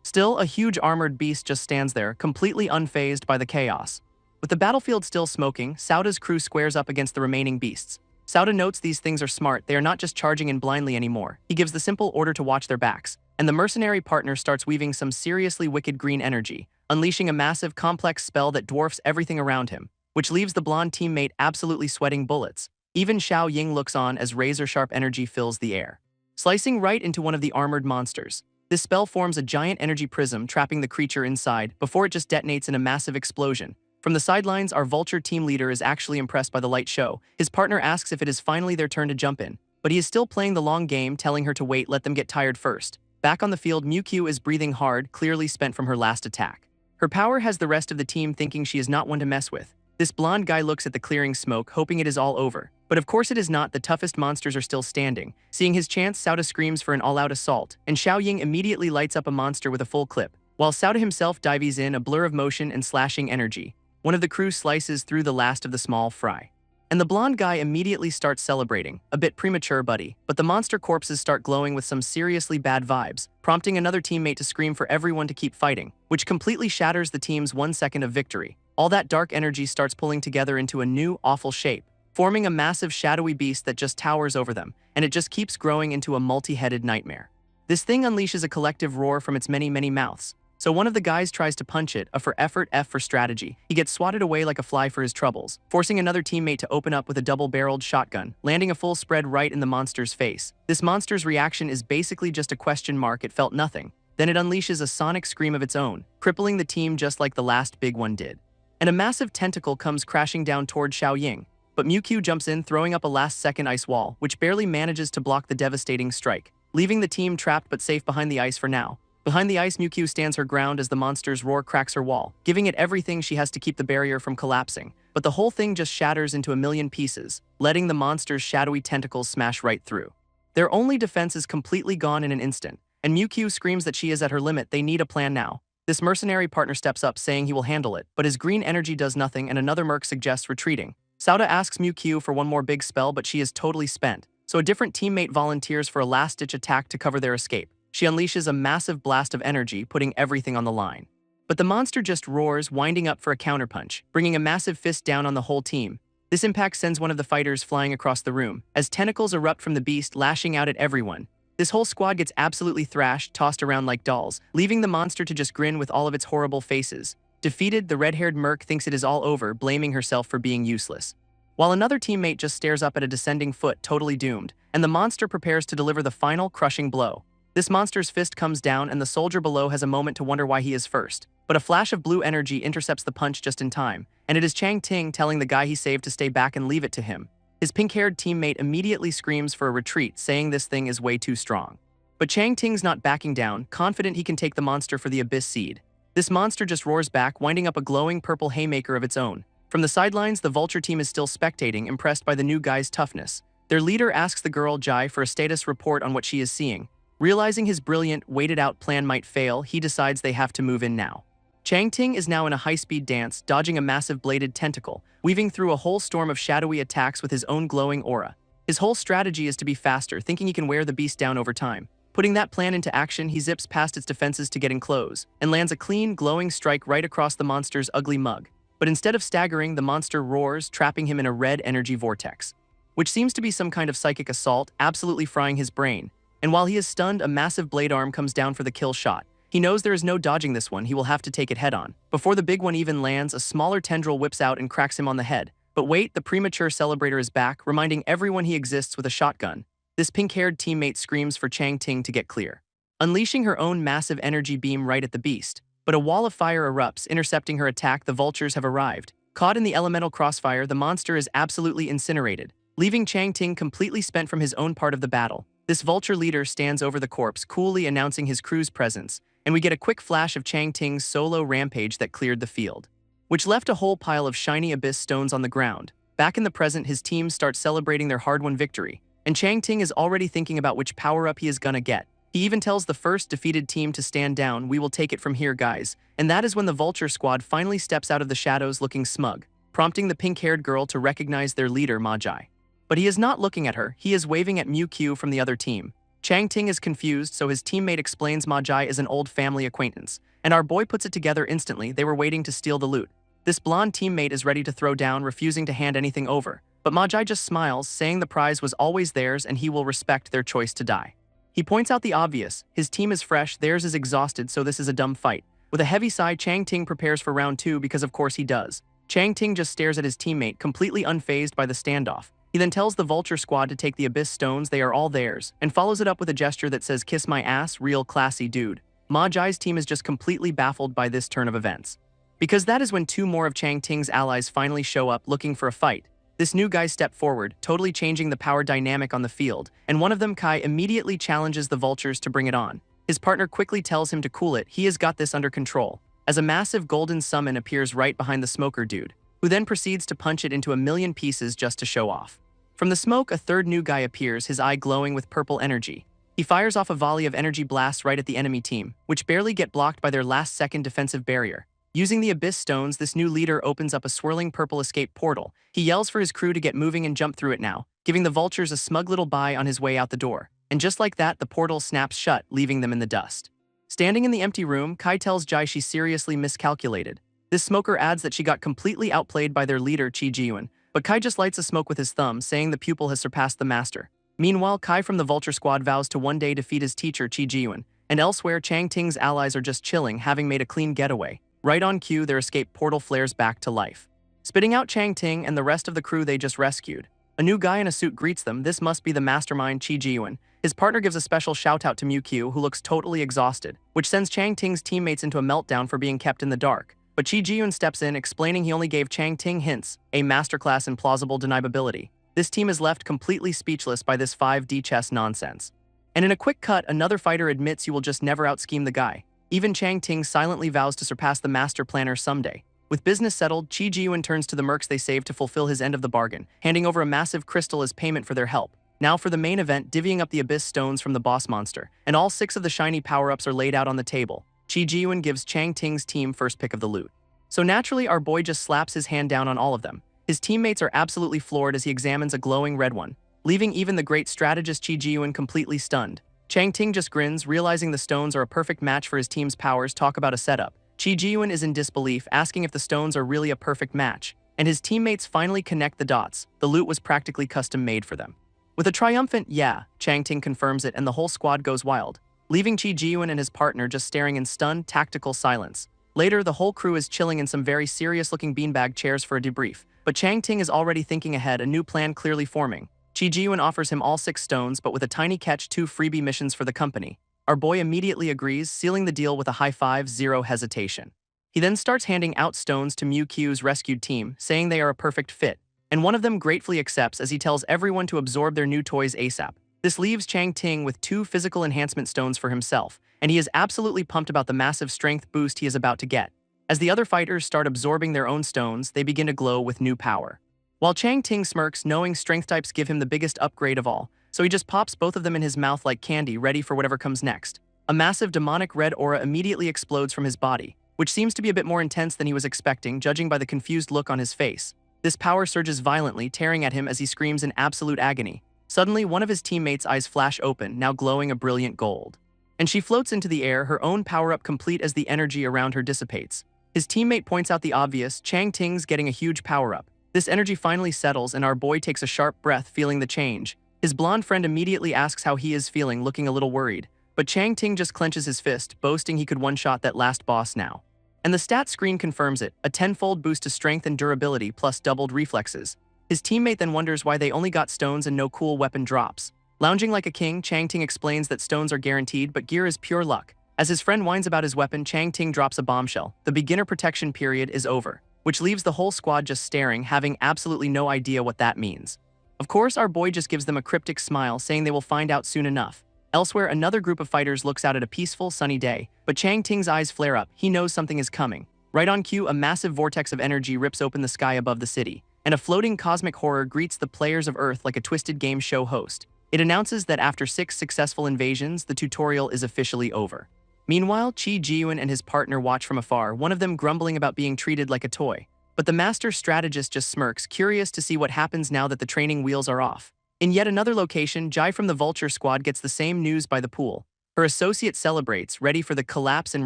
Still, a huge armored beast just stands there, completely unfazed by the chaos. With the battlefield still smoking, Sauta's crew squares up against the remaining beasts. Sauta notes these things are smart, they are not just charging in blindly anymore. He gives the simple order to watch their backs, and the mercenary partner starts weaving some seriously wicked green energy, unleashing a massive, complex spell that dwarfs everything around him, which leaves the blonde teammate absolutely sweating bullets. Even Xiao Ying looks on as razor-sharp energy fills the air, slicing right into one of the armored monsters. This spell forms a giant energy prism, trapping the creature inside before it just detonates in a massive explosion. From the sidelines, our vulture team leader is actually impressed by the light show. His partner asks if it is finally their turn to jump in, but he is still playing the long game, telling her to wait, let them get tired first. Back on the field, Mewtwo is breathing hard, clearly spent from her last attack. Her power has the rest of the team thinking she is not one to mess with. This blonde guy looks at the clearing smoke, hoping it is all over. But of course it is not. The toughest monsters are still standing. Seeing his chance, Sauda screams for an all-out assault, and Xiaoying immediately lights up a monster with a full clip, while Sauda himself dives in, a blur of motion and slashing energy. One of the crew slices through the last of the small fry. And the blonde guy immediately starts celebrating, a bit premature, buddy, but the monster corpses start glowing with some seriously bad vibes, prompting another teammate to scream for everyone to keep fighting, which completely shatters the team's 1 second of victory. All that dark energy starts pulling together into a new, awful shape, forming a massive shadowy beast that just towers over them, and it just keeps growing into a multi-headed nightmare. This thing unleashes a collective roar from its many, many mouths. So one of the guys tries to punch it, A for effort, F for strategy. He gets swatted away like a fly for his troubles, forcing another teammate to open up with a double-barreled shotgun, landing a full spread right in the monster's face. This monster's reaction is basically just a question mark. It felt nothing. Then it unleashes a sonic scream of its own, crippling the team just like the last big one did. And a massive tentacle comes crashing down toward Xiaoying, but Mewtwo jumps in, throwing up a last-second ice wall, which barely manages to block the devastating strike, leaving the team trapped but safe behind the ice for now. Behind the ice, Mewtwo stands her ground as the monster's roar cracks her wall, giving it everything she has to keep the barrier from collapsing. But the whole thing just shatters into a million pieces, letting the monster's shadowy tentacles smash right through. Their only defense is completely gone in an instant, and Mewtwo screams that she is at her limit. They need a plan now. This mercenary partner steps up, saying he will handle it, but his green energy does nothing, and another merc suggests retreating. Sauda asks Mewtwo for one more big spell, but she is totally spent, so a different teammate volunteers for a last-ditch attack to cover their escape. She unleashes a massive blast of energy, putting everything on the line. But the monster just roars, winding up for a counterpunch, bringing a massive fist down on the whole team. This impact sends one of the fighters flying across the room, as tentacles erupt from the beast, lashing out at everyone. This whole squad gets absolutely thrashed, tossed around like dolls, leaving the monster to just grin with all of its horrible faces. Defeated, the red-haired merc thinks it is all over, blaming herself for being useless. While another teammate just stares up at a descending foot, totally doomed, and the monster prepares to deliver the final, crushing blow. This monster's fist comes down, and the soldier below has a moment to wonder why he is first. But a flash of blue energy intercepts the punch just in time, and it is Chang Ting telling the guy he saved to stay back and leave it to him. His pink-haired teammate immediately screams for a retreat, saying this thing is way too strong. But Chang Ting's not backing down, confident he can take the monster for the Abyss Seed. This monster just roars back, winding up a glowing purple haymaker of its own. From the sidelines, the Vulture team is still spectating, impressed by the new guy's toughness. Their leader asks the girl Jai for a status report on what she is seeing. Realizing his brilliant, waited-out plan might fail, he decides they have to move in now. Chang Ting is now in a high-speed dance, dodging a massive bladed tentacle, weaving through a whole storm of shadowy attacks with his own glowing aura. His whole strategy is to be faster, thinking he can wear the beast down over time. Putting that plan into action, he zips past its defenses to get in close, and lands a clean, glowing strike right across the monster's ugly mug. But instead of staggering, the monster roars, trapping him in a red energy vortex, which seems to be some kind of psychic assault, absolutely frying his brain. And while he is stunned, a massive blade arm comes down for the kill shot. He knows there is no dodging this one, he will have to take it head-on. Before the big one even lands, a smaller tendril whips out and cracks him on the head. But wait, the premature celebrator is back, reminding everyone he exists with a shotgun. This pink-haired teammate screams for Chang Ting to get clear, unleashing her own massive energy beam right at the beast. But a wall of fire erupts, intercepting her attack. The vultures have arrived. Caught in the elemental crossfire, the monster is absolutely incinerated, leaving Chang Ting completely spent from his own part of the battle. This vulture leader stands over the corpse, coolly announcing his crew's presence, and we get a quick flash of Chang Ting's solo rampage that cleared the field, which left a whole pile of shiny abyss stones on the ground. Back in the present, his team starts celebrating their hard-won victory, and Chang Ting is already thinking about which power-up he is gonna get. He even tells the first defeated team to stand down. We will take it from here, guys. And that is when the vulture squad finally steps out of the shadows looking smug, prompting the pink-haired girl to recognize their leader, Magi. But he is not looking at her, he is waving at Mewtwo from the other team. Chang Ting is confused, so his teammate explains Magi is an old family acquaintance, and our boy puts it together instantly. They were waiting to steal the loot. This blonde teammate is ready to throw down, refusing to hand anything over. But Magi just smiles, saying the prize was always theirs and he will respect their choice to die. He points out the obvious, his team is fresh, theirs is exhausted, so this is a dumb fight. With a heavy sigh, Chang Ting prepares for round 2 because of course he does. Chang Ting just stares at his teammate, completely unfazed by the standoff. He then tells the vulture squad to take the abyss stones, they are all theirs, and follows it up with a gesture that says, "Kiss my ass, real classy dude." Magi's team is just completely baffled by this turn of events, because that is when 2 more of Chang Ting's allies finally show up looking for a fight. This new guy steps forward, totally changing the power dynamic on the field, and one of them, Kai, immediately challenges the vultures to bring it on. His partner quickly tells him to cool it, he has got this under control, as a massive golden summon appears right behind the smoker dude, who then proceeds to punch it into a million pieces just to show off. From the smoke, a third new guy appears, his eye glowing with purple energy. He fires off a volley of energy blasts right at the enemy team, which barely get blocked by their last-second defensive barrier. Using the Abyss Stones, this new leader opens up a swirling purple escape portal. He yells for his crew to get moving and jump through it now, giving the vultures a smug little bye on his way out the door. And just like that, the portal snaps shut, leaving them in the dust. Standing in the empty room, Kai tells Jai she seriously miscalculated. This smoker adds that she got completely outplayed by their leader, Chi Ji-eun, but Kai just lights a smoke with his thumb, saying the pupil has surpassed the master. Meanwhile, Kai from the Vulture Squad vows to one day defeat his teacher, Chi Ji-eun, and elsewhere, Chang Ting's allies are just chilling, having made a clean getaway. Right on cue, their escape portal flares back to life, spitting out Chang Ting and the rest of the crew they just rescued. A new guy in a suit greets them. This must be the mastermind, Chi Ji-eun. His partner gives a special shout-out to Mewq, who looks totally exhausted, which sends Chang Ting's teammates into a meltdown for being kept in the dark. But Chi Ji-eun steps in, explaining he only gave Chang Ting hints, a masterclass in plausible deniability. This team is left completely speechless by this 5D chess nonsense. And in a quick cut, another fighter admits you will just never out-scheme the guy. Even Chang Ting silently vows to surpass the master planner someday. With business settled, Chi Ji-eun turns to the mercs they saved to fulfill his end of the bargain, handing over a massive crystal as payment for their help. Now for the main event, divvying up the Abyss Stones from the boss monster, and all 6 of the shiny power-ups are laid out on the table. Chi Ji-eun gives Chang Ting's team first pick of the loot. So naturally, our boy just slaps his hand down on all of them. His teammates are absolutely floored as he examines a glowing red one, leaving even the great strategist Chi Ji-eun completely stunned. Chang Ting just grins, realizing the stones are a perfect match for his team's powers. Talk about a setup. Chi Ji-eun is in disbelief, asking if the stones are really a perfect match, and his teammates finally connect the dots. The loot was practically custom-made for them. With a triumphant "yeah," Chang Ting confirms it and the whole squad goes wild, leaving Chi Ji-eun and his partner just staring in stunned, tactical silence. Later, the whole crew is chilling in some very serious-looking beanbag chairs for a debrief, but Chang Ting is already thinking ahead, a new plan clearly forming. Chi Ji-eun offers him all 6 stones, but with a tiny catch: 2 freebie missions for the company. Our boy immediately agrees, sealing the deal with a high five, zero hesitation. He then starts handing out stones to Mewq's rescued team, saying they are a perfect fit, and one of them gratefully accepts as he tells everyone to absorb their new toys ASAP. This leaves Chang Ting with 2 physical enhancement stones for himself, and he is absolutely pumped about the massive strength boost he is about to get. As the other fighters start absorbing their own stones, they begin to glow with new power. While Chang Ting smirks, knowing strength types give him the biggest upgrade of all, so he just pops both of them in his mouth like candy, ready for whatever comes next. A massive demonic red aura immediately explodes from his body, which seems to be a bit more intense than he was expecting, judging by the confused look on his face. This power surges violently, tearing at him as he screams in absolute agony. Suddenly, one of his teammates' eyes flash open, now glowing a brilliant gold, and she floats into the air, her own power-up complete as the energy around her dissipates. His teammate points out the obvious: Chang Ting's getting a huge power-up. This energy finally settles, and our boy takes a sharp breath, feeling the change. His blonde friend immediately asks how he is feeling, looking a little worried, but Chang Ting just clenches his fist, boasting he could one-shot that last boss now. And the stat screen confirms it, a 10-fold boost to strength and durability plus doubled reflexes. His teammate then wonders why they only got stones and no cool weapon drops. Lounging like a king, Chang Ting explains that stones are guaranteed, but gear is pure luck. As his friend whines about his weapon, Chang Ting drops a bombshell. The beginner protection period is over, which leaves the whole squad just staring, having absolutely no idea what that means. Of course, our boy just gives them a cryptic smile, saying they will find out soon enough. Elsewhere, another group of fighters looks out at a peaceful, sunny day, but Chang Ting's eyes flare up. He knows something is coming. Right on cue, a massive vortex of energy rips open the sky above the city, and a floating cosmic horror greets the players of Earth like a twisted game show host. It announces that after 6 successful invasions, the tutorial is officially over. Meanwhile, Chi Ji-eun and his partner watch from afar, one of them grumbling about being treated like a toy. But the master strategist just smirks, curious to see what happens now that the training wheels are off. In yet another location, Jai from the Vulture Squad gets the same news by the pool. Her associate celebrates, ready for the collapse and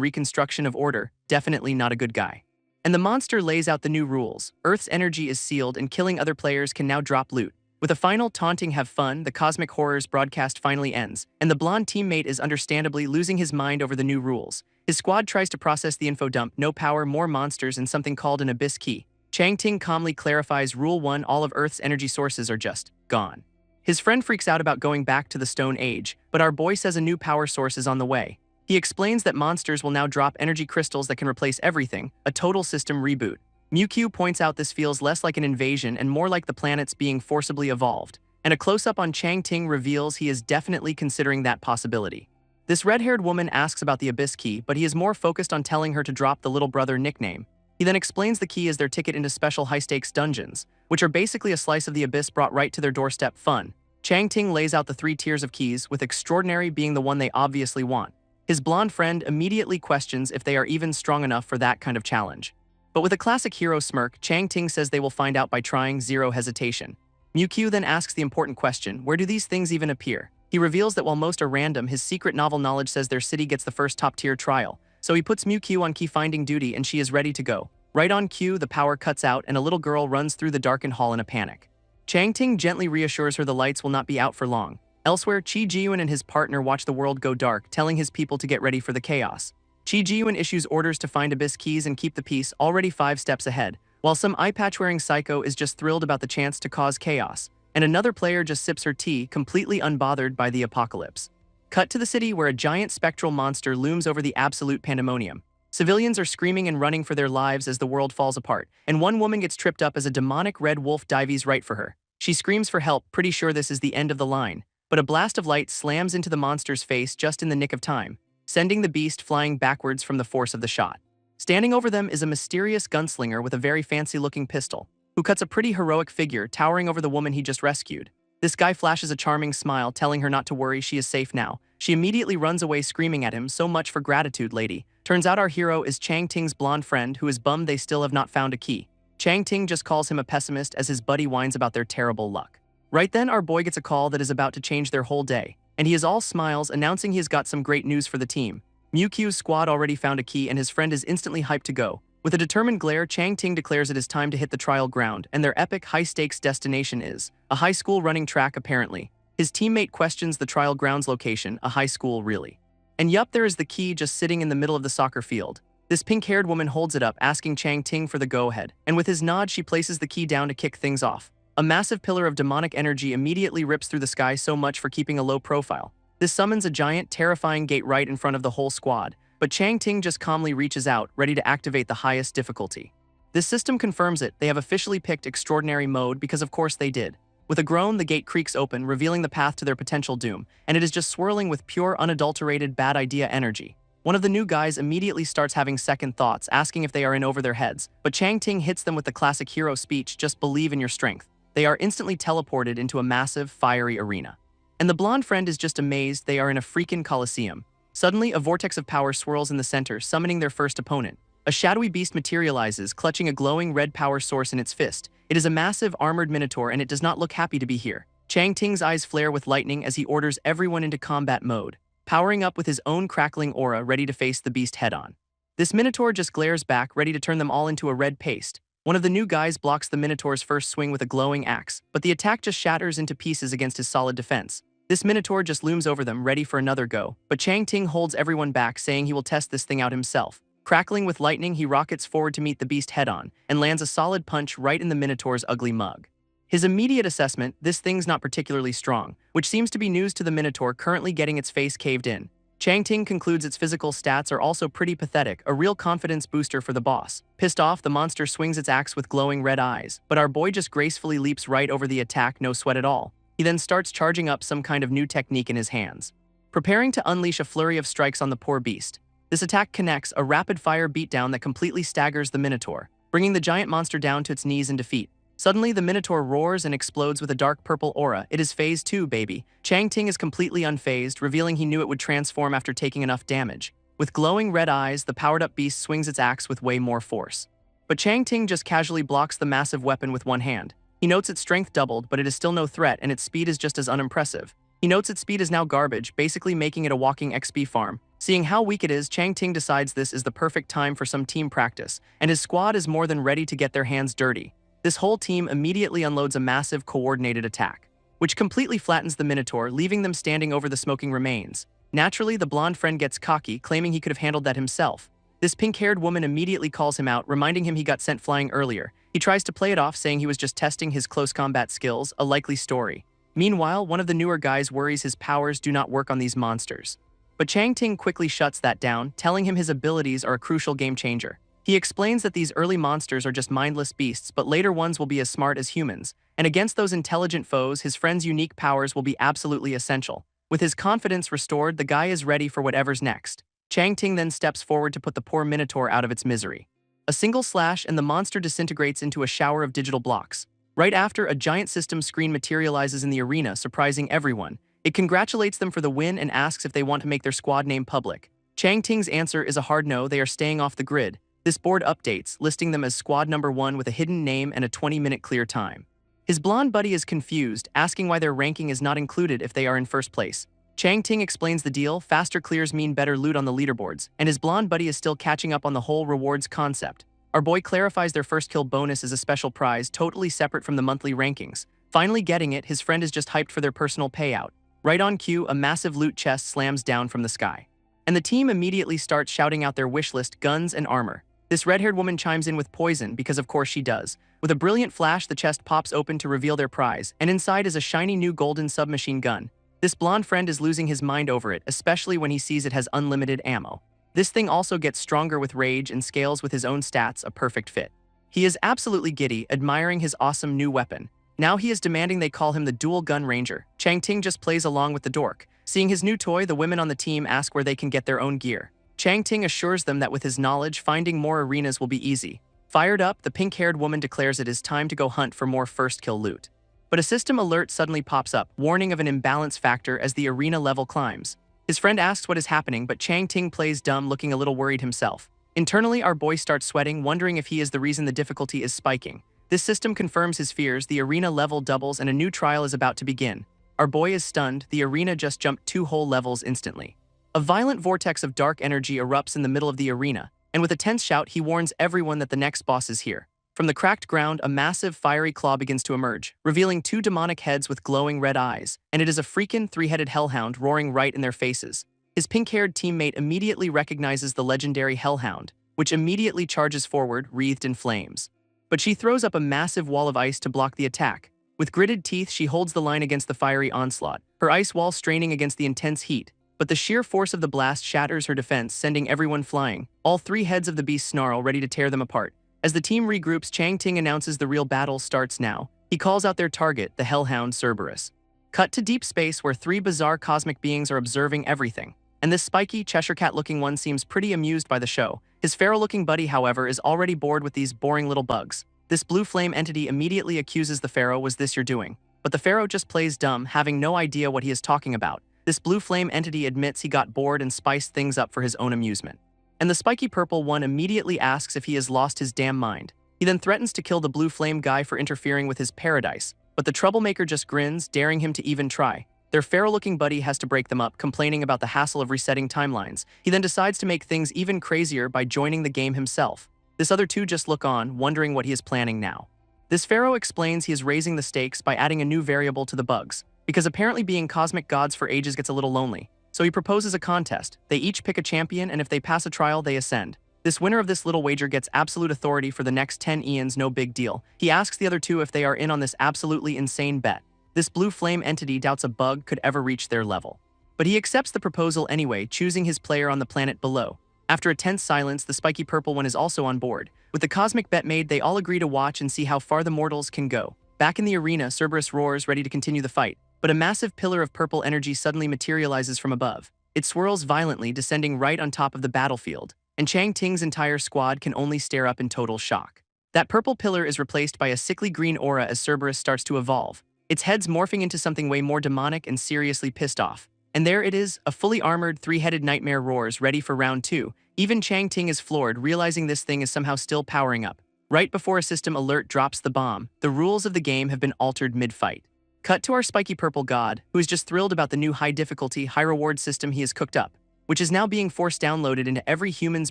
reconstruction of order, definitely not a good guy. And the monster lays out the new rules. Earth's energy is sealed and killing other players can now drop loot. With a final taunting "have fun," the cosmic horrors broadcast finally ends, and the blonde teammate is understandably losing his mind over the new rules. His squad tries to process the info dump: no power, more monsters, and something called an abyss key. Chang Ting calmly clarifies Rule 1: all of Earth's energy sources are just gone. His friend freaks out about going back to the Stone Age, but our boy says a new power source is on the way. He explains that monsters will now drop energy crystals that can replace everything, a total system reboot. Mewq points out this feels less like an invasion and more like the planets being forcibly evolved, and a close-up on Chang Ting reveals he is definitely considering that possibility. This red-haired woman asks about the Abyss key, but he is more focused on telling her to drop the little brother nickname. He then explains the key is their ticket into special high-stakes dungeons, which are basically a slice of the Abyss brought right to their doorstep fun. Chang Ting lays out the 3 tiers of keys, with extraordinary being the one they obviously want. His blonde friend immediately questions if they are even strong enough for that kind of challenge. But with a classic hero smirk, Chang Ting says they will find out by trying, zero hesitation. Mewq then asks the important question, where do these things even appear? He reveals that while most are random, his secret novel knowledge says their city gets the first top-tier trial. So he puts Mewq on key-finding duty and she is ready to go. Right on cue, the power cuts out and a little girl runs through the darkened hall in a panic. Chang Ting gently reassures her the lights will not be out for long. Elsewhere, Chi Ji-yoon and his partner watch the world go dark, telling his people to get ready for the chaos. Chi Ji-yoon issues orders to find Abyss keys and keep the peace, already 5 steps ahead, while some eye-patch-wearing psycho is just thrilled about the chance to cause chaos, and another player just sips her tea, completely unbothered by the apocalypse. Cut to the city where a giant spectral monster looms over the absolute pandemonium. Civilians are screaming and running for their lives as the world falls apart, and one woman gets tripped up as a demonic red wolf dives right for her. She screams for help, pretty sure this is the end of the line. But a blast of light slams into the monster's face just in the nick of time, sending the beast flying backwards from the force of the shot. Standing over them is a mysterious gunslinger with a very fancy-looking pistol, who cuts a pretty heroic figure towering over the woman he just rescued. This guy flashes a charming smile, telling her not to worry, she is safe now. She immediately runs away screaming at him, so much for gratitude, lady. Turns out our hero is Chang Ting's blonde friend who is bummed they still have not found a key. Chang Ting just calls him a pessimist as his buddy whines about their terrible luck. Right then, our boy gets a call that is about to change their whole day, and he is all smiles, announcing he has got some great news for the team. Mewq's squad already found a key and his friend is instantly hyped to go. With a determined glare, Chang Ting declares it is time to hit the trial ground, and their epic high-stakes destination is a high school running track apparently. His teammate questions the trial ground's location, a high school really. And yup, there is the key just sitting in the middle of the soccer field. This pink-haired woman holds it up, asking Chang Ting for the go-ahead, and with his nod she places the key down to kick things off. A massive pillar of demonic energy immediately rips through the sky, so much for keeping a low profile. This summons a giant, terrifying gate right in front of the whole squad, but Chang Ting just calmly reaches out, ready to activate the highest difficulty. This system confirms it, they have officially picked extraordinary mode because of course they did. With a groan, the gate creaks open, revealing the path to their potential doom, and it is just swirling with pure, unadulterated bad idea energy. One of the new guys immediately starts having second thoughts, asking if they are in over their heads, but Chang Ting hits them with the classic hero speech, just believe in your strength. They are instantly teleported into a massive, fiery arena. And the blonde friend is just amazed they are in a freaking coliseum. Suddenly, a vortex of power swirls in the center, summoning their first opponent. A shadowy beast materializes, clutching a glowing red power source in its fist. It is a massive, armored minotaur and it does not look happy to be here. Chang Ting's eyes flare with lightning as he orders everyone into combat mode, powering up with his own crackling aura ready to face the beast head-on. This minotaur just glares back, ready to turn them all into a red paste. One of the new guys blocks the minotaur's first swing with a glowing axe, but the attack just shatters into pieces against his solid defense. This minotaur just looms over them, ready for another go, but Chang Ting holds everyone back, saying he will test this thing out himself. Crackling with lightning, he rockets forward to meet the beast head-on, and lands a solid punch right in the minotaur's ugly mug. His immediate assessment, this thing's not particularly strong, which seems to be news to the minotaur currently getting its face caved in. Chang Ting concludes its physical stats are also pretty pathetic, a real confidence booster for the boss. Pissed off, the monster swings its axe with glowing red eyes, but our boy just gracefully leaps right over the attack, no sweat at all. He then starts charging up some kind of new technique in his hands, preparing to unleash a flurry of strikes on the poor beast. This attack connects, a rapid-fire beatdown that completely staggers the minotaur, bringing the giant monster down to its knees in defeat. Suddenly, the minotaur roars and explodes with a dark purple aura. It is phase 2, baby. Chang Ting is completely unfazed, revealing he knew it would transform after taking enough damage. With glowing red eyes, the powered-up beast swings its axe with way more force. But Chang Ting just casually blocks the massive weapon with one hand. He notes its strength doubled, but it is still no threat, and its speed is just as unimpressive. He notes its speed is now garbage, basically making it a walking XP farm. Seeing how weak it is, Chang Ting decides this is the perfect time for some team practice, and his squad is more than ready to get their hands dirty. This whole team immediately unloads a massive, coordinated attack, which completely flattens the minotaur, leaving them standing over the smoking remains. Naturally, the blonde friend gets cocky, claiming he could have handled that himself. This pink-haired woman immediately calls him out, reminding him he got sent flying earlier. He tries to play it off, saying he was just testing his close combat skills, a likely story. Meanwhile, one of the newer guys worries his powers do not work on these monsters. But Chang Ting quickly shuts that down, telling him his abilities are a crucial game changer. He explains that these early monsters are just mindless beasts, but later ones will be as smart as humans, and against those intelligent foes, his friend's unique powers will be absolutely essential. With his confidence restored, the guy is ready for whatever's next. Chang Ting then steps forward to put the poor Minotaur out of its misery. A single slash and the monster disintegrates into a shower of digital blocks. Right after, a giant system screen materializes in the arena, surprising everyone. It congratulates them for the win and asks if they want to make their squad name public. Chang Ting's answer is a hard no, they are staying off the grid. This board updates, listing them as squad number 1 with a hidden name and a 20-minute clear time. His blonde buddy is confused, asking why their ranking is not included if they are in first place. Chang Ting explains the deal, faster clears mean better loot on the leaderboards, and his blonde buddy is still catching up on the whole rewards concept. Our boy clarifies their first kill bonus is a special prize totally separate from the monthly rankings. Finally getting it, his friend is just hyped for their personal payout. Right on cue, a massive loot chest slams down from the sky. And the team immediately starts shouting out their wish list, guns and armor. This red-haired woman chimes in with poison, because of course she does. With a brilliant flash, the chest pops open to reveal their prize, and inside is a shiny new golden submachine gun. This blonde friend is losing his mind over it, especially when he sees it has unlimited ammo. This thing also gets stronger with rage and scales with his own stats, a perfect fit. He is absolutely giddy, admiring his awesome new weapon. Now he is demanding they call him the Dual Gun Ranger. Chang Ting just plays along with the dork. Seeing his new toy, the women on the team ask where they can get their own gear. Chang Ting assures them that with his knowledge, finding more arenas will be easy. Fired up, the pink-haired woman declares it is time to go hunt for more first-kill loot. But a system alert suddenly pops up, warning of an imbalance factor as the arena level climbs. His friend asks what is happening, but Chang Ting plays dumb, looking a little worried himself. Internally, our boy starts sweating, wondering if he is the reason the difficulty is spiking. This system confirms his fears, the arena level doubles and a new trial is about to begin. Our boy is stunned, the arena just jumped 2 whole levels instantly. A violent vortex of dark energy erupts in the middle of the arena, and with a tense shout, he warns everyone that the next boss is here. From the cracked ground, a massive fiery claw begins to emerge, revealing 2 demonic heads with glowing red eyes, and it is a freaking 3-headed hellhound roaring right in their faces. His pink-haired teammate immediately recognizes the legendary hellhound, which immediately charges forward, wreathed in flames. But she throws up a massive wall of ice to block the attack. With gritted teeth, she holds the line against the fiery onslaught, her ice wall straining against the intense heat. But the sheer force of the blast shatters her defense, sending everyone flying. All 3 heads of the beast snarl, ready to tear them apart. As the team regroups, Chang Ting announces the real battle starts now. He calls out their target, the hellhound Cerberus. Cut to deep space where 3 bizarre cosmic beings are observing everything. And this spiky, Cheshire Cat-looking one seems pretty amused by the show. His pharaoh-looking buddy, however, is already bored with these boring little bugs. This blue flame entity immediately accuses the pharaoh, "Was this your doing?" But the pharaoh just plays dumb, having no idea what he is talking about. This blue flame entity admits he got bored and spiced things up for his own amusement. And the spiky purple one immediately asks if he has lost his damn mind. He then threatens to kill the blue flame guy for interfering with his paradise, but the troublemaker just grins, daring him to even try. Their pharaoh-looking buddy has to break them up, complaining about the hassle of resetting timelines. He then decides to make things even crazier by joining the game himself. This other 2 just look on, wondering what he is planning now. This pharaoh explains he is raising the stakes by adding a new variable to the bugs, because apparently being cosmic gods for ages gets a little lonely. So he proposes a contest. They each pick a champion, and if they pass a trial, they ascend. This winner of this little wager gets absolute authority for the next 10 eons, no big deal. He asks the other 2 if they are in on this absolutely insane bet. This blue flame entity doubts a bug could ever reach their level. But he accepts the proposal anyway, choosing his player on the planet below. After a tense silence, the spiky purple one is also on board. With the cosmic bet made, they all agree to watch and see how far the mortals can go. Back in the arena, Cerberus roars, ready to continue the fight. But a massive pillar of purple energy suddenly materializes from above. It swirls violently, descending right on top of the battlefield, and Chang Ting's entire squad can only stare up in total shock. That purple pillar is replaced by a sickly green aura as Cerberus starts to evolve, its head's morphing into something way more demonic and seriously pissed off. And there it is, a fully armored 3-headed nightmare roars, ready for round 2. Even Chang Ting is floored, realizing this thing is somehow still powering up. Right before a system alert drops the bomb, the rules of the game have been altered mid-fight. Cut to our spiky purple god, who is just thrilled about the new high-difficulty, high-reward system he has cooked up, which is now being forced downloaded into every human's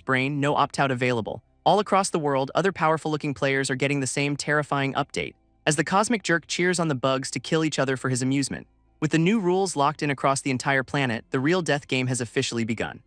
brain, no opt-out available. All across the world, other powerful-looking players are getting the same terrifying update, as the cosmic jerk cheers on the bugs to kill each other for his amusement. With the new rules locked in across the entire planet, the real death game has officially begun.